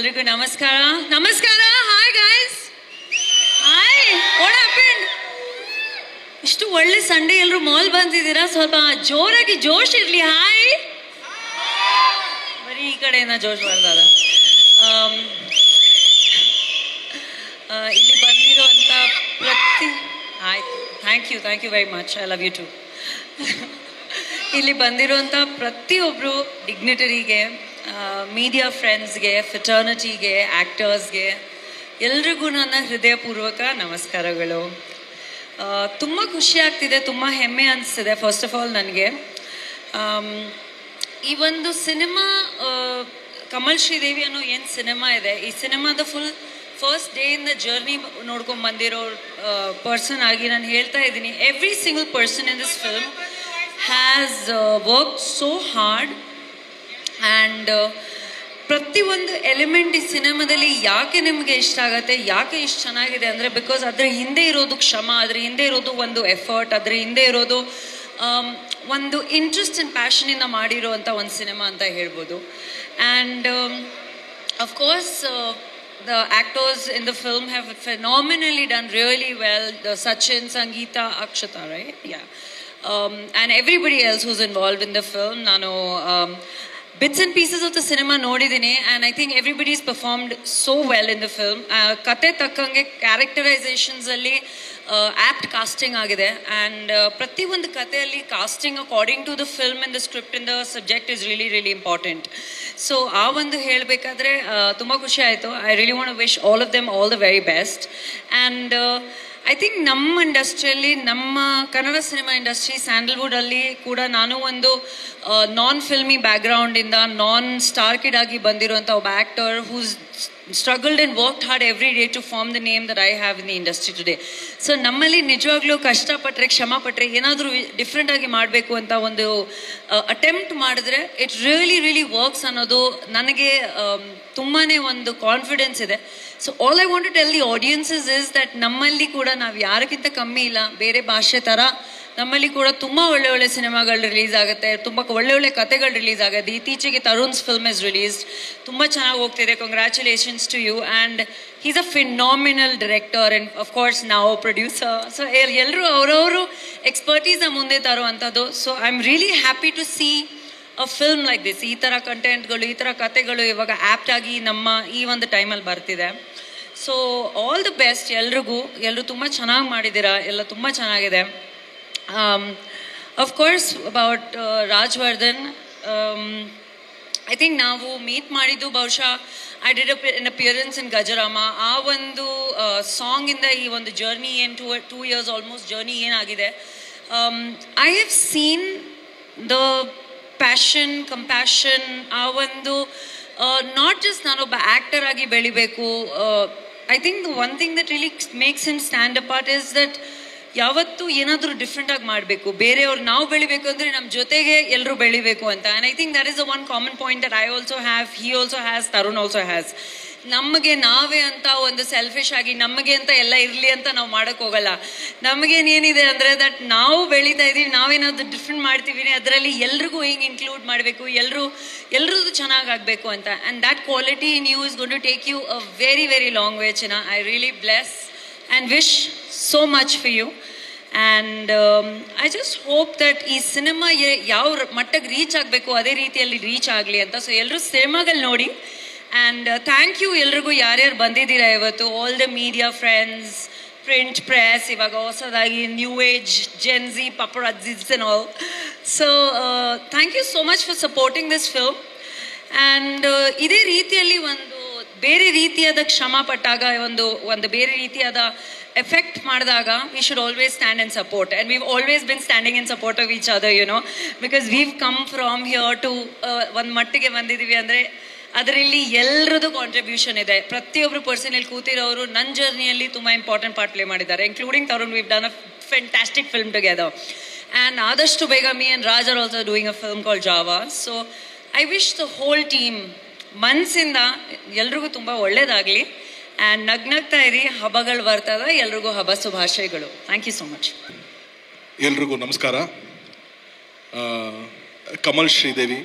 ಎಲ್ರಿಗೂ ನಮಸ್ಕಾರ. ನಮಸ್ಕಾರ. Hi guys. Hi. What happened? ಇಷ್ಟು ಒಳ್ಳೆ ಸಂಡೇ ಎಲ್ಲರೂ ಮಾಲ್ ಬಂದಿದ್ದೀರಾ, ಸ್ವಲ್ಪ ಜೋರಾಗಿ ಜೋಶ್ ಇರಲಿ. ಹಾಯ್. ಬರೀ ಈ ಕಡೆಯಿಂದ ಜೋಶ್ ಬರ್ತದ. ಇಲ್ಲಿ ಬಂದಿರುವಂಥ ಆಯ್ತು, thank you very much. I love you too. ಇಲ್ಲಿ ಬಂದಿರುವಂಥ ಪ್ರತಿಯೊಬ್ಬರು ಡಿಗ್ನಿಟರಿಗೆ, ಮೀಡಿಯಾ ಫ್ರೆಂಡ್ಸ್ಗೆ, ಫಿಟರ್ನಿಟಿಗೆ, ಆ್ಯಕ್ಟರ್ಸ್ಗೆ ಎಲ್ರಿಗೂ ನನ್ನ ಹೃದಯಪೂರ್ವಕ ನಮಸ್ಕಾರಗಳು. ತುಂಬ ಖುಷಿ ಆಗ್ತಿದೆ, ತುಂಬ ಹೆಮ್ಮೆ ಅನಿಸ್ತಿದೆ. ಫಸ್ಟ್ ಆಫ್ ಆಲ್ ನನಗೆ ಈ ಒಂದು ಸಿನಿಮಾ ಕಮಲ್ ಶ್ರೀದೇವಿ ಅನ್ನೋ ಏನು ಸಿನಿಮಾ ಇದೆ, ಈ ಸಿನಿಮಾದ first day in the journey ನೋಡ್ಕೊಂಡು ಬಂದಿರೋ ಪರ್ಸನ್ ಆಗಿ ನಾನು ಹೇಳ್ತಾ ಇದ್ದೀನಿ, every single person in this film has work so hard. And ಪ್ರತಿಯೊಂದು ಎಲಿಮೆಂಟ್ ಈ ಸಿನಿಮಾದಲ್ಲಿ ಯಾಕೆ ನಿಮಗೆ ಇಷ್ಟ ಆಗುತ್ತೆ, ಯಾಕೆ ಇಷ್ಟು ಚೆನ್ನಾಗಿದೆ ಅಂದರೆ ಬಿಕಾಸ್ ಅದ್ರ ಹಿಂದೆ ಇರೋದು ಶ್ರಮ, ಅದ್ರ ಹಿಂದೆ ಇರೋದು ಒಂದು ಎಫರ್ಟ್, ಅದ್ರ ಹಿಂದೆ ಇರೋದು ಒಂದು ಇಂಟ್ರೆಸ್ಟ್ ಆ್ಯಂಡ್ ಪ್ಯಾಷನಿಂದ ಮಾಡಿರೋವಂಥ ಒಂದು ಸಿನಿಮಾ ಅಂತ ಹೇಳ್ಬೋದು. And of course the actors in the film have phenomenally done really well. Sachin, Sangeeta, Akshata, right? Yeah. And everybody else who's involved in the film. Nano bits and pieces of the cinema nodidine, and I think everybody's performed so well in the film. Kate takkange characterizations alli apt casting agide, and prati ಒಂದು ಕಥೆಯಲ್ಲಿ casting according to the film and the script and the subject is really really important. So ಆ ಒಂದು ಹೇಳಬೇಕಾದ್ರೆ ತುಂಬ ಖುಷಿ ಆಯಿತು. I really want to wish all of them all the very best. And I think ನಮ್ಮ ಇಂಡಸ್ಟ್ರಿಯಲ್ಲಿ, ನಮ್ಮ Kannada cinema industry ಸ್ಯಾಂಡಲ್ವುಡಲ್ಲಿ ಕೂಡ ನಾನು ಒಂದು ನಾನ್ ಫಿಲ್ಮಿ ಬ್ಯಾಕ್ಗ್ರೌಂಡಿಂದ ನಾನ್ ಸ್ಟಾರ್ ಕಿಡ್ ಆಗಿ ಬಂದಿರುವಂಥ ಒಬ್ಬ actor whose struggled and worked hard every day to form the name that I have in the industry today. So ನಮ್ಮಲ್ಲಿ ನಿಜವಾಗ್ಲೂ ಕಷ್ಟಪಟ್ಟರೆ, ಶ್ರಮ ಪಟ್ಟರೆ, ಏನಾದರೂ ಡಿಫ್ರೆಂಟ್ ಆಗಿ ಮಾಡಬೇಕು ಅಂತ ಒಂದು ಅಟೆಂಪ್ಟ್ ಮಾಡಿದ್ರೆ ಇಟ್ ರಿಯಲಿ ರಿಯಲಿ ವರ್ಕ್ಸ್ ಅನ್ನೋದು ನನಗೆ ತುಂಬಾ ಒಂದು ಕಾನ್ಫಿಡೆನ್ಸ್ ಇದೆ. So all I want to tell the audiences is that ನಮ್ಮಲ್ಲಿ ಕೂಡ ನಾವು ಯಾರಿಗಿಂತ ಕಮ್ಮಿ ಇಲ್ಲ. ಬೇರೆ ಭಾಷೆ ಥರ ನಮ್ಮಲ್ಲಿ ಕೂಡ ತುಂಬ ಒಳ್ಳೆ ಒಳ್ಳೆ ಸಿನಿಮಾಗಳು ರಿಲೀಸ್ ಆಗುತ್ತೆ, ತುಂಬ ಒಳ್ಳೆ ಒಳ್ಳೆ ಕಥೆಗಳು ರಿಲೀಸ್ ಆಗುತ್ತೆ. ಇತ್ತೀಚೆಗೆ ತರುಣ್ಸ್ ಫಿಲ್ಮ್ ಇಸ್ ರಿಲೀಸ್ಡ್, ತುಂಬ ಚೆನ್ನಾಗಿ ಹೋಗ್ತಿದೆ. Congratulations to you. And he's a phenomenal director and of course ನಾವು ಪ್ರೊಡ್ಯೂಸರ್. ಸೊ ಎಲ್ಲರೂ ಅವರವರು ಎಕ್ಸ್ಪರ್ಟೀಸ್ನ ಮುಂದೆ ತರುವಂಥದ್ದು. So I am really happy to see a film like this. ಈ ಥರ ಕಂಟೆಂಟ್ಗಳು, ಈ ಥರ ಕಥೆಗಳು ಇವಾಗ ಆ್ಯಪ್ಟ್ ಆಗಿ ನಮ್ಮ ಈ ಒಂದು ಟೈಮಲ್ಲಿ ಬರ್ತಿದೆ. ಸೊ ಆಲ್ ದಿ ಬೆಸ್ಟ್ ಎಲ್ರಿಗೂ. ಎಲ್ಲರೂ ತುಂಬ ಚೆನ್ನಾಗಿ ಮಾಡಿದ್ದೀರಾ, ಎಲ್ಲ ತುಂಬ ಚೆನ್ನಾಗಿದೆ. Of course, about Rajwardhan, I think ನಾವು ಮೀಟ್ ಮಾಡಿದ್ದು ಬಹುಶಃ I did an appearance in Gajarama. ಆ ಒಂದು ಸಾಂಗಿಂದ ಈ ಒಂದು ಜರ್ನಿ ಏನು 2 years ಆಲ್ಮೋಸ್ಟ್ ಜರ್ನಿ ಏನಾಗಿದೆ, I have seen the passion, compassion, ಆ ಒಂದು ನಾಟ್ ಜಸ್ಟ್ ನಾನೊಬ್ಬ ಆ್ಯಕ್ಟರ್ ಆಗಿ ಬೆಳಿಬೇಕು. I think the one thing that really makes him stand apart is that ಯಾವತ್ತೂ ಏನಾದರೂ ಡಿಫ್ರೆಂಟಾಗಿ ಮಾಡಬೇಕು, ಬೇರೆಯವ್ರು ನಾವು ಬೆಳಿಬೇಕು ಅಂದರೆ ನಮ್ಮ ಜೊತೆಗೆ ಎಲ್ಲರೂ ಬೆಳಿಬೇಕು ಅಂತ. And I think that is the one common point that I also have, he also has, Tarun also has. ನಮಗೆ ನಾವೇ ಅಂತ ಒಂದು ಸೆಲ್ಫಿಶ್ ಆಗಿ ನಮಗೆ ಅಂತ ಎಲ್ಲ ಇರಲಿ ಅಂತ ನಾವು ಮಾಡೋಕ್ಕೆ ಹೋಗಲ್ಲ. ನಮಗೇನೇನಿದೆ ಅಂದರೆ ದಟ್ ನಾವು ಬೆಳೀತಾ ಇದ್ದೀವಿ, ನಾವೇನಾದ್ರು ಡಿಫ್ರೆಂಟ್ ಮಾಡ್ತೀವಿ, ಅದರಲ್ಲಿ ಎಲ್ರಿಗೂ ಹಿಂಗೆ ಇನ್ಕ್ಲೂಡ್ ಮಾಡಬೇಕು, ಎಲ್ಲರದ್ದು ಚೆನ್ನಾಗಾಗಬೇಕು ಅಂತ. And that quality in you is gonna take you a very very long way. ಚಿನ್ನ, I really bless and wish so much for you. And I just hope that ಈ ಸಿನಿಮಾ ಯಾವ ಮಟ್ಟಕ್ಕೆ reach ಆಗಬೇಕು ಅದೇ ರೀತಿಯಲ್ಲಿ reach ಆಗಲಿ ಅಂತ. So ಎಲ್ಲರೂ ಸಿನಿಮಾಗಳು ನೋಡಿ. ಆ್ಯಂಡ್ ಥ್ಯಾಂಕ್ ಯು ಎಲ್ರಿಗೂ, ಯಾರ್ಯಾರು ಬಂದಿದ್ದೀರಾ ಇವತ್ತು, all the media friends, print press, ಇವಾಗ ಹೊಸದಾಗಿ new age, gen Z, paparazzis and all. So thank you so much for supporting this film. And ಇದೇ ರೀತಿಯಲ್ಲಿ ಒಂದು ಬೇರೆ ರೀತಿಯಾದ ಶ್ರಮ ಪಟ್ಟಾಗ, ಒಂದು ಬೇರೆ ರೀತಿಯಾದ ಎಫೆಕ್ಟ್ ಮಾಡಿದಾಗ we should always stand and support. And we've always been standing in support of each other, you know, because we've come from here to ಒಂದು ಮಟ್ಟಿಗೆ ಬಂದಿದ್ದೀವಿ ಅಂದರೆ ಅದರಲ್ಲಿ ಎಲ್ಲರದ್ದು ಕಾಂಟ್ರಿಬ್ಯೂಷನ್ ಇದೆ. ಪ್ರತಿಯೊಬ್ಬರು ಪರ್ಸನ್ ಇಲ್ಲಿ ಕೂತಿರೋರು ನನ್ನ ಜರ್ನಿಯಲ್ಲಿ ತುಂಬ ಇಂಪಾರ್ಟೆಂಟ್ ಪಾರ್ಟ್ ಪ್ಲೇ ಮಾಡಿದ್ದಾರೆ, including Tarun. View done a fantastic film together. And ಆದಷ್ಟು ಬೇಗ me and Raj are also doing a film called Java. So I wish the whole team ಮನಸ್ಸಿಂದ ಎಲ್ರಿಗೂ ತುಂಬ ಒಳ್ಳೇದಾಗಲಿ. ಆ್ಯಂಡ್ ನಗ್ನಗ್ತಾ ಇರಿ, ಹಬ್ಬಗಳು ಬರ್ತದೆ, ಎಲ್ರಿಗೂ ಹಬ್ಬ ಶುಭಾಶಯಗಳು. Thank you so much. ಎಲ್ರಿಗೂ ನಮಸ್ಕಾರ. ಕಮಲ್ ಶ್ರೀದೇವಿ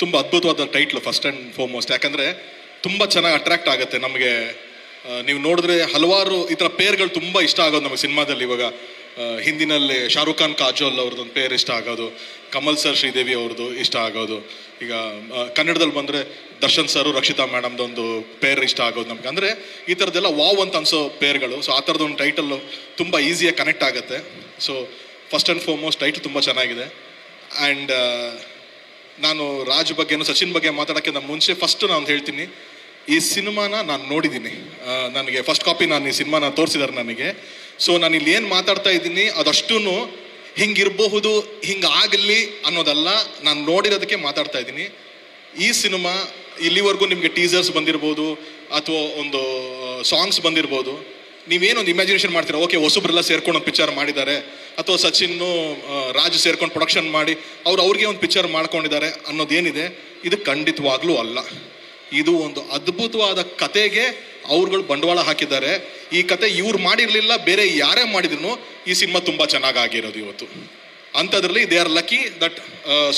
ತುಂಬ ಅದ್ಭುತವಾದ ಟೈಟ್ಲು ಫಸ್ಟ್ ಆ್ಯಂಡ್ ಫಾರ್ಮೋಸ್ಟ್. ಯಾಕಂದರೆ ತುಂಬ ಚೆನ್ನಾಗಿ ಅಟ್ರಾಕ್ಟ್ ಆಗುತ್ತೆ ನಮಗೆ. ನೀವು ನೋಡಿದ್ರೆ ಹಲವಾರು ಈ ಥರ ಪೇರ್ಗಳು ತುಂಬ ಇಷ್ಟ ಆಗೋದು ನಮಗೆ ಸಿನಿಮಾದಲ್ಲಿ. ಇವಾಗ ಹಿಂದಿನಲ್ಲಿ ಶಾರುಖ್ ಖಾನ್ ಕಾಜೋಲ್ ಅವ್ರದ್ದೊಂದು ಪೇರ್ ಇಷ್ಟ ಆಗೋದು, ಕಮಲ್ ಸರ್ ಶ್ರೀದೇವಿ ಅವ್ರದ್ದು ಇಷ್ಟ ಆಗೋದು. ಈಗ ಕನ್ನಡದಲ್ಲಿ ಬಂದರೆ ದರ್ಶನ್ ಸರ್ ರಕ್ಷಿತಾ ಮೇಡಮ್ದೊಂದು ಪೇರ್ ಇಷ್ಟ ಆಗೋದು ನಮ್ಗೆ. ಅಂದರೆ ಈ ಥರದ್ದೆಲ್ಲ ವಾವ್ ಅಂತ ಅನ್ಸೋ ಪೇರ್ಗಳು. ಸೊ ಆ ಥರದೊಂದು ಟೈಟಲ್ಲು ತುಂಬ ಈಸಿಯಾಗಿ ಕನೆಕ್ಟ್ ಆಗುತ್ತೆ. So first and foremost title ತುಂಬ ಚೆನ್ನಾಗಿದೆ. ಆ್ಯಂಡ್ ನಾನು ರಾಜ್ ಬಗ್ಗೆನೂ ಸಚಿನ್ ಬಗ್ಗೆ ಮಾತಾಡೋಕ್ಕೆ ನಾನು ಮುಂಚೆ ಫಸ್ಟ್ ನಾನು ಹೇಳ್ತೀನಿ, ಈ ಸಿನಿಮಾನ ನಾನು ನೋಡಿದ್ದೀನಿ. ನನಗೆ ಫಸ್ಟ್ ಕಾಪಿ ನಾನು ಈ ಸಿನಿಮಾನ ತೋರಿಸಿದ್ದಾರೆ ನನಗೆ. ಸೊ ನಾನು ಇಲ್ಲಿ ಏನು ಮಾತಾಡ್ತಾ ಇದ್ದೀನಿ ಅದಷ್ಟೂ ಹಿಂಗಿರಬಹುದು, ಹಿಂಗಾಗಲಿ ಅನ್ನೋದಲ್ಲ, ನಾನು ನೋಡಿರೋದಕ್ಕೆ ಮಾತಾಡ್ತಾ ಇದ್ದೀನಿ. ಈ ಸಿನಿಮಾ ಇಲ್ಲಿವರೆಗೂ ನಿಮಗೆ ಟೀಸರ್ಸ್ ಬಂದಿರ್ಬೋದು ಅಥವಾ ಒಂದು ಸಾಂಗ್ಸ್ ಬಂದಿರ್ಬೋದು. ನೀವೇನೊಂದು ಇಮ್ಯಾಜಿನೇಷನ್ ಮಾಡ್ತೀರಾ, ಓಕೆ ಹೊಸಬ್ರೆಲ್ಲ ಸೇರ್ಕೊಂಡು ಒಂದು ಪಿಕ್ಚರ್ ಮಾಡಿದ್ದಾರೆ, ಅಥವಾ ಸಚಿನ್ನು ರಾಜ್ ಸೇರ್ಕೊಂಡು ಪ್ರೊಡಕ್ಷನ್ ಮಾಡಿ ಅವ್ರಿಗೆ ಒಂದು ಪಿಕ್ಚರ್ ಮಾಡ್ಕೊಂಡಿದ್ದಾರೆ ಅನ್ನೋದೇನಿದೆ, ಇದು ಖಂಡಿತವಾಗ್ಲೂ ಅಲ್ಲ. ಇದು ಒಂದು ಅದ್ಭುತವಾದ ಕತೆಗೆ ಅವ್ರುಗಳು ಬಂಡವಾಳ ಹಾಕಿದ್ದಾರೆ. ಈ ಕತೆ ಇವ್ರು ಮಾಡಿರಲಿಲ್ಲ, ಬೇರೆ ಯಾರೇ ಮಾಡಿದ್ರು ಈ ಸಿನಿಮಾ ತುಂಬ ಚೆನ್ನಾಗಿರೋದು ಇವತ್ತು. ಅಂಥದ್ರಲ್ಲಿ they are lucky that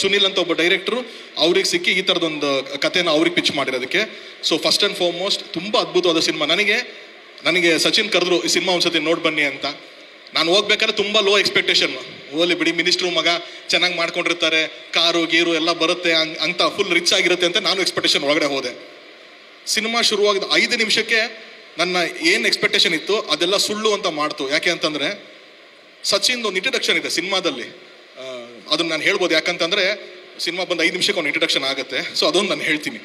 Sunil ಅಂತ ಒಬ್ಬ ಡೈರೆಕ್ಟ್ರು ಅವ್ರಿಗೆ ಸಿಕ್ಕಿ ಈ ಥರದೊಂದು ಕತೆನ ಅವ್ರಿಗೆ ಪಿಚ್ ಮಾಡಿರೋದಕ್ಕೆ. ಸೊ ಫಸ್ಟ್ ಆ್ಯಂಡ್ ಫಾರ್ಮೋಸ್ಟ್ ತುಂಬ ಅದ್ಭುತವಾದ ಸಿನಿಮಾ. ನನಗೆ ಸಚಿನ್ ಕರೆದ್ರು ಈ ಸಿನಿಮಾ ಒಂದ್ಸತಿ ನೋಡಿ ಬನ್ನಿ ಅಂತ. ನಾನು ಹೋಗ್ಬೇಕಾದ್ರೆ ತುಂಬ ಲೋ ಎಕ್ಸ್ಪೆಕ್ಟೇಷನ್, ಓಲಿ ಬಿಡಿ ಮಿನಿಸ್ಟ್ರು ಮಗ ಚೆನ್ನಾಗಿ ಮಾಡ್ಕೊಂಡಿರ್ತಾರೆ, ಕಾರು ಗೀರು ಎಲ್ಲ ಬರುತ್ತೆ ಅಂತ ಫುಲ್ ರಿಚ್ ಆಗಿರುತ್ತೆ ಅಂತ ನಾನು ಎಕ್ಸ್ಪೆಕ್ಟೇಷನ್ ಒಳಗಡೆ ಹೋದೆ. ಸಿನಿಮಾ ಶುರುವಾಗಿದ್ದು 5 ನಿಮಿಷಕ್ಕೆ ನನ್ನ ಏನು ಎಕ್ಸ್ಪೆಕ್ಟೇಷನ್ ಇತ್ತು ಅದೆಲ್ಲ ಸುಳ್ಳು ಅಂತ ಮಾಡ್ತು. ಯಾಕೆ ಅಂತಂದರೆ ಸಚಿನ್ದು ಒಂದು ಇಂಟ್ರಡಕ್ಷನ್ ಇದೆ ಸಿನಿಮಾದಲ್ಲಿ, ಅದನ್ನು ನಾನು ಹೇಳ್ಬೋದು. ಯಾಕಂತಂದರೆ ಸಿನಿಮಾ ಬಂದು 5 ನಿಮಿಷಕ್ಕೆ ಒಂದು ಇಂಟ್ರಡಕ್ಷನ್ ಆಗುತ್ತೆ. ಸೊ ಅದೊಂದು ನಾನು ಹೇಳ್ತೀನಿ.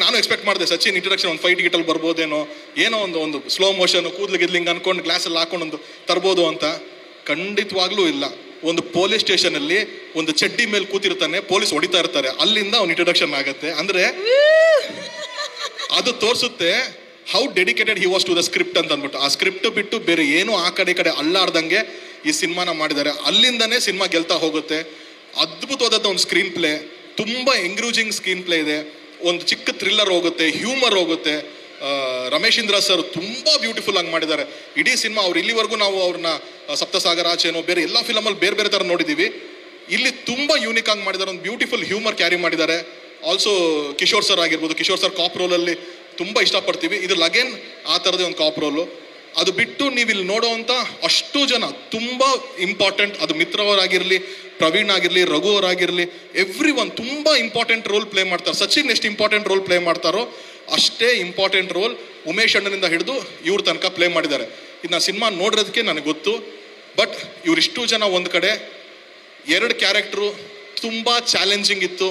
ನಾನು ಎಕ್ಸ್ಪೆಕ್ಟ್ ಮಾಡಿದೆ ಸಚಿನ್ ಇಂಟ್ರಡಕ್ಷನ್ ಒಂದು ಫೈಟ್ ಗಿಟಲ್ಲಿ ಬರ್ಬೋದೇನೋ, ಏನೋ ಒಂದು ಸ್ಲೋ ಮೋಷನ್ ಕೂದಲು ಗಿದ್ಲಿಂಗ್ ಅನ್ಕೊಂಡು ಗ್ಲಾಸಲ್ಲಿ ಹಾಕೊಂಡು ತರ್ಬೋದು ಅಂತ. ಖಂಡಿತವಾಗ್ಲೂ ಇಲ್ಲ. ಒಂದು ಪೊಲೀಸ್ ಸ್ಟೇಷನಲ್ಲಿ ಒಂದು ಚಡ್ಡಿ ಮೇಲೆ ಕೂತಿರ್ತಾನೆ, ಪೊಲೀಸ್ ಹೊಡಿತಾ ಇರ್ತಾರೆ, ಅಲ್ಲಿಂದ ಒಂದು ಇಂಟ್ರಡಕ್ಷನ್ ಆಗುತ್ತೆ. ಅಂದರೆ ಅದು ತೋರಿಸುತ್ತೆ how dedicated he was to the script ಅಂತ ಅಂದ್ಬಿಟ್ಟು. ಆ ಸ್ಕ್ರಿಪ್ಟ್ ಬಿಟ್ಟು ಬೇರೆ ಏನೂ ಆ ಕಡೆ ಅಲ್ಲಾಡ್ದಂಗೆ ಈ ಸಿನಿಮಾನ ಮಾಡಿದ್ದಾರೆ. ಅಲ್ಲಿಂದನೇ ಸಿನಿಮಾ ಗೆಲ್ತಾ ಹೋಗುತ್ತೆ. ಅದ್ಭುತವಾದಂಥ ಒಂದು ಸ್ಕ್ರೀನ್ ಪ್ಲೇ, ತುಂಬ ಎಂಗ್ರೂಜಿಂಗ್ ಸ್ಕ್ರೀನ್ ಪ್ಲೇ ಇದೆ. ಒಂದು ಚಿಕ್ಕ ಥ್ರಿಲ್ಲರ್ ಹೋಗುತ್ತೆ, ಹ್ಯೂಮರ್ ಹೋಗುತ್ತೆ. ರಮೇಶ್ ಇಂದ್ರ ಸರ್ ತುಂಬ ಬ್ಯೂಟಿಫುಲ್ ಆಗಿ ಮಾಡಿದ್ದಾರೆ ಇಡೀ ಸಿನಿಮಾ. ಇಲ್ಲಿವರೆಗೂ ನಾವು ಅವ್ರನ್ನ ಸಪ್ತಸಾಗರ ಆಚೆನೋ ಬೇರೆ ಎಲ್ಲ ಫಿಲಮಲ್ಲಿ ಬೇರೆ ಥರ ನೋಡಿದ್ದೀವಿ. ಇಲ್ಲಿ ತುಂಬ ಯೂನಿಕ್ ಆಗಿ ಮಾಡಿದ್ದಾರೆ, ಒಂದು ಬ್ಯೂಟಿಫುಲ್ ಹ್ಯೂಮರ್ ಕ್ಯಾರಿ ಮಾಡಿದ್ದಾರೆ. ಆಲ್ಸೋ ಕಿಶೋರ್ ಸರ್ ಆಗಿರ್ಬೋದು, ಕಿಶೋರ್ ಸರ್ ಕಾಪ್ ರೋಲಲ್ಲಿ ತುಂಬ ಇಷ್ಟಪಡ್ತೀವಿ. ಇದ್ರಲ್ಲಿ ಅಗೇನ್ ಆ ಥರದೇ ಒಂದು ಕಾಪ್ ರೋಲು. ಅದು ಬಿಟ್ಟು ನೀವು ಇಲ್ಲಿ ನೋಡೋವಂಥ ಅಷ್ಟು ಜನ ತುಂಬ ಇಂಪಾರ್ಟೆಂಟ್, ಅದು ಮಿತ್ರವರಾಗಿರಲಿ, ಪ್ರವೀಣ್ ಆಗಿರಲಿ, ರಘು ಅವರಾಗಿರಲಿ, ಎವ್ರಿ ಒನ್ ತುಂಬ ಇಂಪಾರ್ಟೆಂಟ್ ರೋಲ್ ಪ್ಲೇ ಮಾಡ್ತಾರೆ. ಸಚಿನ್ ಎಷ್ಟು ಇಂಪಾರ್ಟೆಂಟ್ ರೋಲ್ ಪ್ಲೇ ಮಾಡ್ತಾರೋ ಅಷ್ಟೇ ಇಂಪಾರ್ಟೆಂಟ್ ರೋಲ್ ಉಮೇಶ್ ಅಣ್ಣನಿಂದ ಹಿಡಿದು ಇವ್ರ ತನಕ ಪ್ಲೇ ಮಾಡಿದ್ದಾರೆ. ಇದನ್ನ ಸಿನಿಮಾ ನೋಡಿರೋದಕ್ಕೆ ನನಗೆ ಗೊತ್ತು. ಬಟ್ ಇವರಿಷ್ಟು ಜನ ಒಂದು ಕಡೆ, 2 ಕ್ಯಾರೆಕ್ಟ್ರು ತುಂಬ ಚಾಲೆಂಜಿಂಗ್ ಇತ್ತು.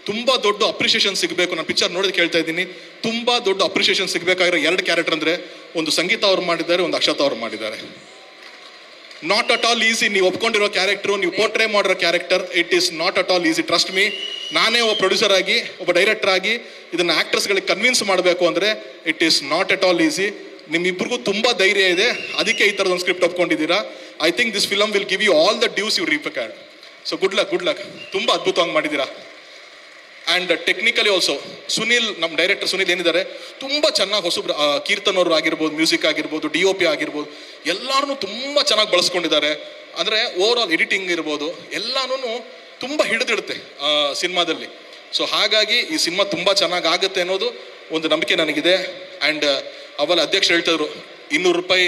ತುಂಬ ದೊಡ್ಡ ಅಪ್ರಿಷಿಯೇಷನ್ ಸಿಗಬೇಕು. ನಾನು ಪಿಕ್ಚರ್ ನೋಡೋದಕ್ಕೆ ಹೇಳ್ತಾ ಇದ್ದೀನಿ, ತುಂಬ ದೊಡ್ಡ ಅಪ್ರಿಷಿಯೇಷನ್ ಸಿಗಬೇಕಾಗಿರೋ 2 ಕ್ಯಾರೆಕ್ಟರ್ ಅಂದರೆ, ಒಂದು ಸಂಗೀತ ಅವ್ರು ಮಾಡಿದ್ದಾರೆ, ಒಂದು ಅಕ್ಷತಾ ಅವ್ರು ಮಾಡಿದ್ದಾರೆ. Not at all easy. ನೀವು ಒಪ್ಕೊಂಡಿರೋ ಕ್ಯಾರೆಕ್ಟ್ರು, ನೀವು ಪೋರ್ಟ್ರೇ ಮಾಡಿರೋ character, it is not at all easy. Trust me. ನಾನೇ ಒಬ್ಬ ಪ್ರೊಡ್ಯೂಸರ್ ಆಗಿ, ಒಬ್ಬ ಡೈರೆಕ್ಟರ್ ಆಗಿ ಇದನ್ನು ಆ್ಯಕ್ಟರ್ಸ್ಗಳಿಗೆ ಕನ್ವಿನ್ಸ್ ಮಾಡಬೇಕು ಅಂದರೆ it is not at all easy. ನಿಮ್ಮಿಬ್ಬರಿಗೂ ತುಂಬ ಧೈರ್ಯ ಇದೆ, ಅದಕ್ಕೆ ಈ ಥರದೊಂದು ಸ್ಕ್ರಿಪ್ಟ್ ಒಪ್ಕೊಂಡಿದ್ದೀರಾ. I think this film will give you all the dues you required. So good luck. ತುಂಬ ಅದ್ಭುತವಾಗಿ ಮಾಡಿದ್ದೀರಾ. ಆ್ಯಂಡ್ ಟೆಕ್ನಿಕಲಿ ಆಲ್ಸೋ ಸುನಿಲ್, ನಮ್ಮ ಡೈರೆಕ್ಟರ್ ಸುನಿಲ್ ಏನಿದ್ದಾರೆ, ತುಂಬ ಚೆನ್ನಾಗಿ ಹೊಸಬ್ರು, ಕೀರ್ತನ್ ಅವರು ಆಗಿರ್ಬೋದು, ಮ್ಯೂಸಿಕ್ ಆಗಿರ್ಬೋದು, DOP ಆಗಿರ್ಬೋದು, ಎಲ್ಲರೂ ತುಂಬ ಚೆನ್ನಾಗಿ ಬಳಸ್ಕೊಂಡಿದ್ದಾರೆ. ಅಂದರೆ ಓವರ್ ಆಲ್ ಎಡಿಟಿಂಗ್ ಇರ್ಬೋದು, ಎಲ್ಲನೂ ತುಂಬ ಹಿಡಿದಿಡುತ್ತೆ ಸಿನಿಮಾದಲ್ಲಿ. ಸೊ ಹಾಗಾಗಿ ಈ ಸಿನಿಮಾ ತುಂಬ ಚೆನ್ನಾಗಿ ಆಗುತ್ತೆ ಅನ್ನೋದು ಒಂದು ನಂಬಿಕೆ ನನಗಿದೆ. ಆ್ಯಂಡ್ ಅವಲ್ಲ ಅಧ್ಯಕ್ಷರು ಹೇಳ್ತಿದ್ರು 200 ರೂಪಾಯಿ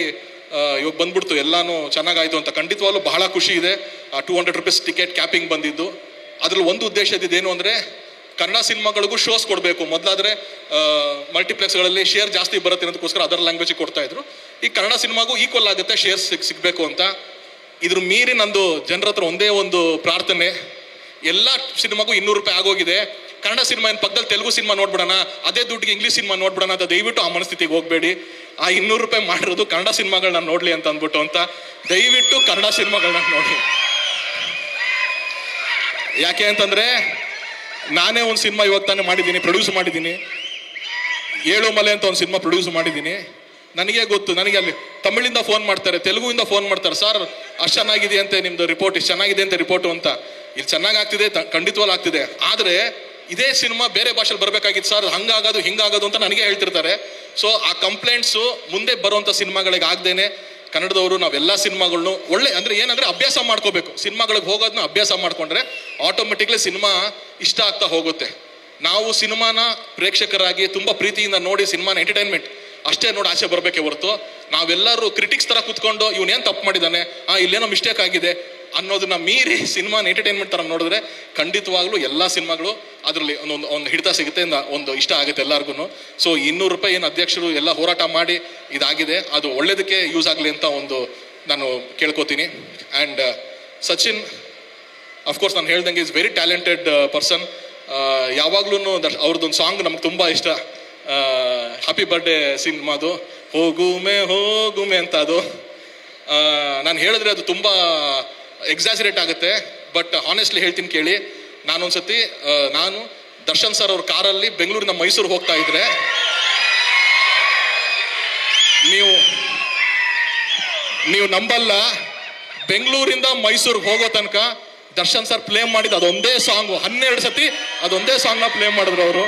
ಇವಾಗ ಬಂದ್ಬಿಡ್ತು, ಎಲ್ಲನೂ ಚೆನ್ನಾಗಾಯಿತು ಅಂತ. ಖಂಡಿತವಾಗ್ಲೂ ಬಹಳ ಖುಷಿ ಇದೆ. 200 ರೂಪೀಸ್ ಟಿಕೆಟ್ ಕ್ಯಾಪಿಂಗ್ ಬಂದಿದ್ದು. ಅದ್ರಲ್ಲಿ ಒಂದು ಉದ್ದೇಶ ಇದ್ದಿದ್ದೇನು ಅಂದರೆ, ಕನ್ನಡ ಸಿನಿಮಾಗಳಿಗೂ ಶೋಸ್ ಕೊಡಬೇಕು. ಮೊದಲಾದರೆ ಮಲ್ಟಿಪ್ಲೆಕ್ಸ್ಗಳಲ್ಲಿ ಶೇರ್ ಜಾಸ್ತಿ ಬರುತ್ತೆ ಅನ್ನೋದಕ್ಕೋಸ್ಕರ ಅದರ್ ಲ್ಯಾಂಗ್ವೇಜಿಗೆ ಕೊಡ್ತಾ ಇದ್ರು. ಈ ಕನ್ನಡ ಸಿನಿಮಾಗೂ ಈಕ್ವಲ್ ಆಗುತ್ತೆ, ಶೇರ್ ಸಿಗಬೇಕು ಅಂತ. ಇದ್ರ ಮೀರಿ ನಂದು ಜನರ ಹತ್ರ ಒಂದೇ ಒಂದು ಪ್ರಾರ್ಥನೆ, ಎಲ್ಲ ಸಿನಿಮಾಗೂ 200 ರೂಪಾಯಿ ಆಗೋಗಿದೆ. ಕನ್ನಡ ಸಿನಿಮಾ ಏನು ಪಕ್ಕದಲ್ಲಿ ತೆಲುಗು ಸಿನಿಮಾ ನೋಡ್ಬಿಡೋಣ, ಅದೇ ದುಡ್ಡಿಗೆ ಇಂಗ್ಲೀಷ್ ಸಿನಿಮಾ ನೋಡ್ಬಿಡೋಣ ಅಂತ ದಯವಿಟ್ಟು ಆ ಮನಸ್ಥಿತಿಗೆ ಹೋಗಬೇಡಿ. ಆ 200 ರೂಪಾಯಿ ಮಾಡಿರೋದು ಕನ್ನಡ ಸಿನಿಮಾಗಳನ್ನ ನೋಡಲಿ ಅಂತ ಅಂದ್ಬಿಟ್ಟು ಅಂತ. ದಯವಿಟ್ಟು ಕನ್ನಡ ಸಿನಿಮಾಗಳನ್ನ ನೋಡಿ. ಯಾಕೆ ಅಂತಂದರೆ ನಾನೇ ಒಂದು ಸಿನಿಮಾ ಇವಾಗ ತಾನೇ ಮಾಡಿದ್ದೀನಿ, ಪ್ರೊಡ್ಯೂಸ್ ಮಾಡಿದ್ದೀನಿ. 7 ಮಲೆ ಅಂತ ಒಂದು ಸಿನಿಮಾ ಪ್ರೊಡ್ಯೂಸ್ ಮಾಡಿದ್ದೀನಿ. ನನಗೆ ಗೊತ್ತು, ನನಗೆ ಅಲ್ಲಿ ತಮಿಳಿಂದ ಫೋನ್ ಮಾಡ್ತಾರೆ, ತೆಲುಗುವಿಂದ ಫೋನ್ ಮಾಡ್ತಾರೆ, ಸರ್ ಅಷ್ಟು ಚೆನ್ನಾಗಿದೆ ಅಂತೆ ನಿಮ್ಮದು ರಿಪೋರ್ಟ್, ಇಷ್ಟು ಚೆನ್ನಾಗಿದೆ ಅಂತ ರಿಪೋರ್ಟು ಅಂತ. ಇಲ್ಲಿ ಚೆನ್ನಾಗಿ ಆಗ್ತಿದೆ, ಖಂಡಿತವಾಗ್ಲೂ ಆಗ್ತಿದೆ. ಆದರೆ ಇದೇ ಸಿನಿಮಾ ಬೇರೆ ಭಾಷೆಲಿ ಬರಬೇಕಾಗಿತ್ತು ಸರ್, ಹಂಗಾಗೋದು ಹಿಂಗಾಗೋದು ಅಂತ ನನಗೆ ಹೇಳ್ತಿರ್ತಾರೆ. ಸೊ ಆ ಕಂಪ್ಲೇಂಟ್ಸು ಮುಂದೆ ಬರುವಂಥ ಸಿನಿಮಾಗಳಿಗೆ ಆಗದೇನೆ ಕನ್ನಡದವರು ನಾವೆಲ್ಲ ಸಿನಿಮಾಗಳನ್ನೂ ಒಳ್ಳೆ, ಅಂದರೆ ಏನಂದರೆ ಅಭ್ಯಾಸ ಮಾಡ್ಕೋಬೇಕು. ಸಿನಿಮಾಗಳಿಗೆ ಹೋಗೋದನ್ನ ಅಭ್ಯಾಸ ಮಾಡಿಕೊಂಡ್ರೆ ಆಟೋಮೆಟಿಕ್ಲಿ ಸಿನಿಮಾ ಇಷ್ಟ ಆಗ್ತಾ ಹೋಗುತ್ತೆ. ನಾವು ಸಿನಿಮಾನ ಪ್ರೇಕ್ಷಕರಾಗಿ ತುಂಬ ಪ್ರೀತಿಯಿಂದ ನೋಡಿ ಸಿನಿಮಾನ ಎಂಟರ್ಟೈನ್ಮೆಂಟ್ ಅಷ್ಟೇ ನೋಡಿ ಆಚೆ ಬರಬೇಕೇ ಹೊರತು ನಾವೆಲ್ಲರೂ ಕ್ರಿಟಿಕ್ಸ್ ಥರ ಕೂತ್ಕೊಂಡು ಇವನೇನು ತಪ್ಪು ಮಾಡಿದ್ದಾನೆ, ಇಲ್ಲೇನೋ ಮಿಸ್ಟೇಕ್ ಆಗಿದೆ ಅನ್ನೋದನ್ನ ಮೀರಿ ಸಿನಿಮಾನ ಎಂಟರ್ಟೈನ್ಮೆಂಟ್ ಥರ ನೋಡಿದ್ರೆ ಖಂಡಿತವಾಗ್ಲೂ ಎಲ್ಲ ಸಿನಿಮಾಗಳು ಅದರಲ್ಲಿ ಒಂದು ಹಿಡಿತ ಸಿಗುತ್ತೆ, ಒಂದು ಇಷ್ಟ ಆಗುತ್ತೆ ಎಲ್ಲರಿಗೂ. ಸೊ 200 ರೂಪಾಯಿ ಏನು ಅಧ್ಯಕ್ಷರು ಎಲ್ಲ ಹೋರಾಟ ಮಾಡಿ ಇದಾಗಿದೆ, ಅದು ಒಳ್ಳೇದಕ್ಕೆ ಯೂಸ್ ಆಗಲಿ ಅಂತ ಒಂದು ನಾನು ಕೇಳ್ಕೊತೀನಿ. ಆ್ಯಂಡ್ ಸಚಿನ್ ಅಫ್ಕೋರ್ಸ್ ನಾನು ಹೇಳ್ದಂಗೆ ಇಸ್ ವೆರಿ ಟ್ಯಾಲೆಂಟೆಡ್ ಪರ್ಸನ್. ಯಾವಾಗ್ಲೂ ಅವ್ರದ್ದೊಂದು ಸಾಂಗ್ ನಮ್ಗೆ ತುಂಬ ಇಷ್ಟ, ಹ್ಯಾಪಿ ಬರ್ಡೇ ಸಿನಿಮಾದು ಹೋಗುಮೆ ಅಂತ. ಅದು ನಾನು ಹೇಳಿದ್ರೆ ಅದು ತುಂಬ ಎಕ್ಸಾಜರೇಟ್ ಆಗುತ್ತೆ, ಬಟ್ ಹಾನೆಸ್ಟ್ಲಿ ಹೇಳ್ತೀನಿ ಕೇಳಿ. ನಾನೊಂದ್ಸತಿ ನಾನು ದರ್ಶನ್ ಸರ್ ಅವ್ರ ಕಾರಲ್ಲಿ ಬೆಂಗಳೂರಿನ ಮೈಸೂರು ಹೋಗ್ತಾ ಇದ್ರೆ, ನೀವು ನಂಬಲ್ಲ, ಬೆಂಗಳೂರಿಂದ ಮೈಸೂರಿಗೆ ಹೋಗೋ ತನಕ ದರ್ಶನ್ ಸರ್ ಪ್ಲೇ ಮಾಡಿದ ಅದೊಂದೇ ಸಾಂಗು 12 ಸತಿ ಅದೊಂದೇ ಸಾಂಗ್ನ ಪ್ಲೇ ಮಾಡಿದ್ರು ಅವರು.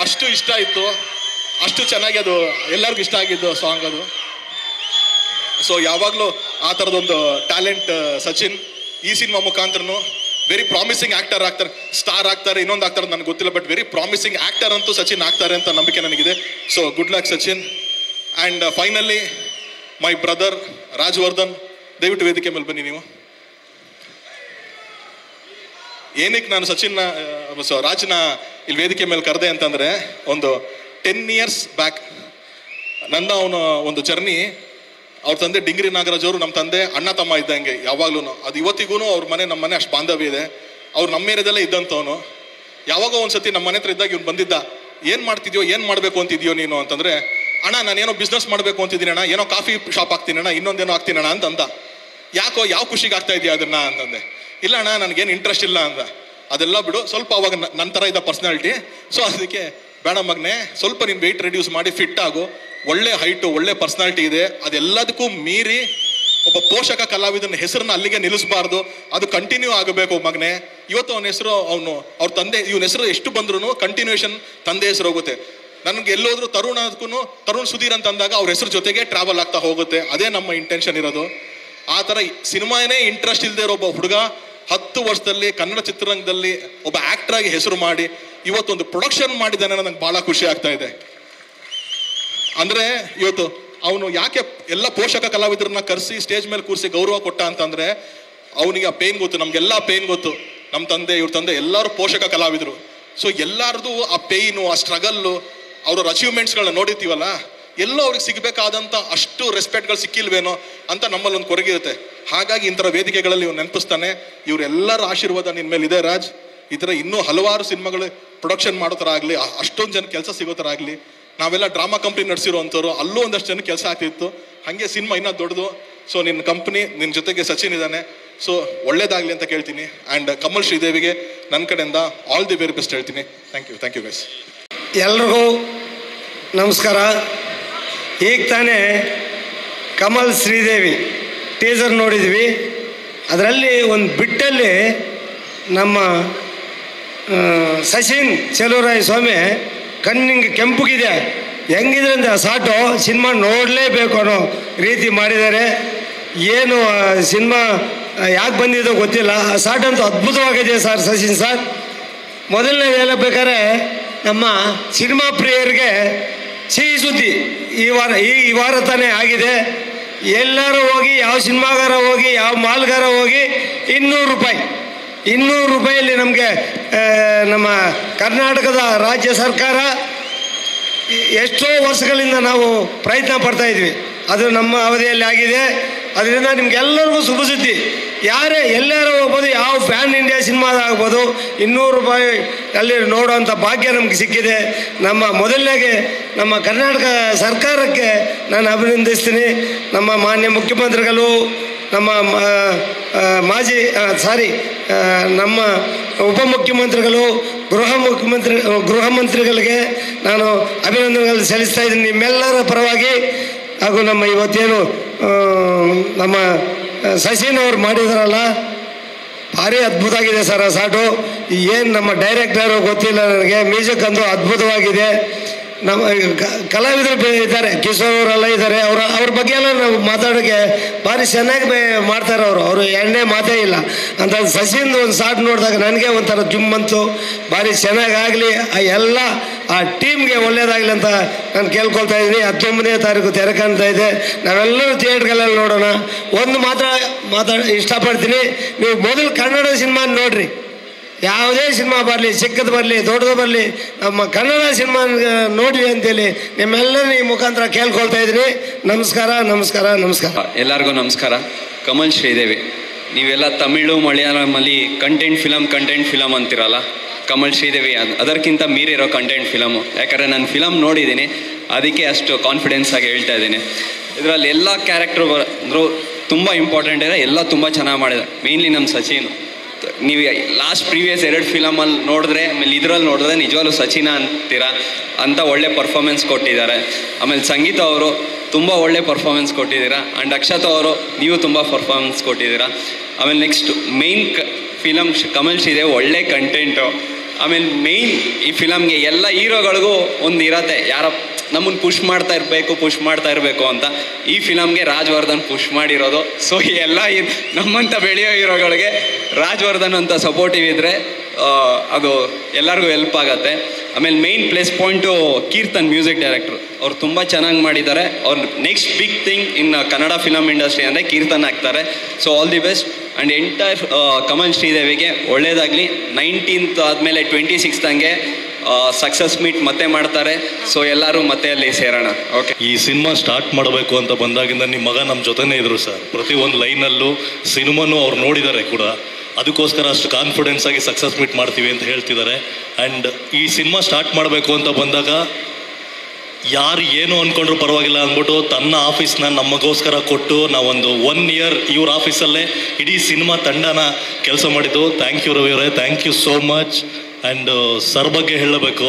ಅಷ್ಟು ಇಷ್ಟ ಇತ್ತು, ಅಷ್ಟು ಚೆನ್ನಾಗಿ ಅದು ಎಲ್ಲರಿಗೂ ಇಷ್ಟ ಆಗಿದ್ದು ಸಾಂಗ್ ಅದು. ಸೊ ಯಾವಾಗಲೂ ಆ ಥರದೊಂದು ಟ್ಯಾಲೆಂಟ್ ಸಚಿನ್ ಈ ಸಿನಿಮಾ ಮುಖಾಂತರನು ವೆರಿ ಪ್ರಾಮಿಸಿಂಗ್ ಆಕ್ಟರ್ ಆಗ್ತಾರೆ, ಸ್ಟಾರ್ ಆಗ್ತಾರೆ, ಇನ್ನೊಂದು ಆಗ್ತಾರೆ ನನಗೆ ಗೊತ್ತಿಲ್ಲ, ಬಟ್ ವೆರಿ ಪ್ರಾಮಿಸಿಂಗ್ ಆಕ್ಟರ್ ಅಂತೂ ಸಚಿನ್ ಆಗ್ತಾರೆ ಅಂತ ನಂಬಿಕೆ ನನಗಿದೆ. So good luck Sachin. And finally my brother Rajavardhan, ದಯವಿಟ್ಟು ವೇದಿಕೆ ಮೇಲೆ ಬನ್ನಿ ನೀವು. ಏನಕ್ಕೆ ನಾನು ರಾಜ್ನ ಇಲ್ಲಿ ವೇದಿಕೆ ಮೇಲೆ ಕರೆದೆ ಅಂತಂದರೆ, ಒಂದು 10 years ಬ್ಯಾಕ್ ನನ್ನ ಅವನ ಒಂದು ಜರ್ನಿ. ಅವ್ರ ತಂದೆ ಡಿಂಗ್ರಿ ನಾಗರಾಜ್ ಅವರು ನಮ್ಮ ತಂದೆ ಅಣ್ಣ ತಮ್ಮ ಇದ್ದಂಗೆ ಯಾವಾಗ್ಲೂ. ಅದು ಇವತ್ತಿಗೂ ಅವ್ರ ಮನೆ ನಮ್ಮ ಮನೆ ಅಷ್ಟು ಬಾಂಧವ್ಯ ಇದೆ. ಅವ್ರು ನಮ್ಮ ಏರಿಯಾದಲ್ಲೇ ಇದ್ದಂಥವನು. ಯಾವಾಗ ಒಂದ್ಸತಿ ನಮ್ಮ ಮನೆ ಹತ್ರ ಇದ್ದಾಗ ಇವ್ನು ಬಂದಿದ್ದ, ಏನು ಮಾಡ್ತಿದ್ಯೋ, ಏನು ಮಾಡಬೇಕು ಅಂತಿದ್ಯೋ ನೀನು ಅಂತಂದರೆ, ಅಣ್ಣ ನಾನೇನೋ ಬಿಸ್ನೆಸ್ ಮಾಡಬೇಕು ಅಂತಿದ್ದೀನಿ ಅಣ್ಣ, ಏನೋ ಕಾಫಿ ಶಾಪ್ ಹಾಕ್ತೀನಿ ಅಣ್ಣ, ಇನ್ನೊಂದೇನೋ ಹಾಕ್ತೀನಿ ಅಣ್ಣ ಅಂತಂದ. ಯಾಕೋ ಯಾವ ಖುಷಿಗೆ ಆಗ್ತಾ ಇದೆಯಾ ಅದನ್ನ ಅಂತಂದೆ. ಇಲ್ಲ ಅಣ್ಣ ನನಗೇನು ಇಂಟ್ರೆಸ್ಟ್ ಇಲ್ಲ ಅಂದ. ಅದೆಲ್ಲ ಬಿಡು, ಸ್ವಲ್ಪ ಅವಾಗ ನನ್ನ ಥರ ಇದ್ದ ಪರ್ಸ್ನಾಲಿಟಿ. ಸೊ ಅದಕ್ಕೆ ಬೇಡ ಮಗನೇ, ಸ್ವಲ್ಪ ನೀನು ವೆಯ್ಟ್ ರೆಡ್ಯೂಸ್ ಮಾಡಿ ಫಿಟ್ ಆಗು, ಒಳ್ಳೆ ಹೈಟು, ಒಳ್ಳೆ ಪರ್ಸ್ನಾಲಿಟಿ ಇದೆ, ಅದೆಲ್ಲದಕ್ಕೂ ಮೀರಿ ಒಬ್ಬ ಪೋಷಕ ಕಲಾವಿದನ ಹೆಸರನ್ನ ಅಲ್ಲಿಗೆ ನಿಲ್ಲಿಸಬಾರ್ದು, ಅದು ಕಂಟಿನ್ಯೂ ಆಗಬೇಕು ಮಗನೇ. ಇವತ್ತು ಅವನ ಹೆಸರು ಅವ್ರ ತಂದೆ ಇವನ ಹೆಸರು ಎಷ್ಟು ಬಂದ್ರೂ ಕಂಟಿನ್ಯೂಷನ್ ತಂದೆ ಹೆಸರು ಹೋಗುತ್ತೆ. ನನಗೆ ಎಲ್ಲೋದ್ರೂ ತರುಣ್ ಸುಧೀರ್ ಅಂತ ಅಂದಾಗ ಅವ್ರ ಹೆಸರು ಜೊತೆಗೆ ಟ್ರಾವೆಲ್ ಆಗ್ತಾ ಹೋಗುತ್ತೆ. ಅದೇ ನಮ್ಮ ಇಂಟೆನ್ಷನ್ ಇರೋದು. ಆ ಥರ ಸಿನಿಮಾನೇ ಇಂಟ್ರೆಸ್ಟ್ ಇಲ್ಲದೆ ಇರೋ ಒಬ್ಬ ಹುಡುಗ 10 ವರ್ಷದಲ್ಲಿ ಕನ್ನಡ ಚಿತ್ರರಂಗದಲ್ಲಿ ಒಬ್ಬ ಆಕ್ಟರ್ ಆಗಿ ಹೆಸರು ಮಾಡಿ ಇವತ್ತೊಂದು ಪ್ರೊಡಕ್ಷನ್ ಮಾಡಿದ್ದಾನೆ. ನನಗೆ ಬಹಳ ಖುಷಿ ಆಗ್ತಾ ಇದೆ. ಅಂದ್ರೆ ಇವತ್ತು ಅವನು ಯಾಕೆ ಎಲ್ಲ ಪೋಷಕ ಕಲಾವಿದರನ್ನ ಕರೆಸಿ ಸ್ಟೇಜ್ ಮೇಲೆ ಕೂರಿಸಿ ಗೌರವ ಕೊಟ್ಟ ಅಂತಂದ್ರೆ, ಅವನಿಗೆ ಆ ಪೇನ್ ಗೊತ್ತು, ನಮ್ಗೆಲ್ಲ ಪೇನ್ ಗೊತ್ತು. ನಮ್ಮ ತಂದೆ, ಇವ್ರ ತಂದೆ ಎಲ್ಲರೂ ಪೋಷಕ ಕಲಾವಿದರು. ಸೊ ಎಲ್ಲಾರ್ದು ಆ ಪೇಯ್ನು, ಆ ಸ್ಟ್ರಗಲ್ಲು, ಅವ್ರ ಅಚೀವ್ಮೆಂಟ್ಸ್ಗಳನ್ನ ನೋಡಿರ್ತೀವಲ್ಲ, ಎಲ್ಲೋ ಅವ್ರಿಗೆ ಸಿಗಬೇಕಾದಂಥ ಅಷ್ಟು ರೆಸ್ಪೆಕ್ಟ್ಗಳು ಸಿಕ್ಕಿಲ್ವೇನೋ ಅಂತ ನಮ್ಮಲ್ಲಿ ಒಂದು ಕೊರಗಿರುತ್ತೆ. ಹಾಗಾಗಿ ಇಂಥರ ವೇದಿಕೆಗಳಲ್ಲಿ ಇವ್ರು ನೆನಪಿಸ್ತಾನೆ. ಇವರೆಲ್ಲರ ಆಶೀರ್ವಾದ ನಿನ್ನ ಮೇಲೆ ಇದೆ ರಾಜ್. ಈ ಥರ ಇನ್ನೂ ಹಲವಾರು ಸಿನಿಮಾಗಳು ಪ್ರೊಡಕ್ಷನ್ ಮಾಡೋ ಥರ ಆಗಲಿ, ಅಷ್ಟೊಂದು ಜನ ಕೆಲಸ ಸಿಗೋ ಥರ ಆಗಲಿ. ನಾವೆಲ್ಲ ಡ್ರಾಮಾ ಕಂಪ್ನಿ ನಡೆಸಿರೋವಂಥವ್ರು, ಅಲ್ಲೂ ಒಂದಷ್ಟು ಜನ ಕೆಲಸ ಆಗ್ತಿತ್ತು. ಹಾಗೆ ಸಿನಿಮಾ ಇನ್ನೂ ದೊಡ್ಡದು. ಸೊ ನಿನ್ನ ಕಂಪ್ನಿ, ನಿನ್ನ ಜೊತೆಗೆ ಸಚಿನ್ ಇದ್ದಾನೆ. ಸೊ ಒಳ್ಳೇದಾಗಲಿ ಅಂತ ಕೇಳ್ತೀನಿ. ಆ್ಯಂಡ್ ಕಮಲ್ ಶ್ರೀದೇವಿಗೆ ನನ್ನ ಕಡೆಯಿಂದ ಆಲ್ ದಿ ವೆರಿ ಬೆಸ್ಟ್ ಹೇಳ್ತೀನಿ. Thank you guys. ಎಲ್ರಿಗೂ ನಮಸ್ಕಾರ. ಈಗ ತಾನೇ ಕಮಲ್ ಶ್ರೀದೇವಿ ಟೀಸರ್ ನೋಡಿದ್ವಿ. ಅದರಲ್ಲಿ ಒಂದು ಬಿಟ್ಟಲ್ಲಿ ನಮ್ಮ ಸಚಿನ್ ಚೆಲುವರಾಯ ಸ್ವಾಮಿ ಕಣ್ಣಿಂಗೆ ಕೆಂಪುಗಿದೆ, ಹೆಂಗಿದೆ ಅಂದರೆ ಸಾಟು ಸಿನಿಮಾ ನೋಡಲೇಬೇಕು ಅನ್ನೋ ರೀತಿ ಮಾಡಿದ್ದಾರೆ. ಏನು ಸಿನಿಮಾ ಯಾಕೆ ಬಂದಿದ್ದೋ ಗೊತ್ತಿಲ್ಲ, ಆ ಸಾಟ್ ಅಂತೂ ಅದ್ಭುತವಾಗಿದೆ ಸರ್ ಸಚಿನ್ ಸರ್. ಮೊದಲನೇದು ಹೇಳಬೇಕಾದ್ರೆ ನಮ್ಮ ಸಿನಿಮಾ ಪ್ರಿಯರಿಗೆ ಸಿಹಿ ಸುದ್ದಿ, ಈ ವಾರ ತಾನೇ ಆಗಿದೆ. ಎಲ್ಲರೂ ಹೋಗಿ, ಯಾವ ಸಿನಿಮಾಗಾರ ಹೋಗಿ, ಯಾವ ಮಾಲ್ಗಾರ ಹೋಗಿ 200 ರೂಪಾಯಲ್ಲಿ ನಮಗೆ ನಮ್ಮ ಕರ್ನಾಟಕದ ರಾಜ್ಯ ಸರ್ಕಾರ ಎಷ್ಟೋ ವರ್ಷಗಳಿಂದ ನಾವು ಪ್ರಯತ್ನ ಪಡ್ತಾ ಇದ್ವಿ, ಅದು ನಮ್ಮ ಅವಧಿಯಲ್ಲಿ ಆಗಿದೆ. ಅದರಿಂದ ನಿಮ್ಗೆಲ್ಲರಿಗೂ ಶುಭ ಸುದ್ದಿ. ಯಾರೇ ಎಲ್ಲರೂ ಹೋಗ್ಬೋದು, ಯಾವ ಪ್ಯಾನ್ ಇಂಡಿಯಾ ಸಿನಿಮಾದ ಆಗ್ಬೋದು, 200 ರೂಪಾಯಿ ಅಲ್ಲಿ ನೋಡೋವಂಥ ಭಾಗ್ಯ ನಮ್ಗೆ ಸಿಕ್ಕಿದೆ. ಮೊದಲನೇಗೆ ನಮ್ಮ ಕರ್ನಾಟಕ ಸರ್ಕಾರಕ್ಕೆ ನಾನು ಅಭಿನಂದಿಸ್ತೀನಿ. ನಮ್ಮ ಮಾನ್ಯ ಮುಖ್ಯಮಂತ್ರಿಗಳು, ನಮ್ಮ ನಮ್ಮ ಉಪಮುಖ್ಯಮಂತ್ರಿಗಳು, ಗೃಹ ಮಂತ್ರಿಗಳಿಗೆ ನಾನು ಅಭಿನಂದನೆಗಳು ಸಲ್ಲಿಸ್ತಾ ಇದ್ದೀನಿ ನಿಮ್ಮೆಲ್ಲರ ಪರವಾಗಿ. ಹಾಗೂ ನಮ್ಮ ಇವತ್ತೇನು ನಮ್ಮ ಸಚಿನ್ ಅವ್ರು ಮಾಡಿದಾರಲ್ಲ, ಭಾರಿ ಅದ್ಭುತ ಆಗಿದೆ ಸರ್ ಆ ಸಾಟು. ಏನು ನಮ್ಮ ಡೈರೆಕ್ಟರು ಗೊತ್ತಿಲ್ಲ ನನಗೆ, ಮ್ಯೂಸಿಕ್ ಅಂತೂ ಅದ್ಭುತವಾಗಿದೆ. ನಮ್ಮ ಕಲಾವಿದರು ಇದ್ದಾರೆ, ಕಿಶೋರ್ ಅವರೆಲ್ಲ ಇದ್ದಾರೆ. ಅವ್ರ ಬಗ್ಗೆ ಎಲ್ಲ ನಾವು ಮಾತಾಡೋಕ್ಕೆ ಭಾರಿ ಚೆನ್ನಾಗಿ ಮಾಡ್ತಾರೆ. ಅವರು ಎಣ್ಣೆ ಮಾತೇ ಇಲ್ಲ ಅಂತ. ಸಸಿಂದು ಒಂದು ಸಾಟ್ ನೋಡಿದಾಗ ನನಗೆ ಒಂಥರ ಜುಮ್ಮಂತು, ಭಾರಿ ಚೆನ್ನಾಗಾಗಲಿ, ಎಲ್ಲ ಆ ಟೀಮ್ಗೆ ಒಳ್ಳೇದಾಗಲಿ ಅಂತ ನಾನು ಕೇಳ್ಕೊಳ್ತಾ ಇದ್ದೀನಿ. 19ನೇ ತಾರೀಕು ತೆರೆ ಕಾಣ್ತಾ ಇದೆ. ನಾವೆಲ್ಲರೂ ಥಿಯೇಟ್ರ್ಗಳಲ್ಲಿ ನೋಡೋಣ. ಒಂದು ಇಷ್ಟಪಡ್ತೀನಿ, ನೀವು ಮೊದಲು ಕನ್ನಡ ಸಿನಿಮಾ ನೋಡ್ರಿ. ಯಾವುದೇ ಸಿನಿಮಾ ಬರಲಿ, ಚಿಕ್ಕದು ಬರಲಿ, ದೊಡ್ಡದು ಬರಲಿ, ನಮ್ಮ ಕನ್ನಡ ಸಿನಿಮಾ ನೋಡಲಿ ಅಂತೇಳಿ ನಿಮ್ಮೆಲ್ಲರೂ ಈ ಮುಖಾಂತರ ಕೇಳ್ಕೊಳ್ತಾ ಇದ್ದೀನಿ. ನಮಸ್ಕಾರ. ಎಲ್ಲರಿಗೂ ನಮಸ್ಕಾರ. ಕಮಲ್ ಶ್ರೀದೇವಿ, ನೀವೆಲ್ಲ ತಮಿಳು ಮಲಯಾಳಮಲ್ಲಿ ಕಂಟೆಂಟ್ ಫಿಲಮ್ ಅಂತಿರಲ್ಲ, ಕಮಲ್ ಶ್ರೀದೇವಿ ಅದಕ್ಕಿಂತ ಮೀರಿರೋ ಕಂಟೆಂಟ್ ಫಿಲಮು. ಯಾಕಂದರೆ ನಾನು ಫಿಲಮ್ ನೋಡಿದ್ದೀನಿ, ಅದಕ್ಕೆ ಅಷ್ಟು ಕಾನ್ಫಿಡೆನ್ಸ್ ಆಗಿ ಹೇಳ್ತಾ ಇದ್ದೀನಿ. ಇದರಲ್ಲಿ ಎಲ್ಲ ಕ್ಯಾರೆಕ್ಟ್ರು ಅಂದರೂ ತುಂಬ ಇಂಪಾರ್ಟೆಂಟ್ ಇದೆ, ಎಲ್ಲ ತುಂಬ ಚೆನ್ನಾಗಿ ಮಾಡಿದೆ. ಮೇನ್ಲಿ ನಮ್ಮ ಸಚಿನ್, ನೀವು ಲಾಸ್ಟ್ ಪ್ರೀವಿಯಸ್ 2 ಫಿಲಮಲ್ಲಿ ನೋಡಿದ್ರೆ, ಆಮೇಲೆ ಇದರಲ್ಲಿ ನೋಡಿದ್ರೆ ನಿಜವಾಗ್ಲೂ ಸಚಿನ ಅಂತೀರಾ ಅಂತ ಒಳ್ಳೆ ಪರ್ಫಾರ್ಮೆನ್ಸ್ ಕೊಟ್ಟಿದ್ದಾರೆ. ಆಮೇಲೆ ಸಂಗೀತ ಅವರು ತುಂಬ ಒಳ್ಳೆ ಪರ್ಫಾರ್ಮೆನ್ಸ್ ಕೊಟ್ಟಿದ್ದೀರಾ. ಆ್ಯಂಡ್ ಅಕ್ಷತಾ ಅವರು ನೀವು ತುಂಬ ಪರ್ಫಾರ್ಮೆನ್ಸ್ ಕೊಟ್ಟಿದ್ದೀರಾ. ಆಮೇಲೆ ನೆಕ್ಸ್ಟ್ ಮೇಯ್ನ್ ಫಿಲಮ್ ಕಮಲ್ ಶ್ರೀದೇವ್ ಒಳ್ಳೆ ಕಂಟೆಂಟು. ಆಮೇಲೆ ಮೇಯ್ನ್ ಈ ಫಿಲಮ್ಗೆ ಎಲ್ಲ ಹೀರೋಗಳಿಗೂ ಒಂದು ಇರತ್ತೆ, ಯಾರ ನಮ್ಮನ್ನು ಪುಷ್ ಮಾಡ್ತಾ ಇರಬೇಕು ಅಂತ. ಈ ಫಿಲಮ್ಗೆ ರಾಜವರ್ಧನ್ ಪುಷ್ ಮಾಡಿರೋದು. ಸೊ ಎಲ್ಲ ನಮ್ಮಂಥ ಬೆಳೆಯೋ ಹೀರೋಗಳಿಗೆ ರಾಜವರ್ಧನ್ ಅಂತ ಸಪೋರ್ಟಿವ್ ಇದ್ದರೆ ಅದು ಎಲ್ಲರಿಗೂ ಹೆಲ್ಪ್ ಆಗುತ್ತೆ. ಆಮೇಲೆ main plus point Keerthan, music director, ಅವ್ರು ತುಂಬ ಚೆನ್ನಾಗಿ ಮಾಡಿದ್ದಾರೆ. ಅವ್ರು next big thing in Kannada film industry ಅಂದರೆ ಕೀರ್ತನ್ ಆಗ್ತಾರೆ. So all the best. And entire Kamal ಶ್ರೀದೇವಿಗೆ ಒಳ್ಳೇದಾಗಲಿ. 19th ಆದಮೇಲೆ 26th ಸಕ್ಸಸ್ ಮೀಟ್ ಮತ್ತೆ ಮಾಡ್ತಾರೆ. ಸೊ ಎಲ್ಲರೂ ಮತ್ತೆ ಅಲ್ಲಿ ಸೇರೋಣ. ಓಕೆ. ಈ ಸಿನಿಮಾ ಸ್ಟಾರ್ಟ್ ಮಾಡಬೇಕು ಅಂತ ಬಂದಾಗಿಂದ ನಿಮ್ಮ ಮಗ ನಮ್ಮ ಜೊತೆನೇ ಇದ್ರು ಸರ್. ಪ್ರತಿಯೊಂದು ಲೈನಲ್ಲೂ ಸಿನಿಮಾನು ಅವ್ರು ನೋಡಿದ್ದಾರೆ ಕೂಡ, ಅದಕ್ಕೋಸ್ಕರ ಅಷ್ಟು ಕಾನ್ಫಿಡೆನ್ಸ್ ಆಗಿ ಸಕ್ಸಸ್ ಮೀಟ್ ಮಾಡ್ತೀವಿ ಅಂತ ಹೇಳ್ತಿದ್ದಾರೆ. ಆ್ಯಂಡ್ ಈ ಸಿನಿಮಾ ಸ್ಟಾರ್ಟ್ ಮಾಡಬೇಕು ಅಂತ ಬಂದಾಗ ಯಾರು ಏನು ಅಂದ್ಕೊಂಡ್ರು ಪರವಾಗಿಲ್ಲ ಅಂದ್ಬಿಟ್ಟು ತನ್ನ ಆಫೀಸ್ನ ನಮಗೋಸ್ಕರ ಕೊಟ್ಟು ನಾವೊಂದು 1 year ಇವ್ರ ಆಫೀಸಲ್ಲೇ ಇಡೀ ಸಿನಿಮಾ ತಂಡನ ಕೆಲಸ ಮಾಡಿದ್ದು. ಥ್ಯಾಂಕ್ ಯು ರವಿ ಅವರೇ, thank you so much. And sir ಬಗ್ಗೆ ಹೇಳಬೇಕು,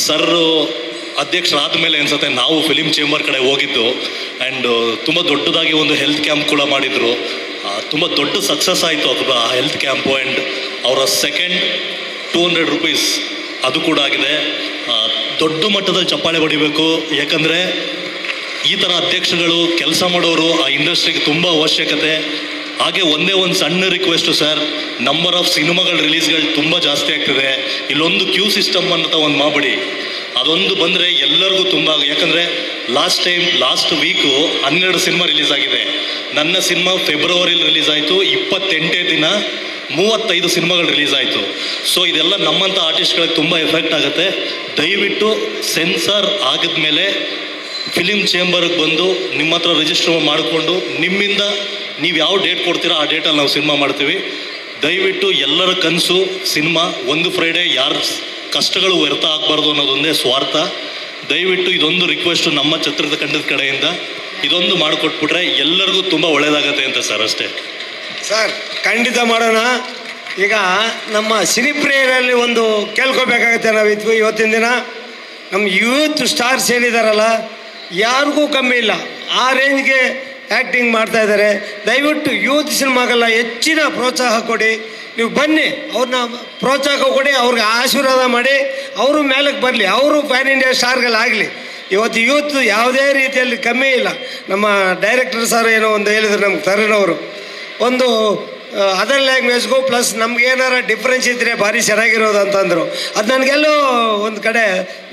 ಸರ್ ಅಧ್ಯಕ್ಷರಾದ ಮೇಲೆ ಅನ್ಸುತ್ತೆ ನಾವು ಫಿಲಿಮ್ ಚೇಂಬರ್ ಕಡೆ ಹೋಗಿದ್ದು. ಆ್ಯಂಡ್ ತುಂಬ ದೊಡ್ಡದಾಗಿ ಒಂದು ಹೆಲ್ತ್ ಕ್ಯಾಂಪ್ ಕೂಡ ಮಾಡಿದರು. ತುಂಬ ದೊಡ್ಡ ಸಕ್ಸಸ್ ಆಯಿತು ಅದು ಆ ಹೆಲ್ತ್ ಕ್ಯಾಂಪು. ಆ್ಯಂಡ್ ಅವರ ಸೆಕೆಂಡ್ 200 rupees ಅದು ಕೂಡ ಆಗಿದೆ. ದೊಡ್ಡ ಮಟ್ಟದಲ್ಲಿ ಚಪ್ಪಾಳೆ ಹೊಡಿಬೇಕು. ಯಾಕಂದರೆ ಈ ಥರ ಅಧ್ಯಕ್ಷಗಳು ಕೆಲಸ ಮಾಡೋರು ಆ ಇಂಡಸ್ಟ್ರಿಗೆ ತುಂಬ ಅವಶ್ಯಕತೆ. ಹಾಗೆ ಒಂದೇ ಒಂದು ಸಣ್ಣ ರಿಕ್ವೆಸ್ಟು ಸರ್, ನಂಬರ್ ಆಫ್ ಸಿನಿಮಾಗಳ ರಿಲೀಸ್ಗಳು ತುಂಬ ಜಾಸ್ತಿ ಆಗ್ತಿದೆ. ಇಲ್ಲೊಂದು ಕ್ಯೂ ಸಿಸ್ಟಮ್ ಅಂತ ಒಂದು ಮಾಡ್ಬಿಡಿ. ಅದೊಂದು ಬಂದರೆ ಎಲ್ಲರಿಗೂ ತುಂಬ, ಯಾಕಂದರೆ ಲಾಸ್ಟ್ ವೀಕು 12 ಸಿನಿಮಾ ರಿಲೀಸ್ ಆಗಿದೆ. ನನ್ನ ಸಿನಿಮಾ ಫೆಬ್ರವರಿಲಿ ರಿಲೀಸ್ ಆಯಿತು. 28ನೇ ದಿನ 35 ಸಿನಿಮಾಗಳು ರಿಲೀಸ್ ಆಯಿತು. ಸೊ ಇದೆಲ್ಲ ನಮ್ಮಂಥ ಆರ್ಟಿಸ್ಟ್ಗಳಿಗೆ ತುಂಬ ಎಫೆಕ್ಟ್ ಆಗುತ್ತೆ. ದಯವಿಟ್ಟು ಸೆನ್ಸಾರ್ ಆಗಿದ್ಮೇಲೆ ಫಿಲಿಮ್ ಚೇಂಬರ್ಗೆ ಬಂದು ನಿಮ್ಮ ಹತ್ರ ರಿಜಿಸ್ಟರ್ ಮಾಡಿಕೊಂಡು ನಿಮ್ಮಿಂದ ನೀವು ಯಾವ ಡೇಟ್ ಕೊಡ್ತೀರೋ ಆ ಡೇಟಲ್ಲಿ ನಾವು ಸಿನಿಮಾ ಮಾಡ್ತೀವಿ. ದಯವಿಟ್ಟು ಎಲ್ಲರ ಕನಸು ಸಿನಿಮಾ ಒಂದು ಫ್ರೈಡೇ, ಯಾರ ಕಷ್ಟಗಳು ವ್ಯರ್ಥ ಆಗಬಾರ್ದು ಅನ್ನೋದೊಂದೇ ಸ್ವಾರ್ಥ. ದಯವಿಟ್ಟು ಇದೊಂದು ರಿಕ್ವೆಸ್ಟು ನಮ್ಮ ಚಿತ್ರತಂಡದ ಕಡೆಯಿಂದ ಇದೊಂದು ಮಾಡಿಕೊಟ್ಬಿಟ್ರೆ ಎಲ್ಲರಿಗೂ ತುಂಬ ಒಳ್ಳೆಯದಾಗತ್ತೆ ಅಂತ ಸರ್. ಅಷ್ಟೇ ಸರ್, ಖಂಡಿತ ಮಾಡೋಣ. ಈಗ ನಮ್ಮ ಸಿನಿಪ್ರಿಯರಲ್ಲಿ ಒಂದು ಕೇಳ್ಕೊಬೇಕಾಗತ್ತೆ ನಾವು. ಇವತ್ತಿನ ದಿನ ನಮ್ಮ ಯೂತ್ ಸ್ಟಾರ್ಸ್ ಏನಿದಾರಲ್ಲ, ಯಾರಿಗೂ ಕಮ್ಮಿ ಇಲ್ಲ, ಆ ರೇಂಜ್ಗೆ ಆ್ಯಕ್ಟಿಂಗ್ ಮಾಡ್ತಾ ಇದ್ದಾರೆ. ದಯವಿಟ್ಟು ಯೂತ್ ಸಿನಿಮಾಗೆಲ್ಲ ಹೆಚ್ಚಿನ ಪ್ರೋತ್ಸಾಹ ಕೊಡಿ. ನೀವು ಬನ್ನಿ, ಅವ್ರನ್ನ ಪ್ರೋತ್ಸಾಹ ಕೊಡಿ, ಅವ್ರಿಗೆ ಆಶೀರ್ವಾದ ಮಾಡಿ, ಅವರು ಮೇಲಕ್ಕೆ ಬರಲಿ, ಅವರು ಪ್ಯಾನ್ ಇಂಡಿಯಾ ಸ್ಟಾರ್ಗಳಾಗಲಿ. ಇವತ್ತು ಯೂತ್ ಯಾವುದೇ ರೀತಿಯಲ್ಲಿ ಕಮ್ಮಿ ಇಲ್ಲ. ನಮ್ಮ ಡೈರೆಕ್ಟರ್ ಸರ್ ಏನೋ ಒಂದು ಹೇಳಿದ್ರು, ನಮ್ಗೆ ತರುಣ್ ಅವರು, ಒಂದು ಅದರ್ ಲ್ಯಾಂಗ್ವೇಜ್ಗೂ ಪ್ಲಸ್ ನಮ್ಗೇನಾರ ಡಿಫ್ರೆನ್ಸ್ ಇದ್ದರೆ ಭಾರಿ ಚೆನ್ನಾಗಿರೋದು ಅಂತಂದರು. ಅದು ನನಗೆಲ್ಲೋ ಒಂದು ಕಡೆ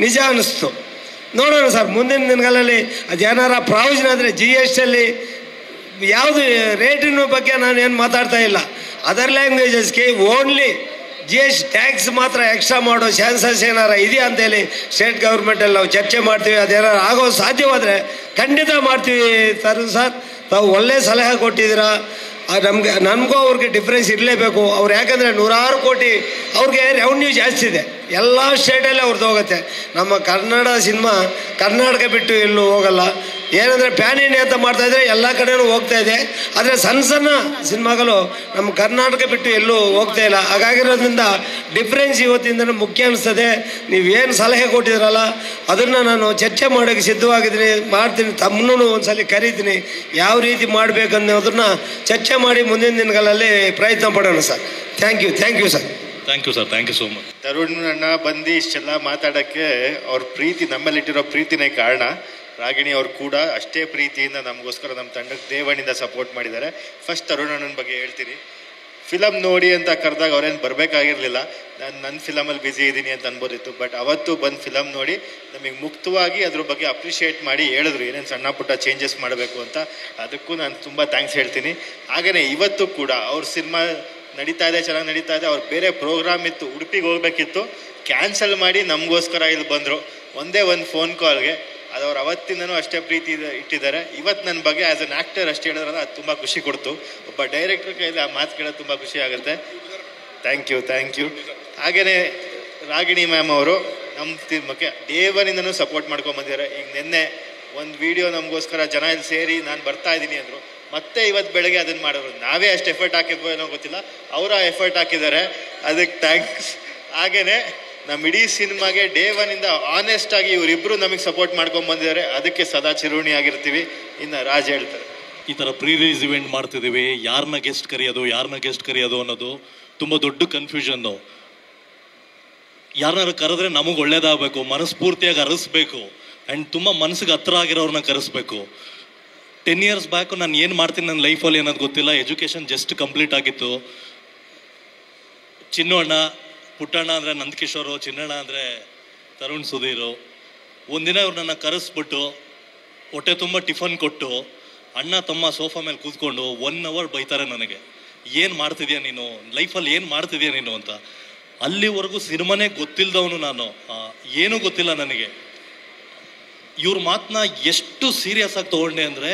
ನಿಜ ಅನ್ನಿಸ್ತು. ನೋಡೋಣ ಸರ್, ಮುಂದಿನ ದಿನಗಳಲ್ಲಿ ಅದೇನಾರ ಪ್ರಾವಿಷನ್ ಆದರೆ GSTಯಲ್ಲಿ ಯಾವುದು ರೇಟಿನ ಬಗ್ಗೆ ನಾನು ಏನು ಮಾತಾಡ್ತಾ ಇಲ್ಲ. ಅದರ್ ಲ್ಯಾಂಗ್ವೇಜಸ್ಗೆ ಓನ್ಲಿ GST ಟ್ಯಾಕ್ಸ್ ಮಾತ್ರ ಎಕ್ಸ್ಟ್ರಾ ಮಾಡೋ ಚಾನ್ಸಸ್ ಏನಾರ ಇದೆಯಾ ಅಂತೇಳಿ ಸ್ಟೇಟ್ ಗೌರ್ಮೆಂಟಲ್ಲಿ ನಾವು ಚರ್ಚೆ ಮಾಡ್ತೀವಿ. ಅದೇನಾರು ಆಗೋ ಸಾಧ್ಯವಾದರೆ ಖಂಡಿತ ಮಾಡ್ತೀವಿ. ಸರ್, ತಾವು ಒಳ್ಳೆ ಸಲಹೆ ಕೊಟ್ಟಿದ್ದೀರಾ. ನನಗೂ ಅವ್ರಿಗೆ ಡಿಫ್ರೆನ್ಸ್ ಇರಲೇಬೇಕು. ಅವ್ರು ಯಾಕಂದರೆ 100 ಕೋಟಿ ಅವ್ರಿಗೆ ರೆವೆನ್ಯೂ ಜಾಸ್ತಿ ಇದೆ, ಎಲ್ಲ ಸ್ಟೇಟಲ್ಲೇ ಅವ್ರದ್ದು ಹೋಗುತ್ತೆ. ನಮ್ಮ ಕನ್ನಡ ಸಿನಿಮಾ ಕರ್ನಾಟಕ ಬಿಟ್ಟು ಎಲ್ಲೂ ಹೋಗಲ್ಲ. ಏನಂದರೆ ಪ್ಯಾನ್ ಇಂಡಿಯಾ ಅಂತ ಮಾಡ್ತಾಯಿದ್ರೆ ಎಲ್ಲ ಕಡೆಯೂ ಹೋಗ್ತಾ ಇದೆ. ಆದರೆ ಸಣ್ಣ ಸಣ್ಣ ಸಿನಿಮಾಗಳು ನಮ್ಮ ಕರ್ನಾಟಕ ಬಿಟ್ಟು ಎಲ್ಲೂ ಹೋಗ್ತಾ ಇಲ್ಲ. ಹಾಗಾಗಿರೋದ್ರಿಂದ ಡಿಫ್ರೆನ್ಸ್ ಇವತ್ತಿಂದ ಮುಖ್ಯ ಅನಿಸ್ತದೆ. ನೀವೇನು ಸಲಹೆ ಕೊಟ್ಟಿದ್ರಲ್ಲ, ಅದನ್ನು ನಾನು ಚರ್ಚೆ ಮಾಡೋಕ್ಕೆ ಸಿದ್ಧವಾಗಿದ್ದೀನಿ, ಮಾಡ್ತೀನಿ. ತಮ್ಮನ್ನೂ ಒಂದ್ಸಲ ಕರೀತೀನಿ, ಯಾವ ರೀತಿ ಮಾಡಬೇಕನ್ನೋದನ್ನು ಚರ್ಚೆ ಮಾಡಿ ಮುಂದಿನ ದಿನಗಳಲ್ಲಿ ಪ್ರಯತ್ನ ಪಡೋಣ sir. Thank you sir. Thank you sir, thank you so much. Tarun ಅಣ್ಣ ಬಂದು ಇಷ್ಟೆಲ್ಲ ಮಾತಾಡೋಕ್ಕೆ ಅವ್ರ ಪ್ರೀತಿ, ನಮ್ಮಲ್ಲಿಟ್ಟಿರೋ ಪ್ರೀತಿನೇ ಕಾರಣ. ರಾಗಿಣಿ ಅವ್ರು ಕೂಡ ಅಷ್ಟೇ ಪ್ರೀತಿಯಿಂದ ನಮಗೋಸ್ಕರ ನಮ್ಮ ತಂಡಕ್ಕೆ ದೇವಣಿಂದ ಸಪೋರ್ಟ್ ಮಾಡಿದ್ದಾರೆ. ಫಸ್ಟ್ ತರುಣ್ ಅಣ್ಣನ ಬಗ್ಗೆ ಹೇಳ್ತೀನಿ. ಫಿಲಮ್ ನೋಡಿ ಅಂತ ಕರೆದಾಗ ಅವ್ರೇನು ಬರಬೇಕಾಗಿರಲಿಲ್ಲ, ನಾನು ನನ್ನ ಫಿಲಮಲ್ಲಿ ಬ್ಯುಸಿ ಇದ್ದೀನಿ ಅಂತ ಅನ್ಬೋದಿತ್ತು. ಬಟ್ ಅವತ್ತು ಬಂದು ಫಿಲಮ್ ನೋಡಿ ನಮಗೆ ಮುಕ್ತವಾಗಿ ಅದ್ರ ಬಗ್ಗೆ ಅಪ್ರಿಷಿಯೇಟ್ ಮಾಡಿ ಹೇಳಿದ್ರು ಏನೇನು ಸಣ್ಣ ಪುಟ್ಟ ಚೇಂಜಸ್ ಮಾಡಬೇಕು ಅಂತ. ಅದಕ್ಕೂ ನಾನು ತುಂಬ ಥ್ಯಾಂಕ್ಸ್ ಹೇಳ್ತೀನಿ. ಹಾಗೆಯೇ ಇವತ್ತು ಕೂಡ ಅವ್ರ ಸಿನಿಮಾ ನಡೀತಾ ಇದೆ, ಚೆನ್ನಾಗಿ ನಡೀತಾ ಇದೆ. ಅವ್ರು ಬೇರೆ ಪ್ರೋಗ್ರಾಮ್ ಇತ್ತು, ಉಡುಪಿಗೆ ಹೋಗಬೇಕಿತ್ತು, ಕ್ಯಾನ್ಸಲ್ ಮಾಡಿ ನಮಗೋಸ್ಕರ ಇಲ್ಲಿ ಬಂದರು. ಒಂದೇ ಒಂದು ಫೋನ್ ಕಾಲ್ಗೆ. ಅದು ಅವ್ರು ಅವತ್ತಿಂದನೂ ಅಷ್ಟೇ ಪ್ರೀತಿ ಇಟ್ಟಿದ್ದಾರೆ. ಇವತ್ತು ನನ್ನ ಬಗ್ಗೆ ಆ್ಯಸ್ ಅನ್ ಆ್ಯಕ್ಟರ್ ಅಷ್ಟು ಹೇಳಿದ್ರಲ್ಲ, ಅದು ತುಂಬ ಖುಷಿ ಕೊಡ್ತು. ಒಬ್ಬ ಡೈರೆಕ್ಟ್ರ್ ಕೈಯಲ್ಲಿ ಆ ಮಾತು ಕೇಳೋದು ತುಂಬ ಖುಷಿ ಆಗುತ್ತೆ. Thank you. ಹಾಗೆಯೇ ರಾಗಿಣಿ ಮ್ಯಾಮ್ ಅವರು ನಮ್ಮ ಸಿನಿಮಾಕ್ಕೆ ದೇವರಿಂದನೂ ಸಪೋರ್ಟ್ ಮಾಡ್ಕೊಂಬಂದಿದ್ದಾರೆ. ಈಗ ನಿನ್ನೆ ಒಂದು ವಿಡಿಯೋ ನಮಗೋಸ್ಕರ ಜನ ಇಲ್ಲಿ ಸೇರಿ ನಾನು ಬರ್ತಾ ಇದ್ದೀನಿ ಅಂದರು. ಮತ್ತೆ ಇವತ್ತು ಬೆಳಗ್ಗೆ ಅದನ್ನು ಮಾಡಿದ್ರು. ನಾವೇ ಅಷ್ಟು ಎಫರ್ಟ್ ಹಾಕಿದ್ವೋ ಏನೋ ಗೊತ್ತಿಲ್ಲ, ಅವರ ಎಫರ್ಟ್ ಹಾಕಿದ್ದಾರೆ, ಅದಕ್ಕೆ ಥ್ಯಾಂಕ್ಸ್. ಹಾಗೆಯೇ ನಮ್ಮ ಇಡೀ ಸಿನಿಮಾಗೆ ಡೇ ಒನ್ನಿಂದ ಆನೆಸ್ಟ್ ಆಗಿ ಇವರಿಬ್ಬರು ನಮಗೆ ಸಪೋರ್ಟ್ ಮಾಡ್ಕೊಂಬಂದಿದ್ದಾರೆ. ಅದಕ್ಕೆ ಸದಾ ಚಿರುಣಿ ಆಗಿರ್ತೀವಿ. ಇನ್ನು ರಾಜ್ ಹೇಳ್ತಾರೆ. ಈ ಥರ ಪ್ರೀ ರಿಲೀಸ್ ಇವೆಂಟ್ ಮಾಡ್ತಿದ್ದೀವಿ, ಯಾರನ್ನ ಗೆಸ್ಟ್ ಕರೆಯೋದು ಅನ್ನೋದು ತುಂಬ ದೊಡ್ಡ ಕನ್ಫ್ಯೂಷನ್ನು. ಯಾರನ್ನಾರು ಕರೆದ್ರೆ ನಮಗೆ ಒಳ್ಳೇದಾಗಬೇಕು, ಮನಸ್ಫೂರ್ತಿಯಾಗಿ ಅರಸ್ಬೇಕು, ಆ್ಯಂಡ್ ತುಂಬ ಮನಸ್ಸಿಗೆ ಹತ್ರ ಆಗಿರೋರನ್ನ ಕರೆಸ್ಬೇಕು. 10 years ಬ್ಯಾಕು ನಾನು ಏನು ಮಾಡ್ತೀನಿ ನನ್ನ ಲೈಫಲ್ಲಿ ಅನ್ನೋದು ಗೊತ್ತಿಲ್ಲ. ಎಜುಕೇಷನ್ ಜಸ್ಟ್ ಕಂಪ್ಲೀಟ್ ಆಗಿತ್ತು. ಚಿನ್ನು ಅಣ್ಣ, ಪುಟ್ಟಣ್ಣ ಅಂದರೆ ನಂದಕಿಶೋರು, ಚಿನ್ನಣ್ಣ ಅಂದರೆ ತರುಣ್ ಸುಧೀರು. ಒಂದಿನ ಇವ್ರು ನನ್ನ ಕರೆಸ್ಬಿಟ್ಟು ಹೊಟ್ಟೆ ತುಂಬ ಟಿಫನ್ ಕೊಟ್ಟು ಅಣ್ಣ ತಮ್ಮ ಸೋಫಾ ಮೇಲೆ ಕೂತ್ಕೊಂಡು 1 hour ಬೈತಾರೆ ನನಗೆ. ಏನು ಮಾಡ್ತಿದ್ಯಾ ನೀನು ಲೈಫಲ್ಲಿ, ಏನು ಮಾಡ್ತಿದ್ಯಾ ನೀನು ಅಂತ. ಅಲ್ಲಿವರೆಗೂ ಸಿನಿಮಾನೇ ಗೊತ್ತಿಲ್ಲದವನು ನಾನು, ಏನೂ ಗೊತ್ತಿಲ್ಲ ನನಗೆ. ಇವ್ರ ಮಾತನ್ನ ಎಷ್ಟು ಸೀರಿಯಸ್ ಆಗಿ ತೊಗೊಂಡೆ ಅಂದರೆ,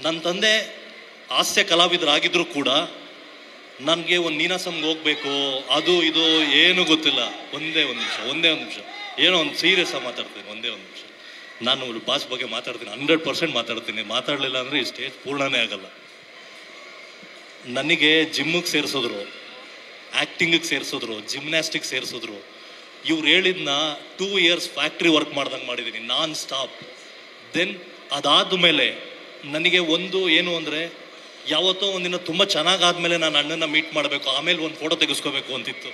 ನನ್ನ ತಂದೆ ಹಾಸ್ಯ ಕಲಾವಿದರಾಗಿದ್ದರೂ ಕೂಡ ನನಗೆ ಒಂದು ನೀನಾಸಮ್ಗೆ ಹೋಗ್ಬೇಕು, ಅದು ಇದು ಏನೂ ಗೊತ್ತಿಲ್ಲ. ಒಂದೇ ಒಂದು ನಿಮಿಷ ಏನೋ ಒಂದು ಸೀರಿಯಸ್ ಆಗಿ ಮಾತಾಡ್ತೀನಿ. ಒಂದೇ ಒಂದು ನಿಮಿಷ. ನಾನು ಬಾಸ್ ಬಗ್ಗೆ ಮಾತಾಡ್ತೀನಿ, 100% ಮಾತಾಡ್ತೀನಿ. ಮಾತಾಡಲಿಲ್ಲ ಅಂದರೆ ಈ ಸ್ಟೇಜ್ ಪೂರ್ಣನೇ ಆಗಲ್ಲ. ನನಗೆ ಜಿಮ್ಮಿಗೆ ಸೇರಿಸಿದ್ರು, ಆ್ಯಕ್ಟಿಂಗಿಗೆ ಸೇರಿಸಿದ್ರು, ಜಿಮ್ನಾಸ್ಟಿಕ್ ಸೇರಿಸಿದ್ರು. ಇವ್ರು ಹೇಳಿದ್ನ 2 years ಫ್ಯಾಕ್ಟ್ರಿ ವರ್ಕ್ ಮಾಡ್ದಂಗೆ ಮಾಡಿದ್ದೀನಿ, ನಾನ್ ಸ್ಟಾಪ್. ದೆನ್ ಅದಾದಮೇಲೆ ನನಗೆ ಒಂದು ಏನು ಅಂದರೆ, ಯಾವತ್ತೋ ಒಂದಿನ ತುಂಬ ಚೆನ್ನಾಗಾದ್ಮೇಲೆ ನಾನು ಅಣ್ಣನ ಮೀಟ್ ಮಾಡಬೇಕು, ಆಮೇಲೆ ಒಂದು ಫೋಟೋ ತೆಗೆಸ್ಕೋಬೇಕು ಅಂತಿತ್ತು.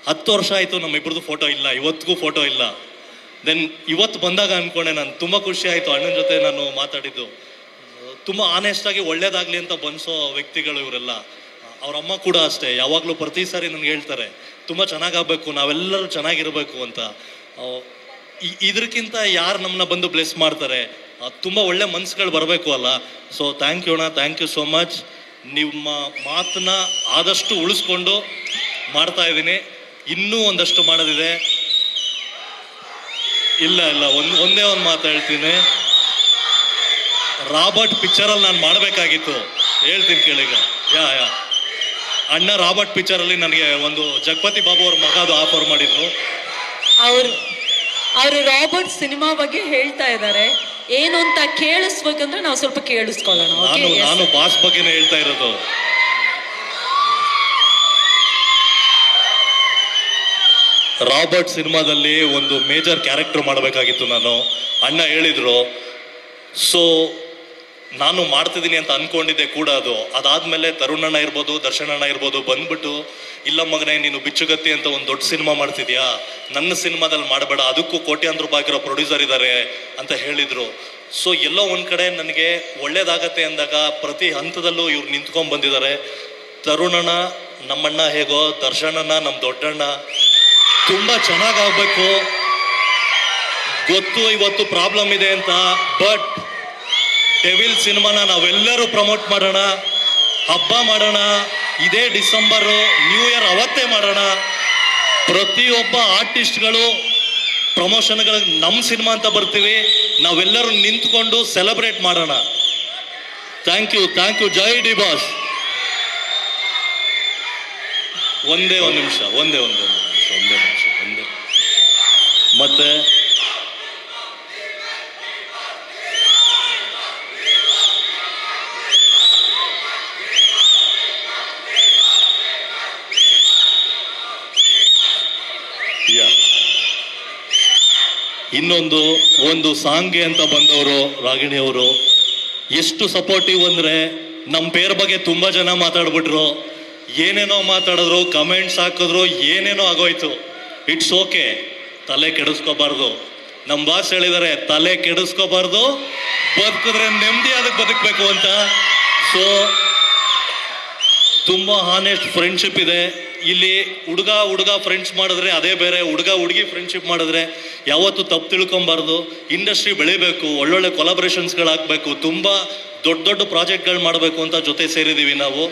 10 ವರ್ಷ ಆಯಿತು, ನಮ್ಮಿಬ್ಬರದು ಫೋಟೋ ಇಲ್ಲ, ಇವತ್ತಿಗೂ ಫೋಟೋ ಇಲ್ಲ. ದೆನ್ ಇವತ್ತು ಬಂದಾಗ ಅಂದ್ಕೊಂಡೆ, ನಾನು ತುಂಬ ಖುಷಿ ಆಯಿತು ಅಣ್ಣನ ಜೊತೆ ನಾನು ಮಾತಾಡಿದ್ದು. ತುಂಬ ಆನೆಸ್ಟಾಗಿ ಒಳ್ಳೇದಾಗಲಿ ಅಂತ ಬನ್ಸೋ ವ್ಯಕ್ತಿಗಳು ಇವರೆಲ್ಲ. ಅವ್ರ ಅಮ್ಮ ಕೂಡ ಅಷ್ಟೇ, ಯಾವಾಗಲೂ ಪ್ರತಿ ಸಾರಿ ನನಗೆ ಹೇಳ್ತಾರೆ ತುಂಬ ಚೆನ್ನಾಗಾಗಬೇಕು, ನಾವೆಲ್ಲರೂ ಚೆನ್ನಾಗಿರಬೇಕು ಅಂತ. ಇದಕ್ಕಿಂತ ಯಾರು ನಮ್ಮನ್ನ ಬಂದು ಬ್ಲೆಸ್ ಮಾಡ್ತಾರೆ, ತುಂಬ ಒಳ್ಳೆ ಮನ್ಸುಗಳು ಬರಬೇಕು ಅಲ್ಲ. ಸೊ ಥ್ಯಾಂಕ್ ಯು ಅಣ್ಣ, ಥ್ಯಾಂಕ್ ಯು ಸೋ ಮಚ್. ನಿಮ್ಮ ಮಾತನ್ನ ಆದಷ್ಟು ಉಳಿಸ್ಕೊಂಡು ಮಾಡ್ತಾ ಇದ್ದೀನಿ. ಇನ್ನೂ ಒಂದಷ್ಟು ಮಾಡೋದಿದೆ. ಇಲ್ಲ ಒಂದೇ ಒಂದು ಮಾತು ಹೇಳ್ತೀನಿ. ರಾಬರ್ಟ್ ಪಿಕ್ಚರಲ್ಲಿ ನಾನು ಮಾಡಬೇಕಾಗಿತ್ತು, ಹೇಳ್ತೀನಿ ಕೇಳಿಗ. ಯಾ ಅಣ್ಣ ರಾಬರ್ಟ್ ಪಿಕ್ಚರಲ್ಲಿ ನನಗೆ ಒಂದು ಜಗಪತಿ ಬಾಬು ಅವ್ರ ಮಗದು ಆಫರ್ ಮಾಡಿದ್ರು. ಅವರು ರಾಬರ್ಟ್ ಸಿನಿಮಾ ಬಗ್ಗೆ ಹೇಳ್ತಾ ಇದ್ದಾರೆ, ಏನು ಅಂತ ಕೇಳಿಸ್ಬೇಕಂದ್ರೆ ನಾವು ಸ್ವಲ್ಪ ಕೇಳಿಸ್ಕೊಳ್ಳೋಣ. ನಾನು ಬಾಸ್ ಬಗ್ಗೆನೇ ಹೇಳ್ತಾ ಇರೋದು. ರಾಬರ್ಟ್ ಸಿನಿಮಾದಲ್ಲಿ ಒಂದು ಮೇಜರ್ ಕ್ಯಾರೆಕ್ಟರ್ ಮಾಡಬೇಕಾಗಿತ್ತು ನಾನು. ಅಣ್ಣ ಹೇಳಿದ್ರು. ಸೊ ನಾನು ಮಾಡ್ತಿದ್ದೀನಿ ಅಂತ ಅನ್ಕೊಂಡಿದ್ದೆ ಕೂಡ. ಅದಾದ್ಮೇಲೆ ತರುಣ್ ಅಣ್ಣ ಇರ್ಬೋದು, ದರ್ಶನ್ ಅಣ್ಣ ಇರ್ಬೋದು ಬಂದ್ಬಿಟ್ಟು, ಇಲ್ಲ ಮಗನೇ ನೀನು ಬಿಚ್ಚುಗತ್ತಿ ಅಂತ ಒಂದು ದೊಡ್ಡ ಸಿನಿಮಾ ಮಾಡ್ತಿದ್ಯಾ, ನನ್ನ ಸಿನಿಮಾದಲ್ಲಿ ಮಾಡಬೇಡ, ಅದಕ್ಕೂ ಕೋಟ್ಯಾಂತರ ರೂಪಾಯಿ ಹಾಕಿರೋ ಪ್ರೊಡ್ಯೂಸರ್ ಇದ್ದಾರೆ ಅಂತ ಹೇಳಿದ್ರು. ಸೊ ಎಲ್ಲೋ ಒಂದು ಕಡೆ ನನಗೆ ಒಳ್ಳೇದಾಗತ್ತೆ ಅಂದಾಗ ಪ್ರತಿ ಹಂತದಲ್ಲೂ ಇವ್ರು ನಿಂತ್ಕೊಂಡು ಬಂದಿದ್ದಾರೆ. ತರುಣ್ ಅಣ್ಣ ನಮ್ಮಣ್ಣ ಹೇಗೋ, ದರ್ಶನ್ ಅಣ್ಣ ನಮ್ಮ ದೊಡ್ಡಣ್ಣ. ತುಂಬ ಚೆನ್ನಾಗಾಗಬೇಕು ಗೊತ್ತು, ಇವತ್ತು ಪ್ರಾಬ್ಲಮ್ ಇದೆ ಅಂತ. ಬಟ್ ಡೆವಿಲ್ ಸಿನಿಮಾನ ನಾವೆಲ್ಲರೂ ಪ್ರಮೋಟ್ ಮಾಡೋಣ, ಹಬ್ಬ ಮಾಡೋಣ. ಇದೇ ಡಿಸೆಂಬರು, ನ್ಯೂ ಇಯರ್ ಅವತ್ತೇ ಮಾಡೋಣ. ಪ್ರತಿಯೊಬ್ಬ ಆರ್ಟಿಸ್ಟ್ಗಳು ಪ್ರಮೋಷನ್ಗಳು ನಮ್ಮ ಸಿನಿಮಾ ಅಂತ ಬರ್ತೀವಿ, ನಾವೆಲ್ಲರೂ ನಿಂತ್ಕೊಂಡು ಸೆಲೆಬ್ರೇಟ್ ಮಾಡೋಣ. Thank you. ಜೈ ಡಿ ಬಾಸ್. ಒಂದೇ ನಿಮಿಷ ಮತ್ತೆ ಒಂದು ಸಾಂಗ್ಗೆ ಅಂತ ಬಂದವರು ರಾಗಿಣಿಯವರು ಎಷ್ಟು ಸಪೋರ್ಟಿವ್ ಅಂದರೆ, ನಮ್ಮ ಪೇರ್ ಬಗ್ಗೆ ತುಂಬ ಜನ ಮಾತಾಡ್ಬಿಟ್ರು. ಏನೇನೋ ಮಾತಾಡಿದ್ರು, ಕಮೆಂಟ್ಸ್ ಹಾಕಿದ್ರು, ಏನೇನೋ ಆಗೋಯ್ತು. ಇಟ್ಸ್ ಓಕೆ, ತಲೆ ಕೆಡಿಸ್ಕೋಬಾರ್ದು. ನಮ್ಮ ಬಾಸ್ ಹೇಳಿದ್ದಾರೆ, ತಲೆ ಕೆಡಿಸ್ಕೋಬಾರ್ದು, ಬದುಕಿದ್ರೆ ನೆಮ್ಮದಿ ಅದಕ್ಕೆ ಬದುಕಬೇಕು ಅಂತ. ಸೊ ತುಂಬ ಹಾನೆಸ್ಟ್ ಫ್ರೆಂಡ್ಶಿಪ್ ಇದೆ ಇಲ್ಲಿ. ಹುಡುಗ ಫ್ರೆಂಡ್ಸ್ ಮಾಡಿದ್ರೆ ಅದೇ ಬೇರೆ, ಹುಡುಗಿ ಫ್ರೆಂಡ್ಶಿಪ್ ಮಾಡಿದ್ರೆ ಯಾವತ್ತೂ ತಪ್ಪು ತಿಳ್ಕೊಬಾರ್ದು. ಇಂಡಸ್ಟ್ರಿ ಬೆಳಿಬೇಕು, ಒಳ್ಳೊಳ್ಳೆ ಕೊಲಾಬ್ರೇಷನ್ಸ್ಗಳಾಗಬೇಕು, ತುಂಬ ದೊಡ್ಡ ಪ್ರಾಜೆಕ್ಟ್ಗಳು ಮಾಡಬೇಕು ಅಂತ ಜೊತೆ ಸೇರಿದ್ದೀವಿ ನಾವು.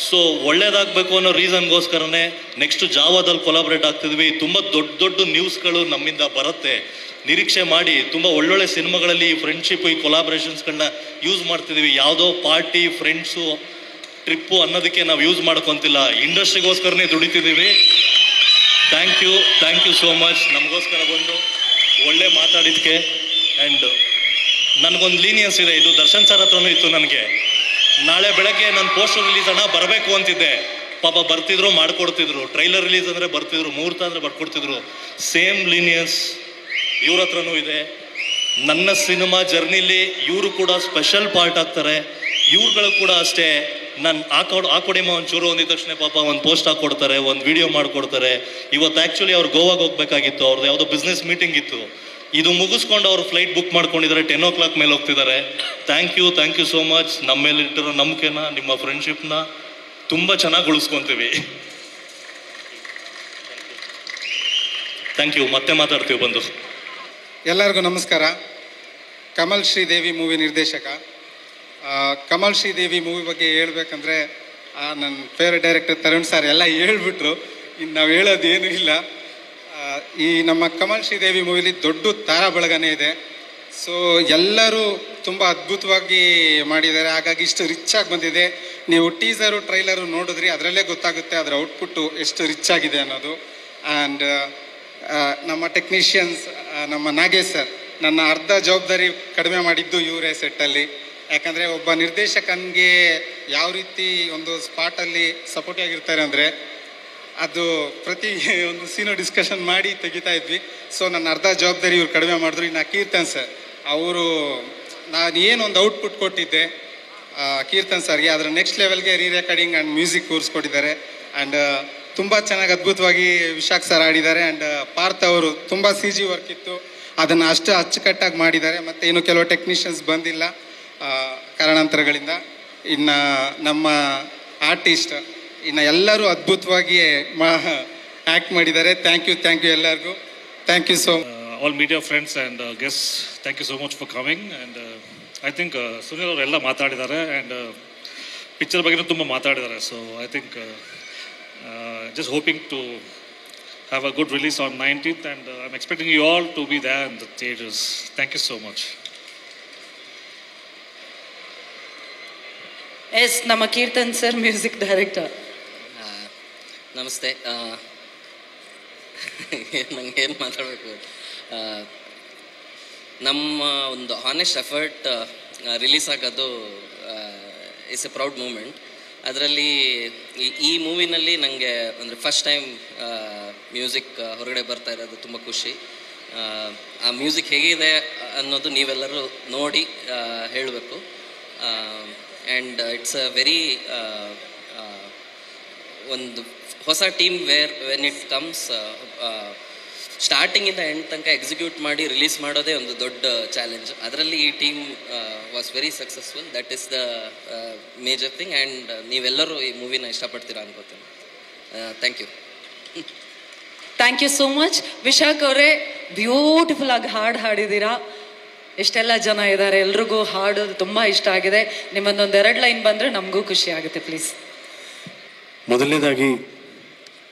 ಸೊ ಒಳ್ಳೇದಾಗಬೇಕು ಅನ್ನೋ ರೀಸನ್ಗೋಸ್ಕರನೇ ನೆಕ್ಸ್ಟ್ ಜಾವಾದಲ್ಲಿ ಕೊಲಾಬ್ರೇಟ್ ಆಗ್ತಿದ್ವಿ. ತುಂಬ ದೊಡ್ಡ ನ್ಯೂಸ್ಗಳು ನಮ್ಮಿಂದ ಬರುತ್ತೆ, ನಿರೀಕ್ಷೆ ಮಾಡಿ. ತುಂಬ ಒಳ್ಳೊಳ್ಳೆ ಸಿನಿಮಾಗಳಲ್ಲಿ ಈ ಫ್ರೆಂಡ್ಶಿಪ್, ಈ ಕೊಲಾಬ್ರೇಷನ್ಸ್ಗಳನ್ನ ಯೂಸ್ ಮಾಡ್ತಿದ್ದೀವಿ. ಯಾವುದೋ ಪಾರ್ಟಿ, ಫ್ರೆಂಡ್ಸು, ಟ್ರಿಪ್ಪು ಅನ್ನೋದಕ್ಕೆ ನಾವು ಯೂಸ್ ಮಾಡ್ಕೊತಿಲ್ಲ, ಇಂಡಸ್ಟ್ರಿಗೋಸ್ಕರನೇ ದುಡಿತಿದ್ದೀವಿ. ಥ್ಯಾಂಕ್ ಯು ಸೋ ಮಚ್ ನಮಗೋಸ್ಕರ ಬಂದು ಒಳ್ಳೆ ಮಾತಾಡಿದ್ದಕ್ಕೆ. ಆ್ಯಂಡ್ ನನಗೊಂದು ಲೀನಿಯನ್ಸ್ ಇದೆ, ಇದು ದರ್ಶನ್ ಸರ್ ಹತ್ರನೂ ಇತ್ತು ನನಗೆ. ನಾಳೆ ಬೆಳಗ್ಗೆ ನನ್ನ ಪೋಸ್ಟರ್ ರಿಲೀಸ್ ಬರಬೇಕು ಅಂತಿದ್ದೆ, ಪಾಪ ಬರ್ತಿದ್ರು, ಮಾಡಿಕೊಡ್ತಿದ್ರು. ಟ್ರೈಲರ್ ರಿಲೀಸ್ ಅಂದರೆ ಬರ್ತಿದ್ರು, ಮುಹೂರ್ತ ಅಂದರೆ ಬರ್ಕೊಡ್ತಿದ್ರು. ಸೇಮ್ ಲೀನಿಯನ್ಸ್ ಇವ್ರ ಹತ್ರನೂ ಇದೆ. ನನ್ನ ಸಿನಿಮಾ ಜರ್ನಿಲಿ ಇವರು ಕೂಡ ಸ್ಪೆಷಲ್ ಪಾರ್ಟ್ ಆಗ್ತಾರೆ. ಇವ್ರುಗಳು ಕೂಡ ಅಷ್ಟೇ, ನಾನು ಹಾಕೊಡಿಮ್ಮ ಒಂಚೂರು ಅಂದಿದ ತಕ್ಷಣ ಪಾಪ ಒಂದು ಪೋಸ್ಟ್ ಹಾಕ್ಕೊಡ್ತಾರೆ, ಒಂದು ವಿಡಿಯೋ ಮಾಡಿಕೊಡ್ತಾರೆ. ಇವತ್ತು ಆ್ಯಕ್ಚುಲಿ ಅವ್ರು ಗೋವಾಗೆ ಹೋಗ್ಬೇಕಾಗಿತ್ತು, ಅವ್ರದ್ದು ಯಾವುದೋ ಬಿಸ್ನೆಸ್ ಮೀಟಿಂಗ್ ಇತ್ತು. ಇದು ಮುಗಿಸ್ಕೊಂಡು ಅವ್ರು ಫ್ಲೈಟ್ ಬುಕ್ ಮಾಡ್ಕೊಂಡಿದ್ದಾರೆ, 10 o'clock ಮೇಲೆ ಹೋಗ್ತಿದ್ದಾರೆ. Thank you so much. ನಮ್ಮ ಮೇಲೆ ಇಟ್ಟಿರೋ ನಂಬಿಕೆನ, ನಿಮ್ಮ ಫ್ರೆಂಡ್ಶಿಪ್ನ ತುಂಬ ಚೆನ್ನಾಗಿ ಉಳಿಸ್ಕೊತೀವಿ. Thank you. ಮತ್ತೆ ಮಾತಾಡ್ತೀವಿ ಬಂದು. ಎಲ್ಲರಿಗೂ ನಮಸ್ಕಾರ. ಕಮಲ್ ಶ್ರೀದೇವಿ ಮೂವಿ ನಿರ್ದೇಶಕ. ಕಮಲ್ ಶ್ರೀದೇವಿ ಮೂವಿ ಬಗ್ಗೆ ಹೇಳ್ಬೇಕಂದ್ರೆ ನನ್ನ ಫೇವ್ರೆಟ್ ಡೈರೆಕ್ಟರ್ ತರುಣ್ ಸರ್ ಎಲ್ಲ ಹೇಳ್ಬಿಟ್ರು, ಇನ್ನು ನಾವು ಹೇಳೋದು ಏನೂ ಇಲ್ಲ. ಈ ನಮ್ಮ ಕಮಲ್ ಶ್ರೀದೇವಿ ಮೂವಿಲಿ ದೊಡ್ಡ ತಾರಾ ಬಳಗನೇ ಇದೆ. ಸೊ ಎಲ್ಲರೂ ತುಂಬ ಅದ್ಭುತವಾಗಿ ಮಾಡಿದ್ದಾರೆ, ಹಾಗಾಗಿ ಇಷ್ಟು ರಿಚ್ ಆಗಿ ಬಂದಿದೆ. ನೀವು ಟೀಸರು ಟ್ರೈಲರು ನೋಡಿದ್ರಿ, ಅದರಲ್ಲೇ ಗೊತ್ತಾಗುತ್ತೆ ಅದರ ಔಟ್ಪುಟ್ಟು ಎಷ್ಟು ರಿಚ್ ಆಗಿದೆ ಅನ್ನೋದು. ಆ್ಯಂಡ್ ನಮ್ಮ ಟೆಕ್ನಿಷಿಯನ್ಸ್, ನಮ್ಮ ನಾಗೇಶ್ ಸರ್, ನನ್ನ ಅರ್ಧ ಜವಾಬ್ದಾರಿ ಕಡಿಮೆ ಮಾಡಿದ್ದು ಇವರೇ ಸೆಟ್ಟಲ್ಲಿ. ಯಾಕಂದರೆ ಒಬ್ಬ ನಿರ್ದೇಶಕನಿಗೆ ಯಾವ ರೀತಿ ಒಂದು ಸ್ಪಾಟಲ್ಲಿ ಸಪೋರ್ಟಿವ್ ಆಗಿರ್ತಾರೆ ಅಂದರೆ ಅದು ಪ್ರತಿ ಒಂದು ಸೀನು ಡಿಸ್ಕಷನ್ ಮಾಡಿ ತೆಗಿತಾ ಇದ್ವಿ. ಸೊ ನನ್ನ ಅರ್ಧ ಜವಾಬ್ದಾರಿ ಇವ್ರು ಕಡಿಮೆ ಮಾಡಿದ್ರು. ಇನ್ನು ಕೀರ್ತನ್ ಸರ್, ಅವರು ನಾನು ಏನೊಂದು ಔಟ್ಪುಟ್ ಕೊಟ್ಟಿದ್ದೆ ಕೀರ್ತನ್ ಸರ್ಗೆ, ಅದರ ನೆಕ್ಸ್ಟ್ ಲೆವೆಲ್ಗೆ ರೆಕಾರ್ಡಿಂಗ್ ಆ್ಯಂಡ್ ಮ್ಯೂಸಿಕ್ ಕೂರಿಸ್ಕೊಟ್ಟಿದ್ದಾರೆ. ಆ್ಯಂಡ್ ತುಂಬ ಚೆನ್ನಾಗಿ ಅದ್ಭುತವಾಗಿ ವಿಶಾಖ್ ಸರ್ ಆಡಿದ್ದಾರೆ. ಆ್ಯಂಡ್ ಪಾರ್ಥ ಅವರು ತುಂಬ CG ವರ್ಕ್ ಇತ್ತು, ಅದನ್ನು ಅಷ್ಟು ಅಚ್ಚುಕಟ್ಟಾಗಿ ಮಾಡಿದ್ದಾರೆ. ಮತ್ತು ಇನ್ನು ಕೆಲವು ಟೆಕ್ನಿಷಿಯನ್ಸ್ ಬಂದಿಲ್ಲ ಕಾರಣಾಂತರಗಳಿಂದ. ಇನ್ನು ನಮ್ಮ ಆರ್ಟಿಸ್ಟ್ ಇನ್ನು ಎಲ್ಲರೂ ಅದ್ಭುತವಾಗಿ ಆ್ಯಕ್ಟ್ ಮಾಡಿದ್ದಾರೆ. ಥ್ಯಾಂಕ್ ಯು ಎಲ್ಲರಿಗೂ. Thank you so much. All media friends and guests, thank you so much for coming. And I think Sunil ಅವರೆಲ್ಲ ಮಾತಾಡಿದ್ದಾರೆ, ಆ್ಯಂಡ್ ಪಿಕ್ಚರ್ ಬಗ್ಗೆನೂ ತುಂಬ ಮಾತಾಡಿದ್ದಾರೆ. So I think just hoping to have a good release on 19th, and I'm expecting you all to be there in the theaters. Thank you so much. Yes, ನಮ್ಮ Keerthan sir, music director. ನಮಸ್ತೆ. ನಂಗೆ ಏನು ಮಾತಾಡಬೇಕು, ನಮ್ಮ ಒಂದು honest effort release ಆಗೋದು it's A proud moment. ಅದರಲ್ಲಿ ಈ ಮೂವಿನಲ್ಲಿ ನನಗೆ ಅಂದರೆ ಫಸ್ಟ್ ಟೈಮ್ ಮ್ಯೂಸಿಕ್ ಹೊರಗಡೆ ಬರ್ತಾ ಇರೋದು ತುಂಬ ಖುಷಿ. ಆ ಮ್ಯೂಸಿಕ್ ಹೇಗಿದೆ ಅನ್ನೋದು ನೀವೆಲ್ಲರೂ ನೋಡಿ ಹೇಳಬೇಕು. ಆ್ಯಂಡ್ ಇಟ್ಸ್ ಅ ವೆರಿ ಒಂದು ಹೊಸ ಟೀಮ್ ವೆನ್ ಇಟ್ ಕಮ್ಸ್ ಸ್ಟಾರ್ಟಿಂಗಿಂದ ಎಂಡ್ ತನಕ ಎಕ್ಸಿಕ್ಯೂಟ್ ಮಾಡಿ ರಿಲೀಸ್ ಮಾಡೋದೇ ಒಂದು ದೊಡ್ಡ ಚಾಲೆಂಜ್. ಅದರಲ್ಲಿ ಈ team was very successful. That is the major thing. And ನೀವೆಲ್ಲರೂ ಈ ಮೂವಿನ ಇಷ್ಟಪಡ್ತೀರಾ ಅನ್ಕೋತೀನಿ. Thank you so much. Vishakh ಅವರೇ, ಬ್ಯೂಟಿಫುಲ್ ಆಗಿ ಹಾಡಿದ್ದೀರಾ. ಎಷ್ಟೆಲ್ಲ ಜನ ಇದ್ದಾರೆ, ಎಲ್ರಿಗೂ ಹಾಡು ತುಂಬ ಇಷ್ಟ ಆಗಿದೆ. ನಿಮ್ಮದೊಂದು 2 ಲೈನ್ ಬಂದರೆ ನಮಗೂ ಖುಷಿ ಆಗುತ್ತೆ, ಪ್ಲೀಸ್. ಮೊದಲನೇದಾಗಿ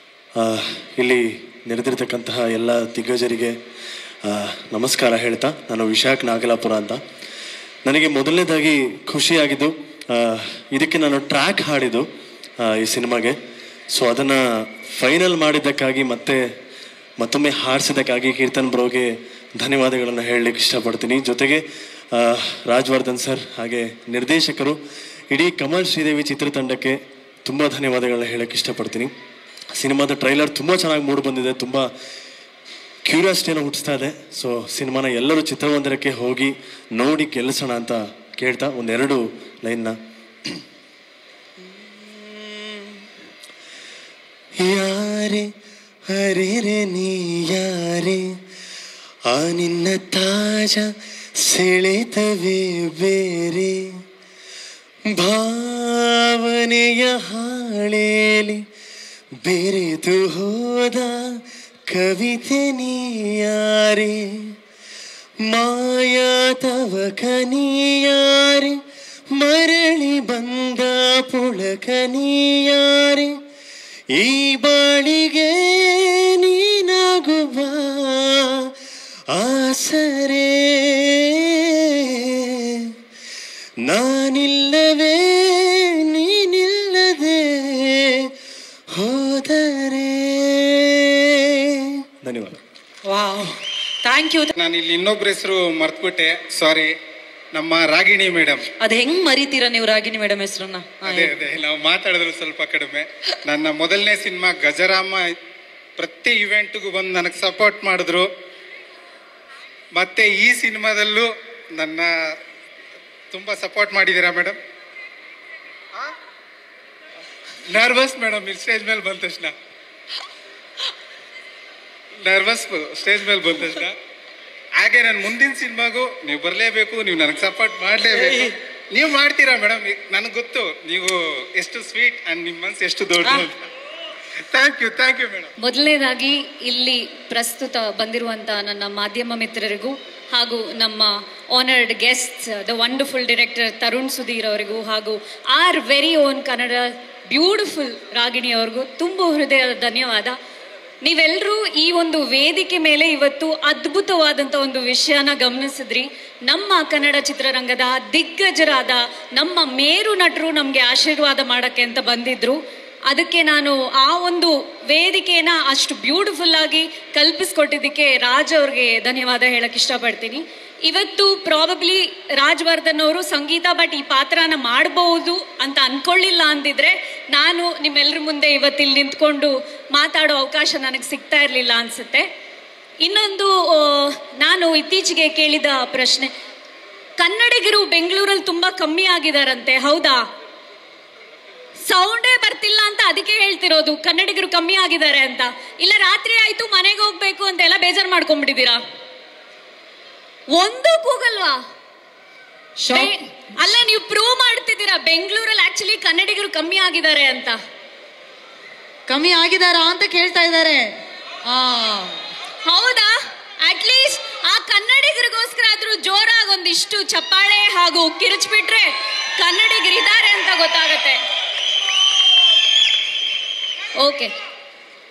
ಇಲ್ಲಿ ನೆರೆದಿರ್ತಕ್ಕಂತಹ ಎಲ್ಲ ದಿಗ್ಗಜರಿಗೆ ನಮಸ್ಕಾರ ಹೇಳ್ತಾ, ನಾನು ವಿಶಾಖ್ ನಾಗಲಾಪುರ ಅಂತ. ನನಗೆ ಮೊದಲನೇದಾಗಿ ಖುಷಿಯಾಗಿದ್ದು, ಇದಕ್ಕೆ ನಾನು ಟ್ರ್ಯಾಕ್ ಹಾಡಿದ್ದು ಈ ಸಿನಿಮಾಗೆ. ಸೊ ಅದನ್ನು ಫೈನಲ್ ಮಾಡಿದ್ದಕ್ಕಾಗಿ ಮತ್ತೊಮ್ಮೆ ಹಾಡಿಸಿದ್ದಕ್ಕಾಗಿ ಕೀರ್ತನ್ ಬ್ರೋಗೆ ಧನ್ಯವಾದಗಳನ್ನು ಹೇಳಲಿಕ್ಕೆ ಇಷ್ಟಪಡ್ತೀನಿ. ಜೊತೆಗೆ ರಾಜವರ್ಧನ್ ಸರ್ ಹಾಗೆ ನಿರ್ದೇಶಕರು, ಇಡೀ ಕಮಲ್ ಶ್ರೀದೇವಿ ಚಿತ್ರತಂಡಕ್ಕೆ ತುಂಬ ಧನ್ಯವಾದಗಳನ್ನ ಹೇಳೋಕ್ಕೆ ಇಷ್ಟಪಡ್ತೀನಿ. ಸಿನಿಮಾದ ಟ್ರೈಲರ್ ತುಂಬ ಚೆನ್ನಾಗಿ ಮೂಡಿ ಬಂದಿದೆ, ತುಂಬ ಕ್ಯೂರಿಯಾಸಿಟಿಯನ್ನು ಹುಟ್ಟಿಸ್ತಾ ಇದೆ. ಸೊ ಸಿನಿಮಾನ ಎಲ್ಲರೂ ಚಿತ್ರಮಂದಿರಕ್ಕೆ ಹೋಗಿ ನೋಡಿ ಗೆಲ್ಲಿಸೋಣ ಅಂತ ಕೇಳ್ತಾ 1-2 ಲೈನ್ನ. ಯಾರೆ ಅರೆರೆ ನೀ ಯಾರೆ ಆ ನಿನ್ನ ತಾಜ ಸೆಳೆತವೇ ಬೇರೆ ಭಾವನೆಯ ಹಾಳೇಲಿ ಬೆರೆತು ಹೋದ ಕವಿತೆ ನೀಯಾರೆ ಮಾಯಾ ತವಕ ನೀಯಾರೆ ಮರಳಿ ಬಂದ ಪುಳಕ ನೀಯಾರೆ ಈ ಬಾಳಿಗೆ ನೀನಾಗುವ ಆಸರೆ ನಾನಿಲ್ಲವೇ ನೀನಿಲ್ಲದೆ ಹೋದರೆ. ಧನ್ಯವಾದ. Wow, thank you. ನಾನು ಇಲ್ಲಿ ಇನ್ನೊಬ್ಬರ ಹೆಸರು ಮರ್ತ್ಬಿಟ್ಟೆ, ಸಾರಿ. ನಮ್ಮ ರಾಗಿಣಿ ಮೇಡಮ್. ಅದ್ ಹೆಂಗ್ ಮರಿತೀರಾ ನೀವು ರಾಗಿಣಿ ಮೇಡಮ್ ಹೆಸರನ್ನ? ಅದೇ ನಾವು ಮಾತಾಡಿದ್ರು ಸ್ವಲ್ಪ ಕಡಿಮೆ. ನನ್ನ ಮೊದಲನೇ ಸಿನಿಮಾ ಗಜರಾಮ ಪ್ರತಿ ಇವೆಂಟ್ಗೂ ಬಂದು ನನಗೆ ಸಪೋರ್ಟ್ ಮಾಡಿದ್ರು. ಮತ್ತೆ ಈ ಸಿನಿಮಾದಲ್ಲೂ ನನ್ನ ತುಂಬಾ ಸಪೋರ್ಟ್ ಮಾಡಿದ್ದೀರಾ ಮೇಡಮ್. ನರ್ವಸ್ ಮೇಡಮ್, ಇಲ್ಲಿ ಸ್ಟೇಜ್ ಮೇಲೆ ಬಂದ ತಕ್ಷಣ ನರ್ವಸ್. ಸ್ಟೇಜ್ ಮೇಲೆ ಬಂದ ತಕ್ಷಣ ಹಾಗೆ ನನ್ನ ಮುಂದಿನ ಸಿನಿಮಾಗೂ ನೀವು ಬರಲೇಬೇಕು, ನೀವು ನನಗೆ ಸಪೋರ್ಟ್ ಮಾಡಲೇಬೇಕು. ನೀವು ಮಾಡ್ತೀರಾ ಮೇಡಮ್, ನನಗೆ ಗೊತ್ತು ನೀವು ಎಷ್ಟು ಸ್ವೀಟ್ ಅಂಡ್ ನಿಮ್ಮ ಮನಸ್ಸು ಎಷ್ಟು ದೊಡ್ಡ. Thank you madam. ಮೊದಲನೇದಾಗಿ ಇಲ್ಲಿ ಪ್ರಸ್ತುತ ಬಂದಿರುವಂಥ ನನ್ನ ಮಾಧ್ಯಮ ಮಿತ್ರರಿಗೂ ಹಾಗೂ ನಮ್ಮ honoured guest the wonderful director Tarun Sudhir ಅವರಿಗೂ ಹಾಗೂ our very own Kannada beautiful Ragini ಅವ್ರಿಗೂ ತುಂಬ ಹೃದಯದ ಧನ್ಯವಾದ. ನೀವೆಲ್ಲರೂ ಈ ಒಂದು ವೇದಿಕೆ ಮೇಲೆ ಇವತ್ತು ಅದ್ಭುತವಾದಂಥ ಒಂದು ವಿಷಯನ ಗಮನಿಸಿದ್ರಿ. ನಮ್ಮ ಕನ್ನಡ ಚಿತ್ರರಂಗದ ದಿಗ್ಗಜರಾದ ನಮ್ಮ ಮೇರು ನಟರು ನಮಗೆ ಆಶೀರ್ವಾದ ಮಾಡೋಕ್ಕೆ ಅಂತ ಬಂದಿದ್ರು. ಅದಕ್ಕೆ ನಾನು ಆ ಒಂದು ವೇದಿಕೆನ ಅಷ್ಟು ಬ್ಯೂಟಿಫುಲ್ ಆಗಿ ಕಲ್ಪಿಸ್ಕೊಟ್ಟಿದ್ದಕ್ಕೆ ರಾಜ್ ಅವ್ರಿಗೆ ಧನ್ಯವಾದ ಹೇಳಕ್ಕೆ ಇಷ್ಟಪಡ್ತೀನಿ. ಇವತ್ತು ಪ್ರಾಬಬ್ಲಿ ರಾಜವರ್ಧನ್ ಅವರು ಸಂಗೀತ ಬಟ್ ಈ ಪಾತ್ರನ ಮಾಡಬಹುದು ಅಂತ ಅನ್ಕೊಳ್ಳಿಲ್ಲ ಅಂದಿದ್ರೆ ನಾನು ನಿಮ್ಮೆಲ್ಲರ ಮುಂದೆ ಇವತ್ತಿಲ್ಲಿ ನಿಂತ್ಕೊಂಡು ಮಾತಾಡೋ ಅವಕಾಶ ನನಗೆ ಸಿಗ್ತಾ ಇರಲಿಲ್ಲ ಅನ್ಸುತ್ತೆ. ಇನ್ನೊಂದು, ನಾನು ಇತ್ತೀಚೆಗೆ ಕೇಳಿದ ಪ್ರಶ್ನೆ, ಕನ್ನಡಿಗರು ಬೆಂಗಳೂರಲ್ಲಿ ತುಂಬಾ ಕಮ್ಮಿ ಆಗಿದಾರಂತೆ, ಹೌದಾ? ಸೌಂಡೇ ಬರ್ತಿಲ್ಲ ಅಂತ ಅದಕ್ಕೆ ಹೇಳ್ತಿರೋದು ಕನ್ನಡಿಗರು ಕಮ್ಮಿ ಆಗಿದ್ದಾರೆ ಅಂತ. ಇಲ್ಲ ರಾತ್ರಿ ಆಯ್ತು ಮನೆಗೆ ಹೋಗ್ಬೇಕು ಅಂತ ಎಲ್ಲ ಬೇಜಾರು ಮಾಡ್ಕೊಂಡ್ಬಿಟ್ಟಿದ್ದೀರಾ? ಒಂದು ಕೂಗಲ್ವಾ? ಅಲ್ಲ, ನೀವು ಪ್ರೂವ್ ಮಾಡ್ತಿದ್ದೀರಾ ಬೆಂಗಳೂರಲ್ಲಿ ಆಕ್ಚುಲಿ ಕನ್ನಡಿಗರು ಕಮ್ಮಿ ಆಗಿದ್ದಾರೆ ಅಂತ. ಕಮ್ಮಿ ಆಗಿದಾರಾ ಅಂತ ಕೇಳ್ತಾ ಇದ್ದಾರೆ. ಹೌದಾ? ಅಟ್ಲೀಸ್ಟ್ ಆ ಕನ್ನಡಿಗರಿಗೋಸ್ಕರ ಆದ್ರೂ ಜೋರಾಗಿ ಒಂದಿಷ್ಟು ಚಪ್ಪಾಳೆ ಹಾಗೂ ಕಿರಿಚ್ಬಿಟ್ರೆ ಕನ್ನಡಿಗರಿದ್ದಾರೆ ಅಂತ ಗೊತ್ತಾಗತ್ತೆ. ಓಕೆ,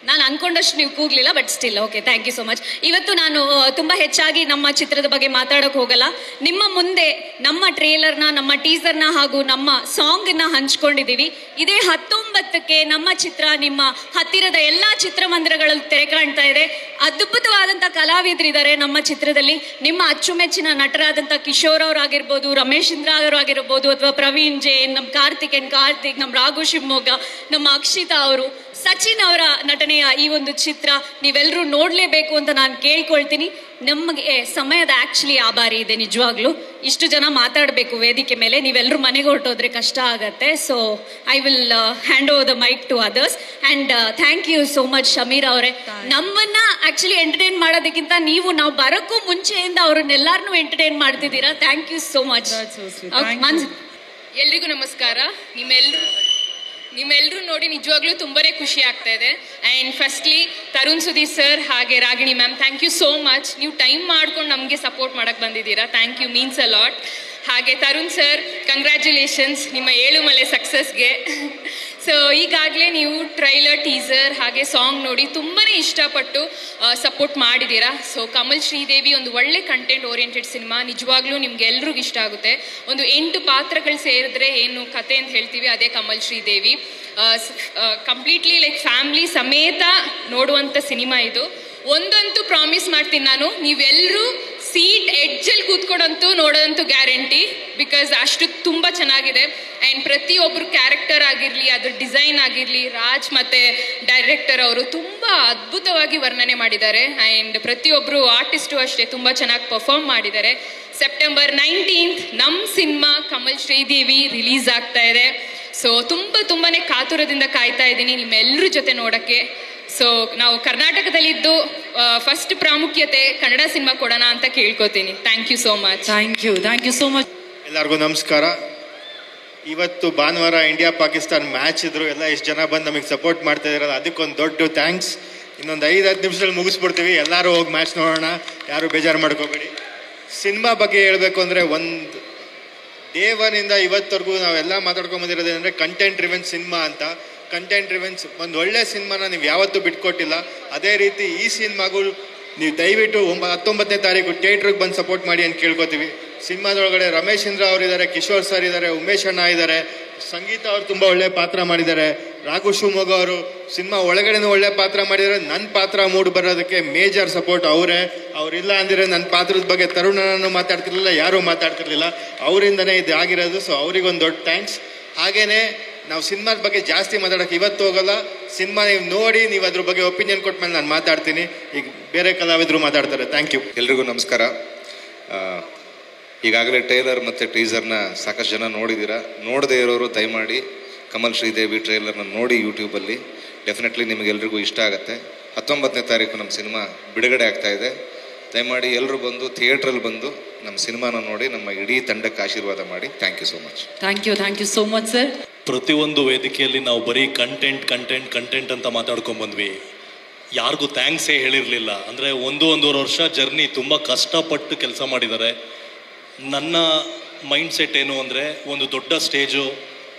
ನಾನು ಅನ್ಕೊಂಡಷ್ಟು ನೀವು ಕೂಗ್ಲಿಲ್ಲ, but still okay, thank you so much. ಇವತ್ತು ನಾನು ತುಂಬ ಹೆಚ್ಚಾಗಿ ನಮ್ಮ ಚಿತ್ರದ ಬಗ್ಗೆ ಮಾತಾಡೋಕೆ ಹೋಗಲ್ಲ. ನಿಮ್ಮ ಮುಂದೆ ನಮ್ಮ ಟ್ರೇಲರ್ನ, ನಮ್ಮ ಟೀಸರ್ನ ಹಾಗೂ ನಮ್ಮ ಸಾಂಗ್ನ ಹಂಚ್ಕೊಂಡಿದ್ದೀವಿ. ಇದೇ 19ಕ್ಕೆ ನಮ್ಮ ಚಿತ್ರ ನಿಮ್ಮ ಹತ್ತಿರದ ಎಲ್ಲ ಚಿತ್ರಮಂದಿರಗಳಲ್ಲಿ ತೆರೆ ಕಾಣ್ತಾ ಇದೆ. ಅದ್ಭುತವಾದಂಥ ಕಲಾವಿದರಿದ್ದಾರೆ ನಮ್ಮ ಚಿತ್ರದಲ್ಲಿ. ನಿಮ್ಮ ಅಚ್ಚುಮೆಚ್ಚಿನ ನಟರಾದಂಥ ಕಿಶೋರ್ ಅವರಾಗಿರ್ಬೋದು, ರಮೇಶ್ ಇಂದ್ರ ಅವರಾಗಿರ್ಬೋದು, ಅಥವಾ ಪ್ರವೀಣ್ ಜೈನ್, ನಮ್ಮ ಕಾರ್ತಿಕ್, ನಮ್ಮ ರಾಘು ಶಿವಮೊಗ್ಗ, ನಮ್ಮ ಅಕ್ಷಿತಾ ಅವರು, ಸಚಿನ್ ಅವರ ನಟನೆಯ ಈ ಒಂದು ಚಿತ್ರ ನೀವೆಲ್ಲರೂ ನೋಡಲೇಬೇಕು ಅಂತ ನಾನು ಕೇಳ್ಕೊಳ್ತೀನಿ. ನಮಗೆ ಸಮಯದ ಆಕ್ಚುಲಿ ಆಭಾರಿ ಇದೆ ನಿಜವಾಗ್ಲೂ. ಇಷ್ಟು ಜನ ಮಾತಾಡಬೇಕು ವೇದಿಕೆ ಮೇಲೆ, ನೀವೆಲ್ಲರೂ ಮನೆಗೆ ಹೊರಟೋದ್ರೆ ಕಷ್ಟ ಆಗತ್ತೆ. So I will hand over the mic to others and thank you so much Shameer ಅವರೇ. ನಮ್ಮನ್ನ ಆಕ್ಚುಲಿ ಎಂಟರ್ಟೈನ್ ಮಾಡೋದಕ್ಕಿಂತ ನಾವು ಬರೋಕ್ಕೂ ಮುಂಚೆಯಿಂದ ಅವ್ರನ್ನೆಲ್ಲರನ್ನೂ ಎಂಟರ್ಟೈನ್ ಮಾಡ್ತಿದ್ದೀರಾ. Thank you so much. ಎಲ್ರಿಗೂ ನಮಸ್ಕಾರ. ನಿಮ್ಮೆಲ್ಲರೂ ನೋಡಿ ನಿಜವಾಗ್ಲೂ ತುಂಬಾನೇ ಖುಷಿ ಆಗ್ತಾ ಇದೆ. And firstly Tarun Sudhir sir ಹಾಗೆ Ragini ma'am, thank you so much. ನೀವು ಟೈಮ್ ಮಾಡ್ಕೊಂಡು ನಮಗೆ ಸಪೋರ್ಟ್ ಮಾಡಕ್ಕೆ ಬಂದಿದ್ದೀರಾ. Thank you, means a lot. ಹಾಗೆ ತರುಣ್ ಸರ್, ಕಂಗ್ರ್ಯಾಚುಲೇಷನ್ಸ್ ನಿಮ್ಮ ಏಳುಮಲೆ ಸಕ್ಸಸ್ಗೆ. ಸೊ ಈಗಾಗಲೇ ನೀವು ಟ್ರೈಲರ್, ಟೀಸರ್ ಹಾಗೆ ಸಾಂಗ್ ನೋಡಿ ತುಂಬಾ ಇಷ್ಟಪಟ್ಟು ಸಪೋರ್ಟ್ ಮಾಡಿದ್ದೀರಾ. ಸೊ ಕಮಲ್ ಶ್ರೀದೇವಿ ಒಂದು ಒಳ್ಳೆ ಕಂಟೆಂಟ್ ಓರಿಯೆಂಟೆಡ್ ಸಿನಿಮಾ. ನಿಜವಾಗ್ಲೂ ನಿಮ್ಗೆ ಎಲ್ರಿಗೂ ಇಷ್ಟ ಆಗುತ್ತೆ. ಒಂದು 8 ಪಾತ್ರಗಳು ಸೇರಿದ್ರೆ ಏನು ಕತೆ ಅಂತ ಹೇಳ್ತೀವಿ, ಅದೇ Kamal Sridevi. Completely like family ಸಮೇತ ನೋಡುವಂಥ ಸಿನಿಮಾ ಇದು. ಒಂದಂತೂ ಪ್ರಾಮಿಸ್ ಮಾಡ್ತೀನಿ ನಾನು, ನೀವೆಲ್ಲರೂ ಸೀಟ್ ಎಡ್ಜಲ್ಲಿ ಕೂತ್ಕೊಡಂತೂ ನೋಡೋದಂತೂ ಗ್ಯಾರಂಟಿ. ಬಿಕಾಸ್ ಅಷ್ಟು ತುಂಬ ಚೆನ್ನಾಗಿದೆ. ಆ್ಯಂಡ್ ಪ್ರತಿಯೊಬ್ಬರು ಕ್ಯಾರೆಕ್ಟರ್ ಆಗಿರಲಿ, ಅದ್ರ ಡಿಸೈನ್ ಆಗಿರಲಿ, ರಾಜ್ ಮತ್ತು ಡೈರೆಕ್ಟರ್ ಅವರು ತುಂಬ ಅದ್ಭುತವಾಗಿ ವರ್ಣನೆ ಮಾಡಿದ್ದಾರೆ. ಆ್ಯಂಡ್ ಪ್ರತಿಯೊಬ್ಬರು ಆರ್ಟಿಸ್ಟು ಅಷ್ಟೇ ತುಂಬ ಚೆನ್ನಾಗಿ ಪರ್ಫಾರ್ಮ್ ಮಾಡಿದ್ದಾರೆ. ಸೆಪ್ಟೆಂಬರ್ 19th ನಮ್ಮ ಸಿನಿಮಾ ಕಮಲ್ ಶ್ರೀದೇವಿ ರಿಲೀಸ್ ಆಗ್ತಾ ಇದೆ. ಸೊ ತುಂಬಾ ಕಾತುರದಿಂದ ಕಾಯ್ತಾ ಇದ್ದೀನಿ ನಿಮ್ಮೆಲ್ಲರ ಜೊತೆ ನೋಡೋಕ್ಕೆ. ಸೊ ನಾವು ಕರ್ನಾಟಕದಲ್ಲಿದ್ದು ಫಸ್ಟ್ ಪ್ರಾಮುಖ್ಯತೆ ಕನ್ನಡ ಸಿನಿಮಾ ಕೊಡೋಣ ಅಂತ ಕೇಳ್ಕೊತೀನಿ. Thank you so much. Thank you so much. ಎಲ್ಲರಿಗೂ ನಮಸ್ಕಾರ. ಇವತ್ತು ಭಾನುವಾರ ಇಂಡಿಯಾ ಪಾಕಿಸ್ತಾನ್ ಮ್ಯಾಚ್ ಇದ್ರು, ಎಲ್ಲ ಎಷ್ಟು ಜನ ಬಂದು ನಮಗೆ ಸಪೋರ್ಟ್ ಮಾಡ್ತಾ ಇದಾರಲ್ಲ, ಅದಕ್ಕೊಂದು ದೊಡ್ಡ ಥ್ಯಾಂಕ್ಸ್. ಇನ್ನೊಂದು 5-10 ನಿಮಿಷದಲ್ಲಿ ಮುಗಿಸ್ಬಿಡ್ತೀವಿ. ಎಲ್ಲರೂ ಹೋಗಿ ಮ್ಯಾಚ್ ನೋಡೋಣ, ಯಾರು ಬೇಜಾರು ಮಾಡ್ಕೋಬೇಡಿ. ಸಿನಿಮಾ ಬಗ್ಗೆ ಹೇಳಬೇಕು ಅಂದರೆ, ಒಂದು ದೇವನಿಂದ ಇವತ್ತವರೆಗೂ ನಾವೆಲ್ಲ ಮಾತಾಡ್ಕೊಂಡು ಬಂದಿರೋದೇನೆಂದರೆ ಕಂಟೆಂಟ್ ಡ್ರಿವೆನ್ ಸಿನಿಮಾ ಅಂತ. ಕಂಟೆಂಟ್ ಡ್ರಿವೆನ್ಸ್ ಒಂದು ಒಳ್ಳೆ ಸಿನಿಮಾನ ನೀವು ಯಾವತ್ತೂ ಬಿಟ್ಕೊಟ್ಟಿಲ್ಲ. ಅದೇ ರೀತಿ ಈ ಸಿನಿಮಾಗೂ ನೀವು ದಯವಿಟ್ಟು 19ನೇ ತಾರೀಕು ಥಿಯೇಟ್ರಿಗೆ ಬಂದು ಸಪೋರ್ಟ್ ಮಾಡಿ ಅಂತ ಕೇಳ್ಕೊತೀವಿ. ಸಿನಿಮಾದೊಳಗಡೆ ರಮೇಶ್ ಇಂದ್ರ ಅವರಿದ್ದಾರೆ, ಕಿಶೋರ್ ಸರ್ ಇದ್ದಾರೆ, ಉಮೇಶ್ ಅಣ್ಣ ಇದ್ದಾರೆ, ಸಂಗೀತ ಅವರು ತುಂಬ ಒಳ್ಳೆ ಪಾತ್ರ ಮಾಡಿದ್ದಾರೆ, ರಾಘು ಶಿವಮೊಗ್ಗ ಅವರು ಸಿನಿಮಾ ಒಳಗಡೆನೂ ಒಳ್ಳೆ ಪಾತ್ರ ಮಾಡಿದ್ದಾರೆ. ನನ್ನ ಪಾತ್ರ ಮೂಡ್ ಬರೋದಕ್ಕೆ ಮೇಜರ್ ಸಪೋರ್ಟ್ ಅವರೇ. ಅವರಿಲ್ಲ ಅಂದರೆ ನನ್ನ ಪಾತ್ರದ ಬಗ್ಗೆ ತರುಣನನ್ನು ಮಾತಾಡ್ತಿರ್ಲಿಲ್ಲ, ಯಾರೂ ಮಾತಾಡ್ತಿರ್ಲಿಲ್ಲ. ಅವರಿಂದನೇ ಇದು ಆಗಿರೋದು. ಸೊ ಅವರಿಗೊಂದು ದೊಡ್ಡ ಥ್ಯಾಂಕ್ಸ್. ಹಾಗೇನೆ ನಾವು ಸಿನಿಮಾದ ಬಗ್ಗೆ ಜಾಸ್ತಿ ಮಾತಾಡೋಕ್ಕೆ ಇವತ್ತು ಹೋಗಲ್ಲ. ಸಿನಿಮಾ ನೀವು ನೋಡಿ, ನೀವು ಅದ್ರ ಬಗ್ಗೆ ಒಪಿನಿಯನ್ ಕೊಟ್ಟ ಮೇಲೆ ನಾನು ಮಾತಾಡ್ತೀನಿ. ಈಗ ಬೇರೆ ಕಲಾವಿದರು ಮಾತಾಡ್ತಾರೆ. Thank you. ಎಲ್ರಿಗೂ ನಮಸ್ಕಾರ. ಈಗಾಗಲೇ ಟ್ರೈಲರ್ ಮತ್ತು ಟೀಸರ್ನ ಸಾಕಷ್ಟು ಜನ ನೋಡಿದ್ದೀರಾ. ನೋಡದೇ ಇರೋರು ದಯಮಾಡಿ ಕಮಲ್ ಶ್ರೀದೇವಿ ಟ್ರೈಲರ್ನ ನೋಡಿ ಯೂಟ್ಯೂಬಲ್ಲಿ. ಡೆಫಿನೆಟ್ಲಿ ನಿಮಗೆಲ್ರಿಗೂ ಇಷ್ಟ ಆಗುತ್ತೆ. 19ನೇ ತಾರೀಕು ನಮ್ಮ ಸಿನಿಮಾ ಬಿಡುಗಡೆ ಆಗ್ತಾ ಇದೆ. ದಯಮಾಡಿ ಎಲ್ಲರೂ ಬಂದು ಥಿಯೇಟ್ರಲ್ಲಿ ಬಂದು ನಮ್ಮ ಸಿನಿಮಾನ ನೋಡಿ ನಮ್ಮ ಇಡೀ ತಂಡಕ್ಕೆ ಆಶೀರ್ವಾದ ಮಾಡಿ. Thank you so much. Thank you so much sir. ಪ್ರತಿಯೊಂದು ವೇದಿಕೆಯಲ್ಲಿ ನಾವು ಬರೀ ಕಂಟೆಂಟ್ ಅಂತ ಮಾತಾಡ್ಕೊಂಡು ಬಂದ್ವಿ. ಯಾರಿಗೂ ಥ್ಯಾಂಕ್ಸೇ ಹೇಳಿರಲಿಲ್ಲ. ಅಂದರೆ 1.5 ವರ್ಷ ಜರ್ನಿ ತುಂಬ ಕಷ್ಟಪಟ್ಟು ಕೆಲಸ ಮಾಡಿದ್ದಾರೆ. ನನ್ನ ಮೈಂಡ್ ಸೆಟ್ ಏನು ಅಂದರೆ, ಒಂದು ದೊಡ್ಡ ಸ್ಟೇಜು,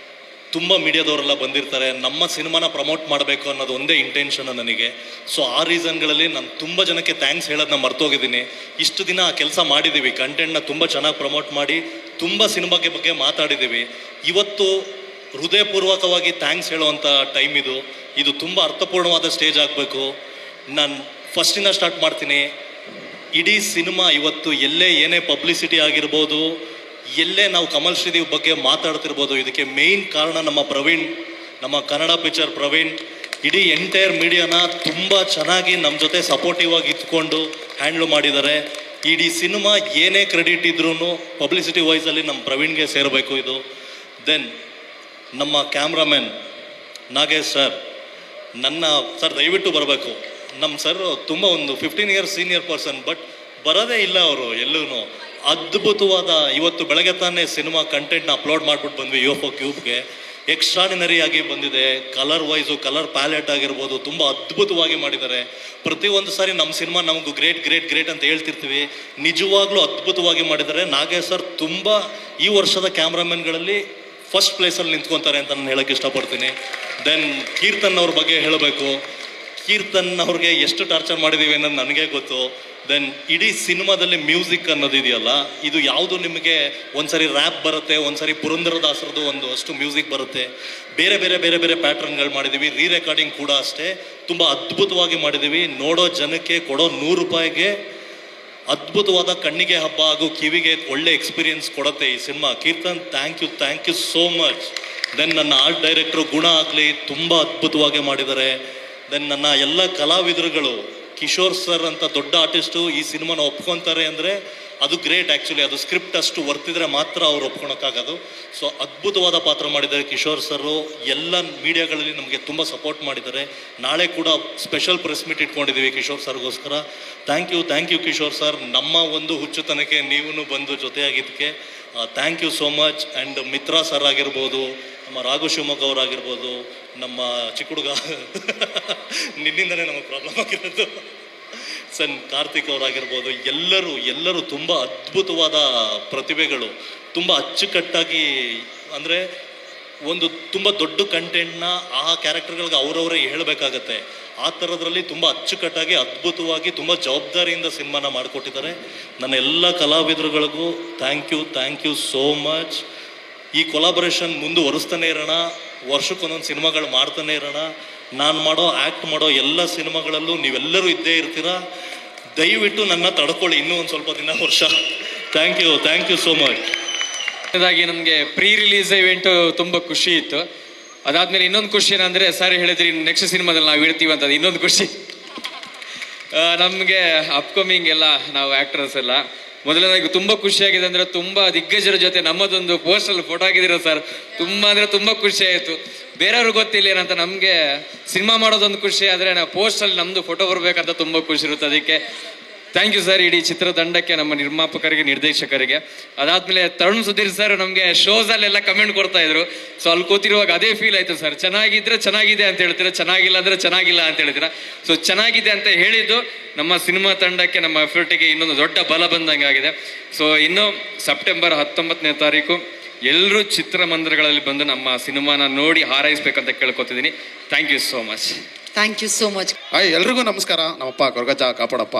ತುಂಬ ಮೀಡಿಯಾದವರೆಲ್ಲ ಬಂದಿರ್ತಾರೆ, ನಮ್ಮ ಸಿನಿಮಾನ ಪ್ರಮೋಟ್ ಮಾಡಬೇಕು ಅನ್ನೋದು ಒಂದೇ ಇಂಟೆನ್ಷನ್ ನನಗೆ. ಸೊ ಆ ರೀಸನ್ಗಳಲ್ಲಿ ನಾನು ತುಂಬ ಜನಕ್ಕೆ ಥ್ಯಾಂಕ್ಸ್ ಹೇಳೋದನ್ನ ಮರ್ತೋಗಿದ್ದೀನಿ. ಇಷ್ಟು ದಿನ ಆ ಕೆಲಸ ಮಾಡಿದ್ದೀವಿ, ಕಂಟೆಂಟ್ನ ತುಂಬ ಚೆನ್ನಾಗಿ ಪ್ರಮೋಟ್ ಮಾಡಿ ತುಂಬ ಸಿನಿಮಾಗೆ ಬಗ್ಗೆ ಮಾತಾಡಿದ್ದೀವಿ. ಇವತ್ತು ಹೃದಯಪೂರ್ವಕವಾಗಿ ಥ್ಯಾಂಕ್ಸ್ ಹೇಳುವಂಥ ಟೈಮ್ ಇದು ತುಂಬ ಅರ್ಥಪೂರ್ಣವಾದ ಸ್ಟೇಜ್ ಆಗಬೇಕು. ನಾನು ಫಸ್ಟಿಂದ ಸ್ಟಾರ್ಟ್ ಮಾಡ್ತೀನಿ. ಇಡೀ ಸಿನಿಮಾ ಇವತ್ತು ಎಲ್ಲೇ ಏನೇ ಪಬ್ಲಿಸಿಟಿ ಆಗಿರ್ಬೋದು, ಎಲ್ಲೇ ನಾವು ಕಮಲ್ ಶ್ರೀದೇವಿ ಬಗ್ಗೆ ಮಾತಾಡ್ತಿರ್ಬೋದು, ಇದಕ್ಕೆ ಮೇಯ್ನ್ ಕಾರಣ ನಮ್ಮ ಪ್ರವೀಣ್, ನಮ್ಮ ಕನ್ನಡ ಪಿಕ್ಚರ್ ಪ್ರವೀಣ್. ಇಡೀ ಎಂಟೈರ್ ಮೀಡಿಯಾನ ತುಂಬ ಚೆನ್ನಾಗಿ ನಮ್ಮ ಜೊತೆ ಸಪೋರ್ಟಿವ್ ಆಗಿ ಇಟ್ಕೊಂಡು ಹ್ಯಾಂಡ್ಲ್ ಮಾಡಿದ್ದಾರೆ. ಇಡೀ ಸಿನಿಮಾ ಏನೇ ಕ್ರೆಡಿಟ್ ಇದ್ರೂ ಪಬ್ಲಿಸಿಟಿ ವೈಸಲ್ಲಿ ನಮ್ಮ ಪ್ರವೀಣ್ಗೆ ಸೇರಬೇಕು ಇದು. ದೆನ್ ನಮ್ಮ ಕ್ಯಾಮ್ರಾಮನ್ ನಾಗೇಶ್ ಸರ್, ಸರ್ ದಯವಿಟ್ಟು ಬರಬೇಕು. ನಮ್ಮ ಸರ್ ತುಂಬ ಒಂದು 15 ಇಯರ್ಸ್ ಸೀನಿಯರ್ ಪರ್ಸನ್, ಬಟ್ ಬರೋದೇ ಇಲ್ಲ ಅವರು ಎಲ್ಲೂ. ಅದ್ಭುತವಾದ ಇವತ್ತು ಬೆಳಗ್ಗೆ ತಾನೇ ಸಿನಿಮಾ ಕಂಟೆಂಟ್ನ ಅಪ್ಲೋಡ್ ಮಾಡಿಬಿಟ್ಟು ಬಂದ್ವಿ UFO ಕ್ಯೂಬ್ಗೆ. ಎಕ್ಸ್ಟ್ರಾಡಿನರಿ ಆಗಿ ಬಂದಿದೆ. ಕಲರ್ ವೈಸು, ಕಲರ್ ಪ್ಯಾಲೆಟ್ ಆಗಿರ್ಬೋದು, ತುಂಬ ಅದ್ಭುತವಾಗಿ ಮಾಡಿದ್ದಾರೆ. ಪ್ರತಿಯೊಂದು ಸಾರಿ ನಮ್ಮ ಸಿನಿಮಾ ನಮಗೂ ಗ್ರೇಟ್ ಅಂತ ಹೇಳ್ತಿರ್ತೀವಿ, ನಿಜವಾಗ್ಲೂ ಅದ್ಭುತವಾಗಿ ಮಾಡಿದ್ದಾರೆ. ನಾಗೇಶ್ ಸರ್ ತುಂಬ ಈ ವರ್ಷದ ಕ್ಯಾಮ್ರಾಮನ್ಗಳಲ್ಲಿ ಫಸ್ಟ್ ಪ್ಲೇಸಲ್ಲಿ ನಿಂತ್ಕೊತಾರೆ ಅಂತ ನಾನು ಹೇಳೋಕ್ಕೆ ಇಷ್ಟಪಡ್ತೀನಿ. ದೆನ್ ಕೀರ್ತನ್ ಅವ್ರ ಬಗ್ಗೆ ಹೇಳಬೇಕು. ಕೀರ್ತನ್ ಅವ್ರಿಗೆ ಎಷ್ಟು ಟಾರ್ಚರ್ ಮಾಡಿದ್ದೀವಿ ಅನ್ನೋದು ನನಗೆ ಗೊತ್ತು. ದೆನ್ ಇಡೀ ಸಿನಿಮಾದಲ್ಲಿ ಮ್ಯೂಸಿಕ್ ಅನ್ನೋದು ಇದೆಯಲ್ಲ, ಇದು ಯಾವುದು ನಿಮಗೆ ಒಂದ್ಸರಿ ರ್ಯಾಪ್ ಬರುತ್ತೆ, ಒಂದ್ಸರಿ ಪುರಂದರದಾಸರದು ಅಷ್ಟು ಮ್ಯೂಸಿಕ್ ಬರುತ್ತೆ. ಬೇರೆ ಪ್ಯಾಟ್ರನ್ಗಳು ಮಾಡಿದ್ದೀವಿ. ರೆಕಾರ್ಡಿಂಗ್ ಕೂಡ ಅಷ್ಟೇ ತುಂಬ ಅದ್ಭುತವಾಗಿ ಮಾಡಿದ್ದೀವಿ. ನೋಡೋ ಜನಕ್ಕೆ ಕೊಡೋ 100 ರೂಪಾಯಿಗೆ ಅದ್ಭುತವಾದ ಕಣ್ಣಿಗೆ ಹಬ್ಬ ಹಾಗೂ ಕಿವಿಗೆ ಒಳ್ಳೆ ಎಕ್ಸ್ಪೀರಿಯನ್ಸ್ ಕೊಡುತ್ತೆ ಈ cinema. Keerthan thank you so much. Then ನನ್ನ ಆರ್ಟ್ ಡೈರೆಕ್ಟ್ರು ಗುಣ ಆಗಲಿ ತುಂಬ ಅದ್ಭುತವಾಗಿ ಮಾಡಿದ್ದಾರೆ. ದೆನ್ ನನ್ನ ಎಲ್ಲ ಕಲಾವಿದರುಗಳು, ಕಿಶೋರ್ ಸರ್ ಅಂತ ದೊಡ್ಡ ಆರ್ಟಿಸ್ಟು ಈ ಸಿನಿಮಾನ ಒಪ್ಕೊತಾರೆ ಅಂದರೆ ಅದು ಗ್ರೇಟ್. ಆ್ಯಕ್ಚುಲಿ ಅದು ಸ್ಕ್ರಿಪ್ಟ್ ಅಷ್ಟು ವರ್ತಿದ್ರೆ ಮಾತ್ರ ಅವ್ರು ಒಪ್ಕೊಳಕ್ಕಾಗೋದು. ಸೊ ಅದ್ಭುತವಾದ ಪಾತ್ರ ಮಾಡಿದ್ದಾರೆ ಕಿಶೋರ್ ಸರು. ಎಲ್ಲ ಮೀಡಿಯಾಗಳಲ್ಲಿ ನಮಗೆ ತುಂಬ ಸಪೋರ್ಟ್ ಮಾಡಿದ್ದಾರೆ. ನಾಳೆ ಕೂಡ ಸ್ಪೆಷಲ್ ಪ್ರೆಸ್ ಮೀಟ್ ಇಟ್ಕೊಂಡಿದ್ದೀವಿ ಕಿಶೋರ್ ಸರ್ಗೋಸ್ಕರ. Thank you Kishore sir. ನಮ್ಮ ಒಂದು ಹುಚ್ಚುತನಕ್ಕೆ ನೀವು ಬಂದು ಜೊತೆಯಾಗಿದ್ದಕ್ಕೆ thank you so much. And Mitra sir ಆಗಿರ್ಬೋದು, ನಮ್ಮ ರಾಘು ಶಿವಮೊಗ್ಗ ಅವರಾಗಿರ್ಬೋದು, ನಮ್ಮ ಚಿಕ್ಕ ಹುಡುಗ ನಿನ್ನಿಂದನೇ ನಮಗೆ ಪ್ರಾಬ್ಲಮ್ ಆಗಿರೋದು ಕಾರ್ತಿಕ್ ಅವರಾಗಿರ್ಬೋದು, ಎಲ್ಲರೂ ತುಂಬ ಅದ್ಭುತವಾದ ಪ್ರತಿಭೆಗಳು. ತುಂಬ ಅಚ್ಚುಕಟ್ಟಾಗಿ, ಅಂದರೆ ಒಂದು ತುಂಬ ದೊಡ್ಡ ಕಂಟೆಂಟ್ನ ಆ ಕ್ಯಾರೆಕ್ಟರ್ಗಳಿಗೆ ಅವರವರೇ ಹೇಳಬೇಕಾಗತ್ತೆ. ಆ ಥರದ್ರಲ್ಲಿ ತುಂಬ ಅಚ್ಚುಕಟ್ಟಾಗಿ, ಅದ್ಭುತವಾಗಿ, ತುಂಬ ಜವಾಬ್ದಾರಿಯಿಂದ ಸಿನಿಮಾನ ಮಾಡಿಕೊಟ್ಟಿದ್ದಾರೆ. ನನ್ನ ಎಲ್ಲ ಕಲಾವಿದರುಗಳಿಗೂ ಥ್ಯಾಂಕ್ ಯು ಸೋ ಮಚ್. ಈ ಕೊಲಾಬರೇಷನ್ ಮುಂದುವರಿಸ್ತಾನೆ ಇರೋಣ, ವರ್ಷಕ್ಕೊಂದೊಂದು ಸಿನಿಮಾಗಳು ಮಾಡ್ತಾನೆ ಇರೋಣ. ನಾನು ಆ್ಯಕ್ಟ್ ಮಾಡೋ ಎಲ್ಲ ಸಿನಿಮಾಗಳಲ್ಲೂ ನೀವೆಲ್ಲರೂ ಇದ್ದೇ ಇರ್ತೀರಾ. ದಯವಿಟ್ಟು ನನ್ನ ತಡ್ಕೊಳ್ಳಿ ಇನ್ನೂ ಒಂದು ಸ್ವಲ್ಪ ದಿನ, ವರ್ಷ. Thank you so much. ಹಾಗಾಗಿ ನಮಗೆ ಪ್ರೀ ರಿಲೀಸ್ ಇವೆಂಟು ತುಂಬ ಖುಷಿ ಇತ್ತು. ಅದಾದಮೇಲೆ ಇನ್ನೊಂದು ಖುಷಿ ಏನಂದರೆ, ಸರ್ ಹೇಳಿದ್ರಿ ನೆಕ್ಸ್ಟ್ ಸಿನಿಮಾದಲ್ಲಿ ನಾವು ಇಡ್ತೀವಿ ಅಂತ. ಇನ್ನೊಂದು ಖುಷಿ ನಮಗೆ ಅಪ್ಕಮಿಂಗ್ ಎಲ್ಲ ನಾವು ಆ್ಯಕ್ಟರ್ಸ್ ಎಲ್ಲ ಮೊದಲನೇದಾಗಿ ತುಂಬ ಖುಷಿಯಾಗಿದೆ. ಅಂದರೆ ತುಂಬ ದಿಗ್ಗಜರ ಜೊತೆ ನಮ್ಮದೊಂದು ಪೋಸ್ಟಲ್ಲಿ ಫೋಟೋ ಆಗಿದ್ದೀರ ಸರ್. ತುಂಬ ಅಂದರೆ ತುಂಬ ಖುಷಿ ಆಯಿತು. ಬೇರೆಯವ್ರಿಗೆ ಗೊತ್ತಿಲ್ಲ ಏನಂತ, ನಮಗೆ ಸಿನಿಮಾ ಮಾಡೋದೊಂದು ಖುಷಿ, ಆದರೆ ನಾವು ಪೋಸ್ಟಲ್ಲಿ ನಮ್ಮದು ಫೋಟೋ ಬರಬೇಕಂತ ತುಂಬ ಖುಷಿ ಇರುತ್ತೆ. ಅದಕ್ಕೆ ಥ್ಯಾಂಕ್ ಯು ಸರ್, ಇಡೀ ಚಿತ್ರತಂಡಕ್ಕೆ, ನಮ್ಮ ನಿರ್ಮಾಪಕರಿಗೆ, ನಿರ್ದೇಶಕರಿಗೆ. ಅದಾದಮೇಲೆ ತರುಣ್ ಸುಧೀರ್ ಸರ್ ನಮಗೆ ಶೋಸಲ್ಲೆಲ್ಲ ಕಮೆಂಟ್ ಕೊಡ್ತಾ ಇದ್ರು. ಸೊ ಅಲ್ಲಿ ಕೂತಿರುವಾಗ ಅದೇ ಫೀಲ್ ಆಯಿತು ಸರ್. ಚೆನ್ನಾಗಿದ್ರೆ ಚೆನ್ನಾಗಿದೆ ಅಂತ ಹೇಳ್ತೀರಾ, ಚೆನ್ನಾಗಿಲ್ಲ ಅಂದರೆ ಚೆನ್ನಾಗಿಲ್ಲ ಅಂತ ಹೇಳ್ತೀರಾ. ಸೊ ಚೆನ್ನಾಗಿದೆ ಅಂತ ಹೇಳಿದ್ದು ನಮ್ಮ ಸಿನಿಮಾ ತಂಡಕ್ಕೆ, ನಮ್ಮ ಎಫರ್ಟಿಗೆ ಇನ್ನೊಂದು ದೊಡ್ಡ ಬಲ ಬಂದಂಗೆ ಆಗಿದೆ. ಸೊ ಇನ್ನು ಸೆಪ್ಟೆಂಬರ್ 19ನೇ ತಾರೀಕು ಎಲ್ಲರೂ ಚಿತ್ರಮಂದಿರಗಳಲ್ಲಿ ಬಂದು ನಮ್ಮ ಸಿನಿಮಾನ ನೋಡಿ ಹಾರೈಸ್ಬೇಕಂತ ಕೇಳ್ಕೊತಿದ್ದೀನಿ. Thank you so much. Thank you so much. ಎಲ್ರಿಗೂ ನಮಸ್ಕಾರ. ನಮ್ಮಪ್ಪ ಕೊರಗಜ್ಜ ಕಾಪಾಡಪ್ಪ.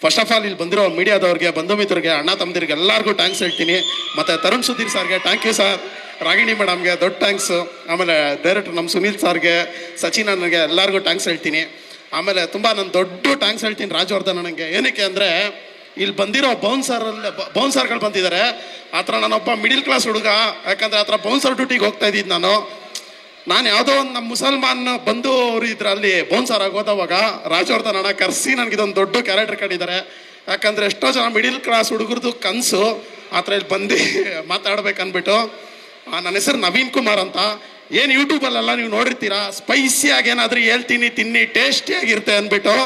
ಫಸ್ಟ್ ಆಫ್ ಆಲ್ ಇಲ್ಲಿ ಬಂದಿರೋ ಮೀಡಿಯಾದವ್ರಿಗೆ, ಬಂಧು ಮಿತ್ರರಿಗೆ, ಅಣ್ಣ ತಮ್ಮದಿರಿಗೆ ಎಲ್ಲರಿಗೂ ಥ್ಯಾಂಕ್ಸ್ ಹೇಳ್ತೀನಿ. ಮತ್ತು ತರುಣ್ ಸುಧೀರ್ ಸರ್ಗೆ ಥ್ಯಾಂಕ್ ಯು ಸರ್, ರಾಗಿಣಿ ಮೇಡಮ್ಗೆ ದೊಡ್ಡ ಥ್ಯಾಂಕ್ಸು, ಆಮೇಲೆ ಡೈರೆಕ್ಟರ್ ನಮ್ಮ ಸುನೀಲ್ ಸರ್ಗೆ, ಸಚಿನ್ ನನಗೆ ಎಲ್ಲರಿಗೂ ಥ್ಯಾಂಕ್ಸ್ ಹೇಳ್ತೀನಿ. ಆಮೇಲೆ ತುಂಬ ನಾನು ದೊಡ್ಡ ಥ್ಯಾಂಕ್ಸ್ ಹೇಳ್ತೀನಿ ರಾಜವರ್ಧನ್ ನನಗೆ. ಏನಕ್ಕೆ ಅಂದರೆ ಇಲ್ಲಿ ಬಂದಿರೋ ಬೌನ್ಸರ್ಗಳು ಬಂದಿದ್ದಾರೆ. ಆ ಥರ ನಾನೊಬ್ಬ ಮಿಡಿಲ್ ಕ್ಲಾಸ್ ಹುಡುಗ, ಯಾಕಂದರೆ ಆ ಥರ ಬೌನ್ಸರ್ ಡ್ಯೂಟಿಗೆ ಹೋಗ್ತಾ ಇದ್ದಿದ್ದು ನಾನು ಯಾವುದೋ ಒಂದು ನಮ್ಮ ಮುಸಲ್ಮಾನ್ ಬಂದು ಅವರು ಇದ್ರ ಅಲ್ಲಿ ಬೌನ್ಸರ್ ಆಗೋದವಾಗ ರಾಜವರ್ಧನ್ ಅಣ್ಣ ಕರೆಸಿ ನನಗಿದೊಂದು ದೊಡ್ಡ ಕ್ಯಾರೆಕ್ಟರ್ ಕಟ್ಟಿದ್ದಾರೆ. ಯಾಕಂದರೆ ಎಷ್ಟೋ ಜನ ಮಿಡಿಲ್ ಕ್ಲಾಸ್ ಹುಡುಗರದು ಕನಸು ಆ ಥರ ಇಲ್ಲಿ ಬಂದು ಮಾತಾಡ್ಬೇಕನ್ಬಿಟ್ಟು. ನನ್ನ ಹೆಸರು ನವೀನ್ ಕುಮಾರ್ ಅಂತ. ಏನು ಯೂಟ್ಯೂಬಲ್ಲೆಲ್ಲ ನೀವು ನೋಡಿರ್ತೀರಾ, ಸ್ಪೈಸಿಯಾಗಿ ಏನಾದರೂ ಹೇಳ್ತೀನಿ ತಿನ್ನಿ ಟೇಸ್ಟಿಯಾಗಿರುತ್ತೆ ಅಂದ್ಬಿಟ್ಟು.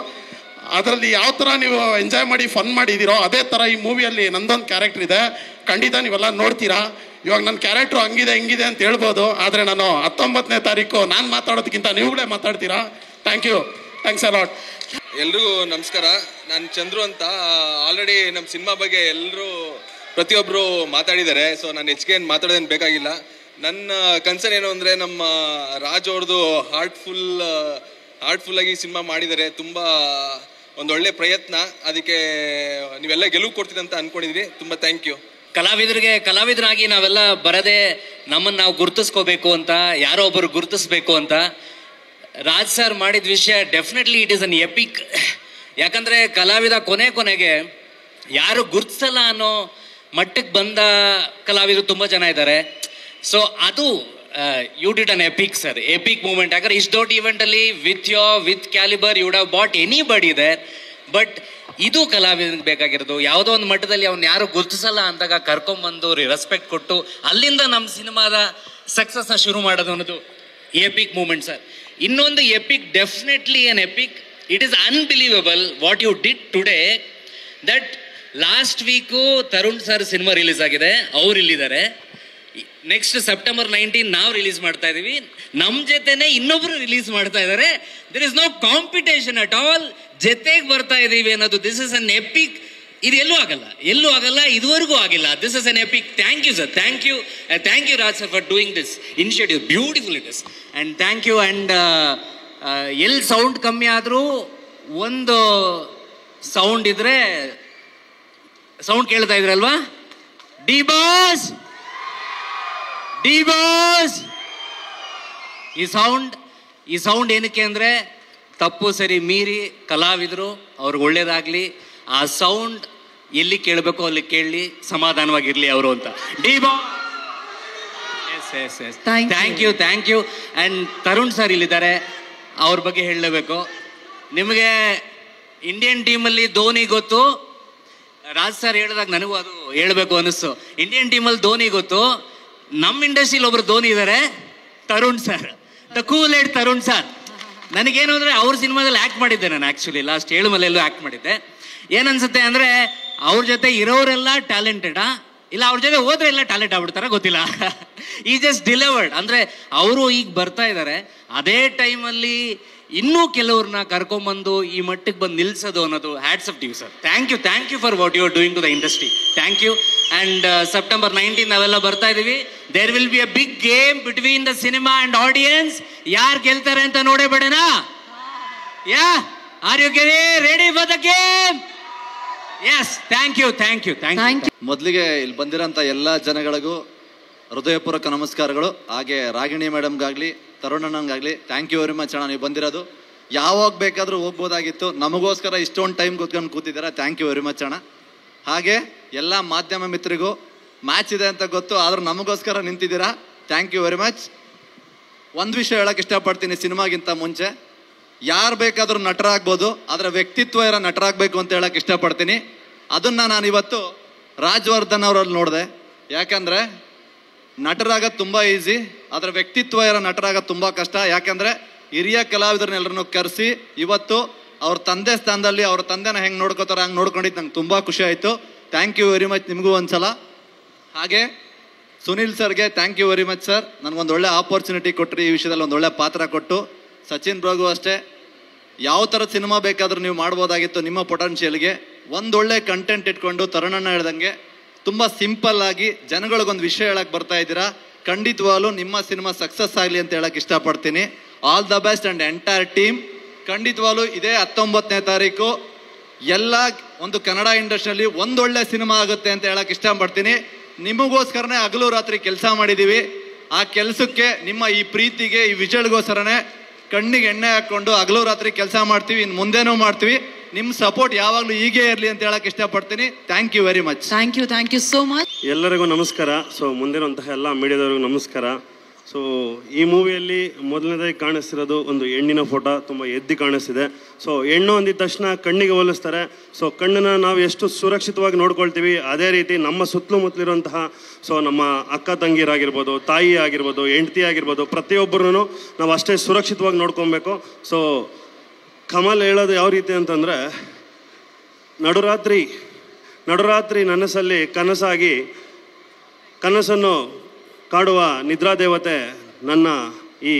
ಅದರಲ್ಲಿ ಯಾವ ಥರ ನೀವು ಎಂಜಾಯ್ ಮಾಡಿ ಫನ್ ಮಾಡಿದ್ದೀರೋ ಅದೇ ಥರ ಈ ಮೂವಿಯಲ್ಲಿ ನಂದೊಂದು ಕ್ಯಾರೆಕ್ಟರ್ ಇದೆ. ಖಂಡಿತ ನೀವೆಲ್ಲ ನೋಡ್ತೀರಾ. ಇವಾಗ ನನ್ನ ಕ್ಯಾರೆಕ್ಟ್ರು ಹಂಗಿದೆ ಹಿಂಗಿದೆ ಅಂತ ಹೇಳ್ಬೋದು, ಆದರೆ ನಾನು 19ನೇ ತಾರೀಕು ನಾನು ಮಾತಾಡೋದಕ್ಕಿಂತ ನೀವುಗಳೇ ಮಾತಾಡ್ತೀರಾ. Thank you, thanks a lot. ಎಲ್ರಿಗೂ ನಮಸ್ಕಾರ. ನಾನು ಚಂದ್ರು ಅಂತ. ಆಲ್ರೆಡಿ ನಮ್ಮ ಸಿನಿಮಾ ಬಗ್ಗೆ ಎಲ್ಲರೂ ಪ್ರತಿಯೊಬ್ಬರು ಮಾತಾಡಿದ್ದಾರೆ. ಸೊ ನಾನು ಹೆಚ್ಚಿಗೆ ಏನು ಮಾತಾಡೋದೇನು ಬೇಕಾಗಿಲ್ಲ. ನನ್ನ ಕನ್ಸರ್ನ್ ಏನು ಅಂದರೆ, ನಮ್ಮ ರಾಜ್ ಅವ್ರದ್ದು ಹಾರ್ಟ್ಫುಲ್ಲಾಗಿ ಸಿನಿಮಾ ಮಾಡಿದ್ದಾರೆ. ತುಂಬ ಒಂದೊಳ್ಳೆ ಪ್ರಯತ್ನ. ಅದಕ್ಕೆ ನೀವೆಲ್ಲ ಗೆಲುವು ಕೊಡ್ತೀರಿ ಅಂತ ಅಂದ್ಕೊಂಡಿದ್ವಿ. ತುಂಬ ಥ್ಯಾಂಕ್ ಯು. ಕಲಾವಿದರಾಗಿ ನಾವೆಲ್ಲ ಬರದೆ ನಮ್ಮನ್ನು ನಾವು ಗುರುತಿಸ್ಕೋಬೇಕು ಅಂತ, ಯಾರೋ ಒಬ್ಬರು ಗುರುತಿಸ್ಬೇಕು ಅಂತ. ರಾಜ್ ಸರ್ ಮಾಡಿದ ವಿಷಯ definitely it is an EPIC. ಯಾಕಂದರೆ ಕಲಾವಿದ ಕೊನೆಗೆ ಯಾರು ಗುರುತಿಸಲ್ಲ ಅನ್ನೋ ಮಟ್ಟಕ್ಕೆ ಬಂದ ಕಲಾವಿದರು ತುಂಬ ಜನ ಇದ್ದಾರೆ. ಸೊ ಅದು you did an epic sir, epic moment. ಯಾಕಂದ್ರೆ ಇಷ್ಟು ದೊಡ್ಡ ಇವೆಂಟಲ್ಲಿ with calibre you would have bought anybody there. But ಇದು ಕಲಾವಿದನಿಗೆ ಬೇಕಾಗಿರೋದು. ಯಾವುದೋ ಒಂದು ಮಟ್ಟದಲ್ಲಿ ಅವ್ನು ಯಾರು ಗುರುತಿಸಲ್ಲ ಅಂದಾಗ ಕರ್ಕೊಂಬಂದು ರೆಸ್ಪೆಕ್ಟ್ ಕೊಟ್ಟು ಅಲ್ಲಿಂದ ನಮ್ಮ ಸಿನಿಮಾದ ಸಕ್ಸಸ್ನ ಶುರು ಮಾಡೋದು ಅನ್ನೋದು ಎಪಿಕ್ ಮೂಮೆಂಟ್ ಸರ್. ಇನ್ನೊಂದು epic, definitely an epic. It is unbelievable what you did today. That last week Tarun sir cinema release ಆಗಿದೆ, ಅವ್ರು ಇಲ್ಲಿದ್ದಾರೆ. ನೆಕ್ಸ್ಟ್ ಸೆಪ್ಟೆಂಬರ್ 19 ನಾವು ರಿಲೀಸ್ ಮಾಡ್ತಾ ಇದೀವಿ. ನಮ್ಮ ಜೊತೆನೆ ಇನ್ನೊಬ್ರು ರಿಲೀಸ್ ಮಾಡ್ತಾ ಇದ್ದಾರೆ. There is no competition at all. ಜೊತೆಗೆ ಬರ್ತಾ ಇದೀವಿ ಅನ್ನೋದು ದಿಸ್ ಇಸ್ ಅನ್ ಎಪಿಕ್. ಇದು ಎಲ್ಲೂ ಆಗಲ್ಲ, ಇದುವರೆಗೂ ಆಗಿಲ್ಲ. This is an epic. Thank you sir, thank you Raj sir for doing this initiative. Beautiful it is and thank you. And ಎಲ್ಲಿ ಸೌಂಡ್ ಕಮ್ಮಿ ಆದರೂ ಒಂದು ಸೌಂಡ್ ಇದ್ರೆ, ಸೌಂಡ್ ಕೇಳ್ತಾ ಇದ್ರಲ್ವಾ, ಡಿ ಬಾಸ್ ಈ ಸೌಂಡ್ ಏನಕ್ಕೆ ಅಂದರೆ, ತಪ್ಪು ಸರಿ ಮೀರಿ ಕಲಾವಿದರು ಅವ್ರಿಗೆ ಒಳ್ಳೇದಾಗಲಿ, ಆ ಸೌಂಡ್ ಎಲ್ಲಿ ಕೇಳಬೇಕು ಅಲ್ಲಿ ಕೇಳಲಿ, ಸಮಾಧಾನವಾಗಿರಲಿ ಅವರು ಅಂತ. D boss. Thank you. And Tarun sir ಇಲ್ಲಿದ್ದಾರೆ, ಅವ್ರ ಬಗ್ಗೆ ಹೇಳಲೇಬೇಕು. ನಿಮಗೆ ಇಂಡಿಯನ್ ಟೀಮಲ್ಲಿ ಧೋನಿ ಗೊತ್ತು. ರಾಜ್ ಸರ್ ಹೇಳಿದಾಗ ನನಗೂ ಅದು ಹೇಳಬೇಕು ಅನ್ನಿಸ್ತು. ಇಂಡಿಯನ್ ಟೀಮಲ್ಲಿ ಧೋನಿ ಗೊತ್ತು. ನಮ್ಮ ಇಂಡಸ್ಟ್ರಿಲಿ ಒಬ್ರು ಧೋನಿ ಇದ್ದಾರೆ, Tarun sir, the cool head Tarun sir. ನನಗೇನು ಅಂದರೆ ಅವ್ರ ಸಿನಿಮಾದಲ್ಲಿ ಆ್ಯಕ್ಟ್ ಮಾಡಿದ್ದೆ ನಾನು. ಆ್ಯಕ್ಚುಲಿ ಲಾಸ್ಟ್ 7 ಮಲೆಯಲ್ಲೂ ಆ್ಯಕ್ಟ್ ಮಾಡಿದ್ದೆ. ಏನನ್ಸುತ್ತೆ ಅಂದರೆ, ಅವ್ರ ಜೊತೆ ಇರೋರೆಲ್ಲ ಟ್ಯಾಲೆಂಟೆಡಾ ಇಲ್ಲ ಅವ್ರ ಜೊತೆ ಹೋದ್ರೆ ಎಲ್ಲ ಟ್ಯಾಲೆಂಟ್ ಆಗ್ಬಿಡ್ತಾರ ಗೊತ್ತಿಲ್ಲ. ಈ ಜಸ್ಟ್ ಡಿಲಿವರ್ಡ್. ಅಂದರೆ ಅವರು ಈಗ ಬರ್ತಾ ಇದ್ದಾರೆ, ಅದೇ ಟೈಮಲ್ಲಿ ಇನ್ನೂ ಕೆಲವ್ರನ್ನ ಕರ್ಕೊಂಬಂದು ಈ ಮಟ್ಟಿಗೆ ಬಂದು ನಿಲ್ಸೋದು ಅನ್ನೋದು hats off you sir. Thank you for what you are doing to the industry. Thank you. And September 19 ನಾವೆಲ್ಲ ಬರ್ತಾ ಇದ್ದೀವಿ. There will be a big game between the cinema and audience. ಯಾರು ಗೆಲ್ತಾರೆ ಅಂತ ನೋಡೇ ಬೇಡನಾ? Are you ready for the game? Yes. Thank you. ಮೊದಲಿಗೆ ಇಲ್ಲಿ ಬಂದಿರೋಂಥ ಎಲ್ಲ ಜನಗಳಿಗೂ ಹೃದಯಪೂರ್ವಕ ನಮಸ್ಕಾರಗಳು. ಹಾಗೆ ರಾಗಿಣಿ ಮೇಡಮ್ಗಾಗಲಿ ತರುಣಣ್ಣಂಗಾಗಲಿ ಥ್ಯಾಂಕ್ ಯು ವೆರಿ ಮಚ್ ಅಣ್ಣ. ನೀವು ಬಂದಿರೋದು ಯಾವಾಗ ಬೇಕಾದರೂ ಹೋಗ್ಬೋದಾಗಿತ್ತು, ನಮಗೋಸ್ಕರ ಇಷ್ಟೊಂದು ಟೈಮ್ ಕೂತ್ಕೊಂಡು ಕೂತಿದ್ದೀರಾ. ಥ್ಯಾಂಕ್ ಯು ವೆರಿ ಮಚ್ ಅಣ್ಣ. ಹಾಗೆ ಎಲ್ಲ ಮಾಧ್ಯಮ ಮಿತ್ರರಿಗೂ ಮ್ಯಾಚ್ ಇದೆ ಅಂತ ಗೊತ್ತು, ಆದರೂ ನಮಗೋಸ್ಕರ ನಿಂತಿದ್ದೀರಾ. Thank you very much. ಒಂದು ವಿಷಯ ಹೇಳೋಕ್ಕೆ ಇಷ್ಟಪಡ್ತೀನಿ. ಸಿನಿಮಾಗಿಂತ ಮುಂಚೆ ಯಾರು ಬೇಕಾದರೂ ನಟರಾಗ್ಬೋದು, ಆದರೆ ವ್ಯಕ್ತಿತ್ವ ಇರೋ ನಟರಾಗಬೇಕು ಅಂತ ಹೇಳೋಕ್ಕೆ ಇಷ್ಟಪಡ್ತೀನಿ. ಅದನ್ನು ನಾನು ಇವತ್ತು ರಾಜವರ್ಧನ್ ಅವರಲ್ಲಿ ನೋಡಿದೆ. ಯಾಕಂದರೆ ನಟರಾಗೋದು ತುಂಬ ಈಸಿ, ಅದರ ವ್ಯಕ್ತಿತ್ವ ಇರೋ ನಟರಾಗೋದು ತುಂಬ ಕಷ್ಟ. ಯಾಕಂದರೆ ಹಿರಿಯ ಕಲಾವಿದರನ್ನೆಲ್ಲರನ್ನು ಕರೆಸಿ ಇವತ್ತು ಅವ್ರ ತಂದೆ ಸ್ಥಾನದಲ್ಲಿ ಅವ್ರ ತಂದೆನ ಹೆಂಗೆ ನೋಡ್ಕೋತಾರೋ ಹಂಗೆ ನೋಡ್ಕೊಂಡಿದ್ದು ನಂಗೆ ತುಂಬ ಖುಷಿ ಆಯಿತು. ಥ್ಯಾಂಕ್ ಯು ವೆರಿ ಮಚ್ ನಿಮಗೂ ಒಂದ್ಸಲ. ಹಾಗೆ ಸುನಿಲ್ ಸರ್ಗೆ thank you very much sir. ನನಗೊಂದು ಒಳ್ಳೆ ಆಪರ್ಚುನಿಟಿ ಕೊಟ್ಟರು, ಈ ವಿಷಯದಲ್ಲಿ ಒಂದು ಒಳ್ಳೆ ಪಾತ್ರ ಕೊಟ್ಟು. ಸಚಿನ್ ಬ್ರೋಗೂ ಅಷ್ಟೇ, ಯಾವ ಥರದ ಸಿನಿಮಾ ಬೇಕಾದರೂ ನೀವು ಮಾಡ್ಬೋದಾಗಿತ್ತು ನಿಮ್ಮ ಪೊಟೆನ್ಷಿಯಲ್ಗೆ. ಒಂದೊಳ್ಳೆ ಕಂಟೆಂಟ್ ಇಟ್ಕೊಂಡು ತರುಣಣ್ಣ ಹೇಳ್ದಂಗೆ ತುಂಬ ಸಿಂಪಲ್ ಆಗಿ ಜನಗಳಿಗೊಂದು ವಿಷಯ ಹೇಳಕ್ಕೆ ಬರ್ತಾ ಇದ್ದೀರಾ. ಖಂಡಿತವಾಗ್ಲೂ ನಿಮ್ಮ ಸಿನಿಮಾ ಸಕ್ಸಸ್ ಆಗಲಿ ಅಂತ ಹೇಳಕ್ಕೆ ಇಷ್ಟಪಡ್ತೀನಿ. All the best and entire team. ಖಂಡಿತವಾಗ್ಲೂ ಇದೇ 19ನೇ ತಾರೀಕು ಎಲ್ಲ ಒಂದು ಕನ್ನಡ ಇಂಡಸ್ಟ್ರಿಯಲ್ಲಿ ಒಂದೊಳ್ಳೆ ಸಿನಿಮಾ ಆಗುತ್ತೆ ಅಂತ ಹೇಳಕ್ಕೆ ಇಷ್ಟಪಡ್ತೀನಿ. ನಿಮಗೋಸ್ಕರನೇ ಹಗಲು ರಾತ್ರಿ ಕೆಲಸ ಮಾಡಿದ್ದೀವಿ. ಆ ಕೆಲಸಕ್ಕೆ ನಿಮ್ಮ ಈ ಪ್ರೀತಿಗೆ, ಈ ವಿಜಯಗೋಸ್ಕರನೇ ಕಣ್ಣಿಗೆ ಎಣ್ಣೆ ಹಾಕ್ಕೊಂಡು ಹಗಲು ರಾತ್ರಿ ಕೆಲಸ ಮಾಡ್ತೀವಿ, ಇನ್ನು ಮುಂದೆನೂ ಮಾಡ್ತೀವಿ. ನಿಮ್ಮ ಸಪೋರ್ಟ್ ಯಾವಾಗಲೂ ಹೀಗೆ ಇರಲಿ ಅಂತ ಹೇಳಕ್ಕೆ ಇಷ್ಟಪಡ್ತೀನಿ. Thank you very much. Thank you so much. ಎಲ್ಲರಿಗೂ ನಮಸ್ಕಾರ. ಸೊ ಮುಂದಿರುವಂತಹ ಎಲ್ಲ ಮೀಡಿಯಾದವ್ರಿಗೂ ನಮಸ್ಕಾರ. ಸೊ ಈ ಮೂವಿಯಲ್ಲಿ ಮೊದಲನೇದಾಗಿ ಕಾಣಿಸ್ತಿರೋದು ಒಂದು ಹೆಣ್ಣಿನ ಫೋಟೋ, ತುಂಬ ಎದ್ದು ಕಾಣಿಸ್ತಿದೆ. ಸೊ ಹೆಣ್ಣು ಅಂದಿದ ತಕ್ಷಣ ಕಣ್ಣಿಗೆ ಹೋಲಿಸ್ತಾರೆ. ಸೊ ಕಣ್ಣನ್ನು ನಾವು ಎಷ್ಟು ಸುರಕ್ಷಿತವಾಗಿ ನೋಡ್ಕೊಳ್ತೀವಿ, ಅದೇ ರೀತಿ ನಮ್ಮ ಸುತ್ತಮುತ್ತಲಿರುವಂತಹ ಸೊ ನಮ್ಮ ಅಕ್ಕ ತಂಗಿರಾಗಿರ್ಬೋದು, ತಾಯಿ ಆಗಿರ್ಬೋದು, ಹೆಂಡತಿ ಆಗಿರ್ಬೋದು, ಪ್ರತಿಯೊಬ್ಬರೂ ನಾವು ಅಷ್ಟೇ ಸುರಕ್ಷಿತವಾಗಿ ನೋಡ್ಕೊಬೇಕು. ಸೊ ಕಮಲ್ ಹೇಳೋದು ಯಾವ ರೀತಿ ಅಂತಂದರೆ, ನಡುರಾತ್ರಿ ನನಸಲ್ಲಿ ಕನಸಾಗಿ ಕನಸನ್ನು ಕಾಡುವ ನಿದ್ರಾದೇವತೆ ನನ್ನ ಈ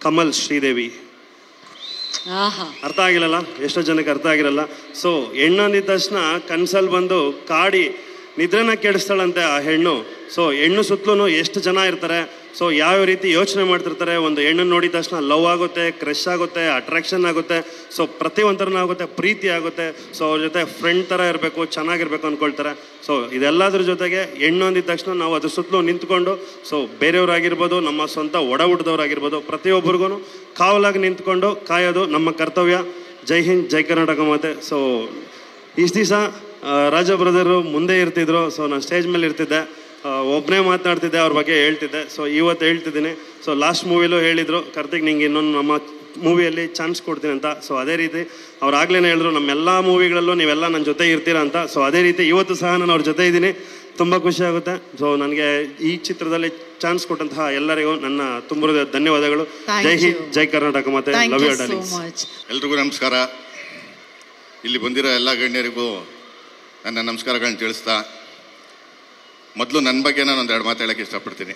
ಕಮಲ್ ಶ್ರೀದೇವಿ. ಅರ್ಥ ಆಗಿರಲ್ಲ, ಎಷ್ಟೋ ಜನಕ್ಕೆ ಅರ್ಥ ಆಗಿರಲ್ಲ. ಸೊ ಹೆಣ್ಣಂದಿದ ತಕ್ಷಣ ಕನಸಲ್ಲಿ ಬಂದು ಕಾಡಿ ನಿದ್ರೆನ ಕೆಡಿಸ್ತಾಳಂತೆ ಆ ಹೆಣ್ಣು. ಸೊ ಹೆಣ್ಣು ಸುತ್ತಲೂ ಎಷ್ಟು ಜನ ಇರ್ತಾರೆ, ಸೊ ಯಾವ ರೀತಿ ಯೋಚನೆ ಮಾಡ್ತಿರ್ತಾರೆ. ಒಂದು ಹೆಣ್ಣನ್ನು ನೋಡಿದ ತಕ್ಷಣ ಲವ್ ಆಗುತ್ತೆ, ಕ್ರಶ್ ಆಗುತ್ತೆ, ಅಟ್ರಾಕ್ಷನ್ ಆಗುತ್ತೆ, ಸೊ ಪ್ರತಿಯೊಂಥರನೂ ಆಗುತ್ತೆ, ಪ್ರೀತಿ ಆಗುತ್ತೆ. ಸೊ ಅವ್ರ ಜೊತೆ ಫ್ರೆಂಡ್ ಥರ ಇರಬೇಕು, ಚೆನ್ನಾಗಿರ್ಬೇಕು ಅಂದ್ಕೊಳ್ತಾರೆ. ಸೊ ಇದೆಲ್ಲದ್ರ ಜೊತೆಗೆ ಹೆಣ್ಣು ಅಂದಿದ ತಕ್ಷಣ ನಾವು ಅದ್ರ ಸುತ್ತಲೂ ನಿಂತ್ಕೊಂಡು, ಸೊ ಬೇರೆಯವರಾಗಿರ್ಬೋದು, ನಮ್ಮ ಸ್ವಂತ ಒಡ ಹುಟ್ಟಿದವರಾಗಿರ್ಬೋದು, ಪ್ರತಿಯೊಬ್ಬರಿಗೂ ಕಾವಲಾಗಿ ನಿಂತ್ಕೊಂಡು ಕಾಯೋದು ನಮ್ಮ ಕರ್ತವ್ಯ. ಜೈ ಹಿಂದ್, ಜೈ ಕರ್ನಾಟಕ ಮಾತೆ. ಸೊ ಇಷ್ಟು ದಿವಸ ರಾಜ ಬ್ರದರು ಮುಂದೆ ಇರ್ತಿದ್ರು. ಸೊ ನಾನು ಸ್ಟೇಜ್ ಮೇಲೆ ಇರ್ತಿದ್ದೆ, ಒಬ್ಬನೇ ಮಾತನಾಡ್ತಿದ್ದೆ, ಅವ್ರ ಬಗ್ಗೆ ಹೇಳ್ತಿದ್ದೆ. ಸೊ ಇವತ್ತು ಹೇಳ್ತಿದ್ದೀನಿ. ಸೊ ಲಾಸ್ಟ್ ಮೂವಿಲೂ ಹೇಳಿದರು, ಕಾರ್ತಿಕ್ ನಿಂಗೆ ಇನ್ನೊಂದು ನಮ್ಮ ಮೂವಿಯಲ್ಲಿ ಚಾನ್ಸ್ ಕೊಡ್ತೀನಿ ಅಂತ. ಸೊ ಅದೇ ರೀತಿ ಅವ್ರು ಆಗ್ಲೇ ಹೇಳಿದ್ರು, ನಮ್ಮೆಲ್ಲ ಮೂವಿಗಳಲ್ಲೂ ನೀವೆಲ್ಲ ನನ್ನ ಜೊತೆ ಇರ್ತೀರಾ ಅಂತ. ಸೊ ಅದೇ ರೀತಿ ಇವತ್ತು ಸಹ ನಾನು ಅವ್ರ ಜೊತೆ ಇದ್ದೀನಿ, ತುಂಬ ಖುಷಿ ಆಗುತ್ತೆ. ಸೊ ನನಗೆ ಈ ಚಿತ್ರದಲ್ಲಿ ಚಾನ್ಸ್ ಕೊಟ್ಟಂತಹ ಎಲ್ಲರಿಗೂ ನನ್ನ ತುಂಬ ಧನ್ಯವಾದಗಳು. ಜೈ ಹಿಂದ್, ಜೈ ಕರ್ನಾಟಕ ಮಾತೆ. Love you darlings. ಎಲ್ರಿಗೂ ನಮಸ್ಕಾರ. ಇಲ್ಲಿ ಬಂದಿರೋ ಎಲ್ಲ ಗಣ್ಯರಿಗೂ ನನ್ನ ನಮಸ್ಕಾರಗಳನ್ನ ತಿಳಿಸ್ತಾ, ಮೊದಲು ನನ್ನ ಬಗ್ಗೆ ನಾನು ಒಂದೆರಡು ಮಾತು ಹೇಳೋಕ್ಕೆ ಇಷ್ಟಪಡ್ತೀನಿ.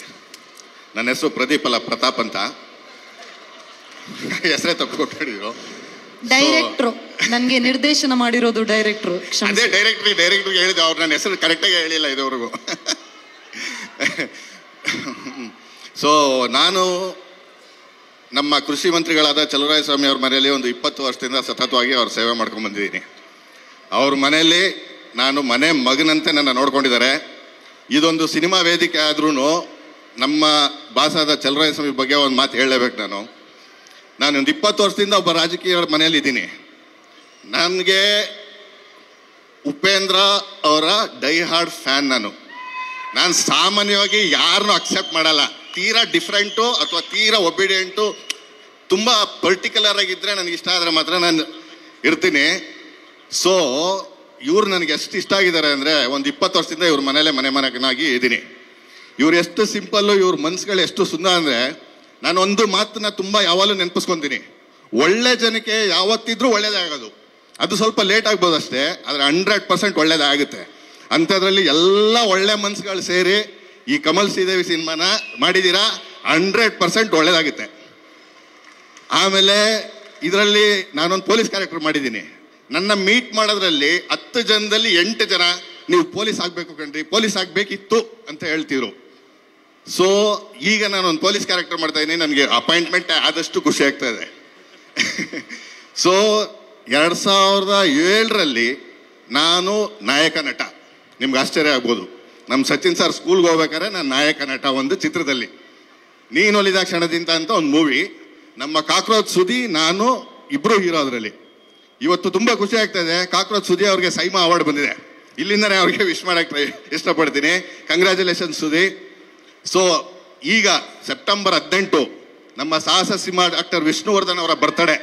ನನ್ನ ಹೆಸರು ಪ್ರದೀಪ್ ಅಲ್ಲ, ಪ್ರತಾಪ್ ಅಂತ. ಹೆಸರೇ ತಪ್ಪು ಕೊಟ್ಟಿದ್ರು. ಡೈರೆಕ್ಟ್ರು ನನಗೆ ನಿರ್ದೇಶನ ಮಾಡಿರೋದು ಡೈರೆಕ್ಟ್ರು. ಅದೇ ಡೈರೆಕ್ಟ್ರಿಗೆ ಹೇಳಿದೆ, ಅವ್ರು ನನ್ನ ಹೆಸರು ಕರೆಕ್ಟಾಗಿ ಹೇಳಿಲ್ಲ ಇದುವರೆಗೂ. ಸೊ ನಾನು ನಮ್ಮ ಕೃಷಿ ಮಂತ್ರಿಗಳಾದ ಚಲುವರಾಯಸ್ವಾಮಿ ಅವ್ರ ಮನೆಯಲ್ಲಿ ಒಂದು 20 ವರ್ಷದಿಂದ ಸತತವಾಗಿ ಅವ್ರ ಸೇವೆ ಮಾಡ್ಕೊಂಡು ಬಂದಿದ್ದೀನಿ. ಅವ್ರ ಮನೆಯಲ್ಲಿ ನಾನು ಮನೆ ಮಗನಂತೆ ನನ್ನ ನೋಡ್ಕೊಂಡಿದ್ದಾರೆ. ಇದೊಂದು ಸಿನಿಮಾ ವೇದಿಕೆ ಆದ್ರೂ ನಮ್ಮ ಬಾಸಾದ ಚಲುವರಾಯಸ್ವಾಮಿ ಬಗ್ಗೆ ಒಂದು ಮಾತು ಹೇಳಲೇಬೇಕು. ನಾನೊಂದು 20 ವರ್ಷದಿಂದ ಒಬ್ಬ ರಾಜಕೀಯ ಮನೆಯಲ್ಲಿ ಇದ್ದೀನಿ. ನನಗೆ ಉಪೇಂದ್ರ ಅವರ ಡೈ ಹಾರ್ಡ್ ಫ್ಯಾನ್. ನಾನು ಸಾಮಾನ್ಯವಾಗಿ ಯಾರನ್ನೂ ಅಕ್ಸೆಪ್ಟ್ ಮಾಡಲ್ಲ. ತೀರಾ ಡಿಫ್ರೆಂಟು ಅಥವಾ ತೀರಾ ಒಬಿಡಿಯೆಂಟು, ತುಂಬ ಪರ್ಟಿಕ್ಯುಲರ್ ಆಗಿದ್ದರೆ ನನಗೆ ಇಷ್ಟ ಆದರೆ ಮಾತ್ರ ನಾನು ಇರ್ತೀನಿ. ಸೊ ಇವ್ರು ನನಗೆ ಎಷ್ಟು ಇಷ್ಟ ಆಗಿದ್ದಾರೆ ಅಂದರೆ, ಒಂದು 20 ವರ್ಷದಿಂದ ಇವ್ರ ಮನೇಲೆ ಮನೆಮಗನಾಗಿ ಇದ್ದೀನಿ. ಇವ್ರು ಎಷ್ಟು ಸಿಂಪಲ್ಲು, ಇವ್ರ ಮನ್ಸುಗಳು ಎಷ್ಟು ಸುಂದರ ಅಂದರೆ, ನಾನು ಒಂದು ಮಾತನ್ನ ತುಂಬ ಯಾವಾಗಲೂ ನೆನಪಿಸ್ಕೊತೀನಿ. ಒಳ್ಳೆ ಜನಕ್ಕೆ ಯಾವತ್ತಿದ್ರೂ ಒಳ್ಳೇದಾಗೋದು, ಅದು ಸ್ವಲ್ಪ ಲೇಟ್ ಆಗ್ಬೋದು ಅಷ್ಟೇ, ಆದರೆ 100% ಒಳ್ಳೇದಾಗುತ್ತೆ. ಅಂಥದ್ರಲ್ಲಿ ಎಲ್ಲ ಒಳ್ಳೆ ಮನ್ಸುಗಳು ಸೇರಿ ಈ ಕಮಲ್ ಶ್ರೀದೇವಿ ಸಿನಿಮಾನ ಮಾಡಿದ್ದೀರಾ. 100% ಒಳ್ಳೇದಾಗುತ್ತೆ. ಆಮೇಲೆ ಇದರಲ್ಲಿ ನಾನೊಂದು ಪೊಲೀಸ್ ಕ್ಯಾರೆಕ್ಟರ್ ಮಾಡಿದ್ದೀನಿ. ನನ್ನ ಮೀಟ್ ಮಾಡೋದ್ರಲ್ಲಿ 10 ಜನದಲ್ಲಿ 8 ಜನ ನೀವು ಪೊಲೀಸ್ ಆಗಬೇಕು ಕಣ್ರಿ, ಪೊಲೀಸ್ ಆಗಬೇಕಿತ್ತು ಅಂತ ಹೇಳ್ತಿದ್ರು. ಸೊ ಈಗ ನಾನೊಂದು ಪೊಲೀಸ್ ಕ್ಯಾರೆಕ್ಟರ್ ಮಾಡ್ತಾ ಇದ್ದೀನಿ. ನನಗೆ ಅಪಾಯಿಂಟ್ಮೆಂಟ್ ಆದಷ್ಟು ಖುಷಿ ಆಗ್ತಾ ಇದೆ. ಸೊ 2007ರಲ್ಲಿ ನಾನು ನಾಯಕ ನಟ. ನಿಮ್ಗೆ ಆಶ್ಚರ್ಯ ಆಗ್ಬೋದು, ನಮ್ಮ ಸಚಿನ್ ಸರ್ ಸ್ಕೂಲ್ಗೆ ಹೋಗ್ಬೇಕಾದ್ರೆ ನಾನು ನಾಯಕ ನಟ ಒಂದು ಚಿತ್ರದಲ್ಲಿ. ನೀನೊಲಿದ ಕ್ಷಣದಿಂದ ಅಂತ ಒಂದು ಮೂವಿ. ನಮ್ಮ ಕಾಕ್ರೋಚ್ ಸುದಿ ನಾನು ಇಬ್ಬರು ಹೀರೋ ಅದರಲ್ಲಿ. ಇವತ್ತು ತುಂಬ ಖುಷಿ ಆಗ್ತಾ ಇದೆ. ಕಾಕ್ರೋಚ್ ಸುದಿ ಅವ್ರಿಗೆ ಸೈಮಾ ಅವಾರ್ಡ್ ಬಂದಿದೆ. ಇಲ್ಲಿಂದನೇ ಅವ್ರಿಗೆ ವಿಶ್ ಮಾಡೋಕ್ಕೆ ಇಷ್ಟಪಡ್ತೀನಿ. ಕಂಗ್ರ್ಯಾಚುಲೇಷನ್ ಸುದಿ. ಸೊ ಈಗ ಸೆಪ್ಟೆಂಬರ್ 18 ನಮ್ಮ ಸಾಹಸ ಸಿಂಹ ಡಾಕ್ಟರ್ ವಿಷ್ಣುವರ್ಧನ್ ಅವರ ಬರ್ತಡೇ,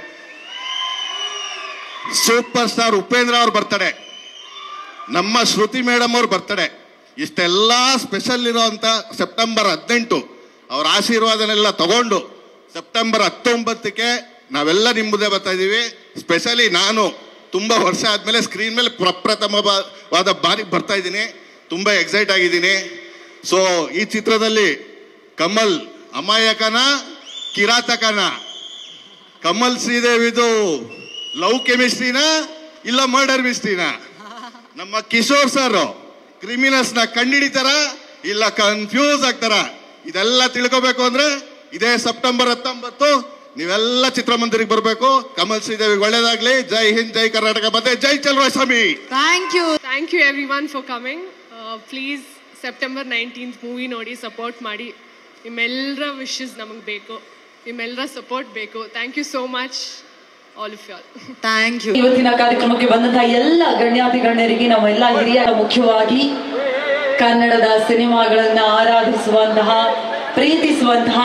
ಸೂಪರ್ ಸ್ಟಾರ್ ಉಪೇಂದ್ರ ಅವ್ರ ಬರ್ತಡೇ. ನಮ್ಮ ಶ್ರುತಿ ಮೇಡಮ್ ಅವ್ರ ಬರ್ತಡೆ. ಇಷ್ಟೆಲ್ಲ ಸ್ಪೆಷಲ್ ಇರೋವಂಥ ಸೆಪ್ಟೆಂಬರ್ 18 ಅವ್ರ ಆಶೀರ್ವಾದನೆಲ್ಲ ತಗೊಂಡು ಸೆಪ್ಟೆಂಬರ್ 19ಕ್ಕೆ ನಾವೆಲ್ಲ ನಿಮ್ಮ ಮುಂದೆ ಬರ್ತಾ ಇದ್ದೀವಿ. ಸ್ಪೆಷಲಿ ನಾನು ತುಂಬ ವರ್ಷ ಆದಮೇಲೆ ಸ್ಕ್ರೀನ್ ಮೇಲೆ ಪ್ರಪ್ರಥಮವಾದ ಬಾರಿಗೆ ಬರ್ತಾ ಇದ್ದೀನಿ. ತುಂಬ ಎಕ್ಸೈಟ್ ಆಗಿದ್ದೀನಿ. ಸೊ ಈ ಚಿತ್ರದಲ್ಲಿ ಕಮಲ್ ಅಮಾಯಕನ ಕಿರಾತಕನ, ಕಮಲ್ ಶ್ರೀದೇವಿದು ಲವ್ ಕೆಮಿಸ್ಟ್ರಿನ ಇಲ್ಲ ಮರ್ಡರ್ ಮಿಸ್ಟ್ರಿನ, ನಮ್ಮ ಕಿಶೋರ್ ಸರ್ ಕ್ರಿಮಿನಲ್ಸ್ನ ಕಂಡಿಡಿತಾರ ಇಲ್ಲ ಕನ್ಫ್ಯೂಸ್ ಆಗ್ತಾರ, ಇದೆಲ್ಲ ತಿಳ್ಕೋಬೇಕು ಅಂದ್ರೆ ಇದೇ ಸೆಪ್ಟೆಂಬರ್ 19 ನೀವೆಲ್ಲ ಚಿತ್ರಮಂದಿರಿಗೆ ಬರಬೇಕು. ಕಮಲ್ ಶ್ರೀದೇವಿಗೆ ಒಳ್ಳೇದಾಗ್ಲಿ. ಜೈ ಹಿಂದ್, ಜೈ ಕರ್ನಾಟಕ, ಮತ್ತೆ ಜೈ Chaluvaswamy. Thank you everyone for coming. Please September 19th movie ನೋಡಿ ಸಪೋರ್ಟ್ ಮಾಡಿ. ನಿಮ್ಮೆಲ್ಲರ ವಿಶಸ್ ನಮಗೆ ಬೇಕು, ನಿಮ್ಮೆಲ್ಲರ ಸಪೋರ್ಟ್ ಬೇಕು. Thank you so much all of you all. Thank you. ಇವತ್ತಿನ ಕಾರ್ಯಕ್ರಮಕ್ಕೆ ಬಂದಂತಹ ಎಲ್ಲ ಗಣ್ಯಾತಿ ಗಣ್ಯರಿಗೆ ನಾವೆಲ್ಲ ಹಿರಿಯರ, ಮುಖ್ಯವಾಗಿ ಕನ್ನಡದ ಸಿನಿಮಾಗಳನ್ನ ಆರಾಧಿಸುವಂತಹ, ಪ್ರೀತಿಸುವಂತಹ